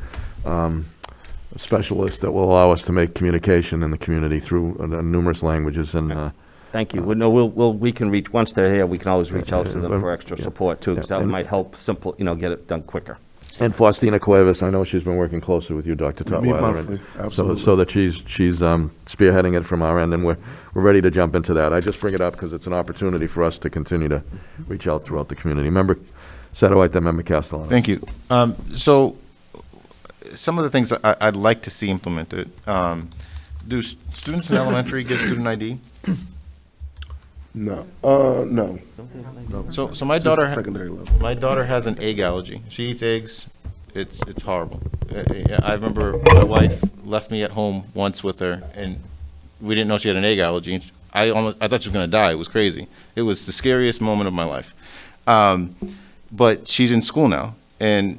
[SPEAKER 10] specialists that will allow us to make communication in the community through numerous languages. And
[SPEAKER 18] Thank you. We can reach, once they're here, we can always reach out to them for extra support too, because that might help get it done quicker.
[SPEAKER 10] And Faustina Cuevas, I know she's been working closely with you, Dr. Tutwiler.
[SPEAKER 7] Absolutely.
[SPEAKER 10] So that she's spearheading it from our end, and we're ready to jump into that. I just bring it up because it's an opportunity for us to continue to reach out throughout the community. Member Satterwhite, then Member Castellano.
[SPEAKER 5] Thank you. So some of the things I'd like to see implemented, do students in elementary get student ID?
[SPEAKER 7] No. No.
[SPEAKER 5] So my
[SPEAKER 7] Just
[SPEAKER 5] daughter,
[SPEAKER 7] secondary level.
[SPEAKER 5] my daughter has an egg allergy. She eats eggs. It's horrible. I remember my wife left me at home once with her, and we didn't know she had an egg allergy. I thought she was going to die. It was crazy. It was the scariest moment of my life. but she's in school now, and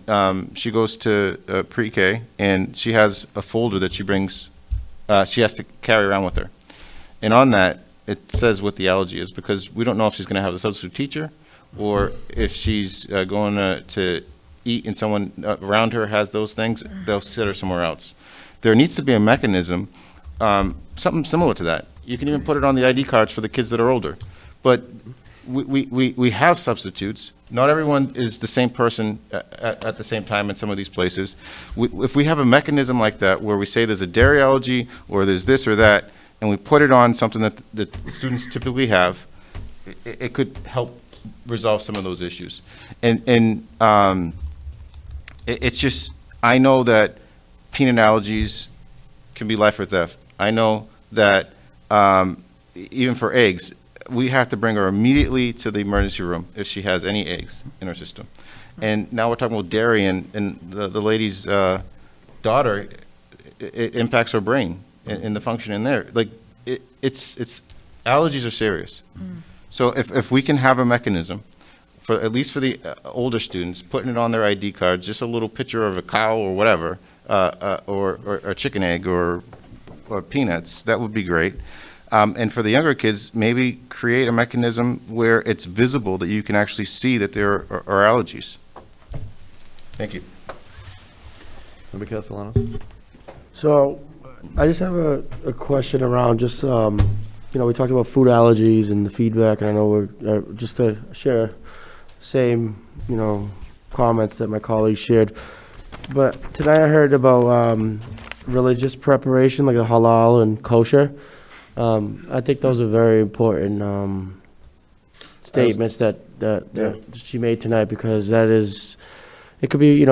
[SPEAKER 5] she goes to pre-K, and she has a folder that she brings, she has to carry around with her. And on that, it says what the allergy is, because we don't know if she's going to have a substitute teacher, or if she's going to eat and someone around her has those things, they'll sit her somewhere else. There needs to be a mechanism, something similar to that. You can even put it on the ID cards for the kids that are older. But we have substitutes. Not everyone is the same person at the same time in some of these places. If we have a mechanism like that, where we say there's a dairy allergy, or there's this or that, and we put it on something that students typically have, it could help resolve some of those issues. And it's just, I know that peanut allergies can be life or death. I know that even for eggs, we have to bring her immediately to the emergency room if she has any eggs in her system. And now we're talking about dairy, and the lady's daughter, it impacts her brain and the function in there. Like, it's allergies are serious. So if we can have a mechanism, for at least for the older students, putting it on their ID card, just a little picture of a cow or whatever, or a chicken egg or peanuts, that would be great. And for the younger kids, maybe create a mechanism where it's visible, that you can actually see that there are allergies. Thank you.
[SPEAKER 10] Member Castellano?
[SPEAKER 17] So, I just have a question around just, we talked about food allergies and the feedback, and I know we're, just to share same, comments that my colleagues shared. But tonight I heard about religious preparation, like the halal and kosher. I think those are very important statements that she made tonight, because that is, it could be,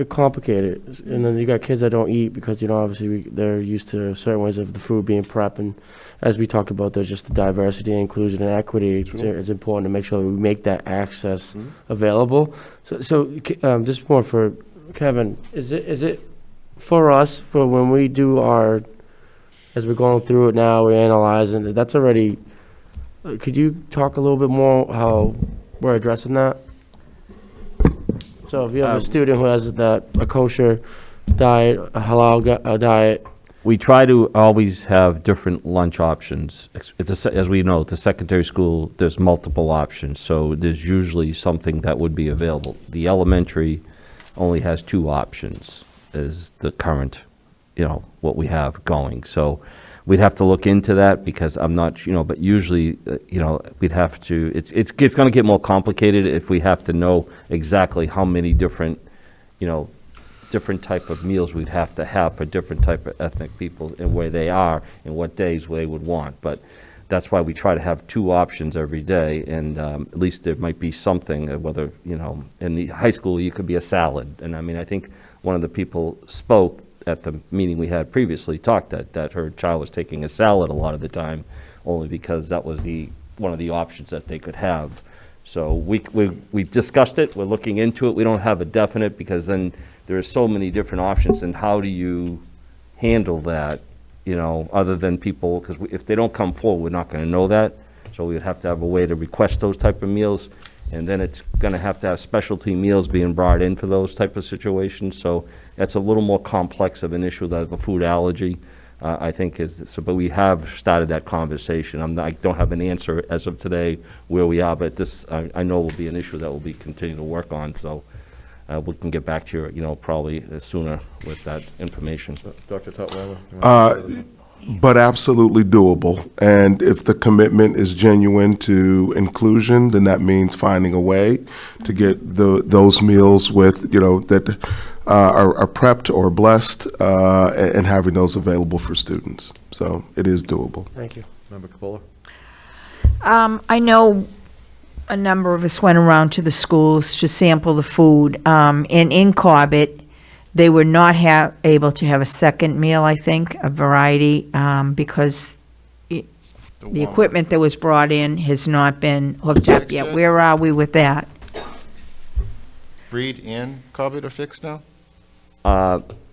[SPEAKER 17] complicated. And then you got kids that don't eat because, obviously they're used to certain ways of the food being prepped. And as we talked about, there's just the diversity, inclusion, and equity. It's important to make sure that we make that access available. So just more for Kevin, is it for us, for when we do our, as we're going through it now, we're analyzing, that's already, could you talk a little bit more how we're addressing that? So if you have a student who has a kosher diet, a halal diet.
[SPEAKER 18] We try to always have different lunch options. As we know, at the secondary school, there's multiple options, so there's usually something that would be available. The elementary only has 2 options, is the current, what we have going. So we'd have to look into that, because I'm not, but usually, we'd have to, it's going to get more complicated if we have to know exactly how many different, different type of meals we'd have to have for different type of ethnic people, and where they are and what days they would want. But that's why we try to have 2 options every day, and at least there might be something, whether, in the high school, you could be a salad. And I think one of the people spoke at the meeting we had previously, talked that her child was taking a salad a lot of the time, only because that was one of the options that they could have. So we discussed it, we're looking into it. We don't have a definite, because then there are so many different options, and how do you handle that, other than people, because if they don't come forward, we're not going to know that. So we would have to have a way to request those type of meals, and then it's going to have specialty meals being brought in for those type of situations. So that's a little more complex of an issue than a food allergy, I think but we have started that conversation. I don't have an answer as of today where we are, but this, I know will be an issue that we'll be continuing to work on. So we can get back to you, probably sooner with that information.
[SPEAKER 10] Dr. Tutwiler?
[SPEAKER 7] But absolutely doable. And if the commitment is genuine to inclusion, then that means finding a way to get those meals with, that are prepped or blessed, and having those available for students. So it is doable.
[SPEAKER 17] Thank you.
[SPEAKER 10] Member Capola?
[SPEAKER 15] I know a number of us went around to the schools to sample the food, and in Corbett, they were not able to have a second meal, I think, a variety, because the equipment that was brought in has not been hooked up yet. Where are we with that?
[SPEAKER 5] Breed and Corbett are fixed now?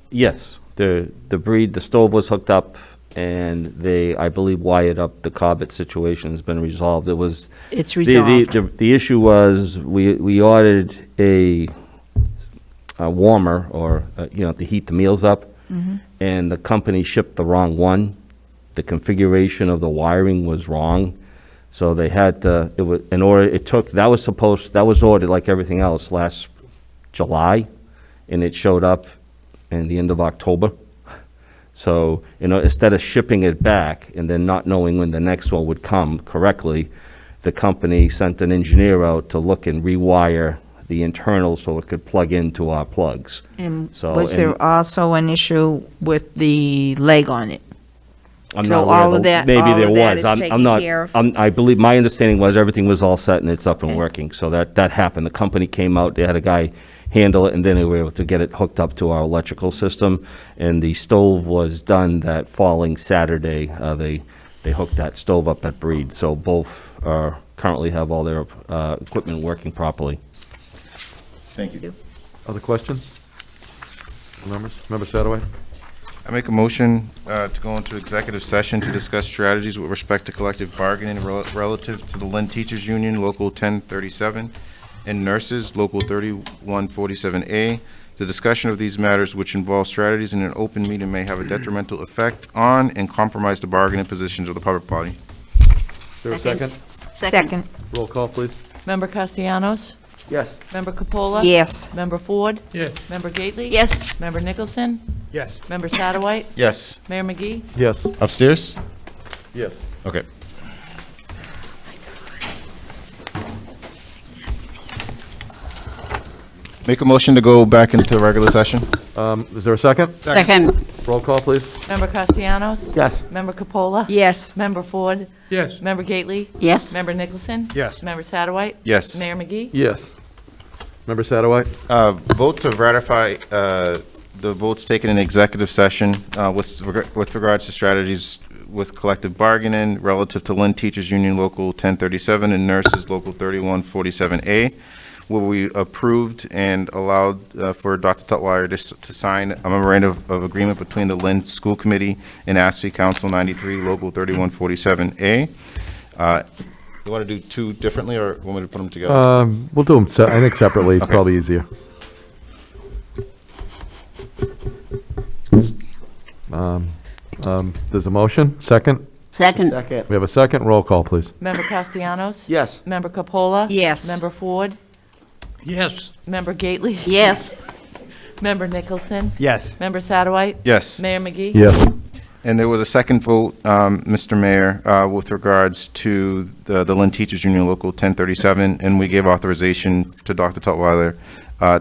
[SPEAKER 18] Yes, the stove was hooked up and they, I believe, wired up. The Cobbett situation has been resolved. It was.
[SPEAKER 15] It's
[SPEAKER 18] the-
[SPEAKER 15] resolved.
[SPEAKER 18] The issue was, we ordered a warmer, or, to heat the meals up, and the company shipped the wrong one. The configuration of the wiring was wrong, so they had to, that was ordered like everything else last July, and it showed up in the end of October. So, instead of shipping it back and then not knowing when the next one would come correctly, the company sent an engineer out to look and rewire the internal so it could plug into our plugs.
[SPEAKER 15] And
[SPEAKER 18] So,
[SPEAKER 15] was
[SPEAKER 18] and-
[SPEAKER 15] there also an issue with the leg on it?
[SPEAKER 18] I'm
[SPEAKER 15] So
[SPEAKER 18] not aware
[SPEAKER 15] all of
[SPEAKER 18] though.
[SPEAKER 15] that-
[SPEAKER 18] Maybe
[SPEAKER 15] all
[SPEAKER 18] there
[SPEAKER 15] of that
[SPEAKER 18] was.
[SPEAKER 15] is
[SPEAKER 18] I'm
[SPEAKER 15] taken
[SPEAKER 18] not.
[SPEAKER 15] care of?
[SPEAKER 18] I believe, my understanding was everything was all set and it's up and working. So that happened. The company came out, they had a guy handle it, and then they were able to get it hooked up to our electrical system. And the stove was done that following Saturday. They hooked that stove up at Breed. So both currently have all their equipment working properly.
[SPEAKER 5] Thank you.
[SPEAKER 10] Other questions? Members? Member Satterwhite?
[SPEAKER 5] I make a motion to go into executive session to discuss strategies with respect to collective bargaining relative to the Lynn Teachers Union, Local 1037, and nurses, Local 3147A. The discussion of these matters, which involve strategies in an open meeting, may have a detrimental effect on and compromise the bargaining positions of the public body.
[SPEAKER 10] Is there a second?
[SPEAKER 15] Second.
[SPEAKER 10] Roll call, please.
[SPEAKER 3] Member Castellanos?
[SPEAKER 5] Yes.
[SPEAKER 3] Member Capola?
[SPEAKER 15] Yes.
[SPEAKER 3] Member Ford?
[SPEAKER 9] Yes.
[SPEAKER 3] Member Gately?
[SPEAKER 1] Yes.
[SPEAKER 3] Member Nicholson?
[SPEAKER 4] Yes.
[SPEAKER 3] Member Satterwhite?
[SPEAKER 5] Yes.
[SPEAKER 3] Mayor McGee?
[SPEAKER 10] Yes.
[SPEAKER 5] Upstairs?
[SPEAKER 10] Yes.
[SPEAKER 5] Okay. Make a motion to go back into regular session?
[SPEAKER 10] Is there a second?
[SPEAKER 1] Second.
[SPEAKER 10] Roll call, please.
[SPEAKER 3] Member Castellanos?
[SPEAKER 5] Yes.
[SPEAKER 3] Member Capola?
[SPEAKER 15] Yes.
[SPEAKER 3] Member Ford?
[SPEAKER 9] Yes.
[SPEAKER 3] Member Gately?
[SPEAKER 1] Yes.
[SPEAKER 3] Member Nicholson?
[SPEAKER 4] Yes.
[SPEAKER 3] Member Satterwhite?
[SPEAKER 5] Yes.
[SPEAKER 3] Mayor McGee?
[SPEAKER 10] Yes. Member Satterwhite?
[SPEAKER 5] Vote to ratify the votes taken in executive session with regards to strategies with collective bargaining relative to Lynn Teachers Union Local 1037 and Nurses Local 3147A, where we approved and allowed for Dr. Tutwiler to sign a memorandum of agreement between the Lynn School Committee and ASFE Council 93 Local 3147A. You want to do two differently, or want me to put them together?
[SPEAKER 10] We'll do them, I think separately, it's
[SPEAKER 5] Okay.
[SPEAKER 10] probably easier. There's a motion, second?
[SPEAKER 1] Second.
[SPEAKER 10] We have a second, roll call, please.
[SPEAKER 3] Member Castellanos?
[SPEAKER 5] Yes.
[SPEAKER 3] Member Capola?
[SPEAKER 15] Yes.
[SPEAKER 3] Member Ford?
[SPEAKER 9] Yes.
[SPEAKER 3] Member Gately?
[SPEAKER 1] Yes.
[SPEAKER 3] Member Nicholson?
[SPEAKER 4] Yes.
[SPEAKER 3] Member Satterwhite?
[SPEAKER 5] Yes.
[SPEAKER 3] Mayor McGee?
[SPEAKER 10] Yes.
[SPEAKER 5] And there was a second vote, Mr. Mayor, with regards to the Lynn Teachers Union Local 1037, and we gave authorization to Dr. Tutwiler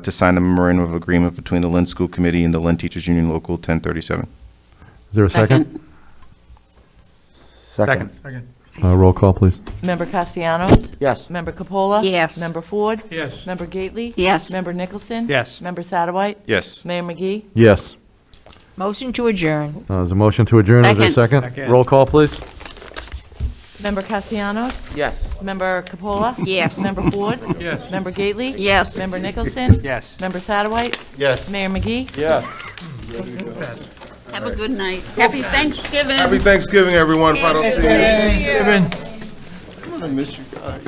[SPEAKER 5] to sign the memorandum of agreement between the Lynn School Committee and the Lynn Teachers Union Local 1037.
[SPEAKER 10] Is there a second?
[SPEAKER 4] Second.
[SPEAKER 10] Roll call, please.
[SPEAKER 3] Member Castellanos?
[SPEAKER 5] Yes.
[SPEAKER 3] Member Capola?
[SPEAKER 15] Yes.
[SPEAKER 3] Member Ford?
[SPEAKER 9] Yes.
[SPEAKER 3] Member Gately?
[SPEAKER 1] Yes.
[SPEAKER 3] Member Nicholson?
[SPEAKER 4] Yes.
[SPEAKER 3] Member Satterwhite?
[SPEAKER 5] Yes.
[SPEAKER 3] Mayor McGee?
[SPEAKER 10] Yes.
[SPEAKER 15] Motion to adjourn.
[SPEAKER 10] There's a motion to adjourn, is there a second?
[SPEAKER 4] Second.
[SPEAKER 10] Roll call, please.
[SPEAKER 3] Member Castellanos?
[SPEAKER 5] Yes.
[SPEAKER 3] Member Capola?
[SPEAKER 15] Yes.
[SPEAKER 3] Member Ford?
[SPEAKER 9] Yes.
[SPEAKER 3] Member Gately?
[SPEAKER 1] Yes.
[SPEAKER 3] Member Nicholson?
[SPEAKER 4] Yes.
[SPEAKER 3] Member Satterwhite?
[SPEAKER 5] Yes.
[SPEAKER 3] Mayor McGee?
[SPEAKER 10] Yes.
[SPEAKER 1] Have a good night. Happy Thanksgiving.
[SPEAKER 7] Happy Thanksgiving, everyone, if I don't see you.
[SPEAKER 9] Given.
[SPEAKER 5] I miss you guys.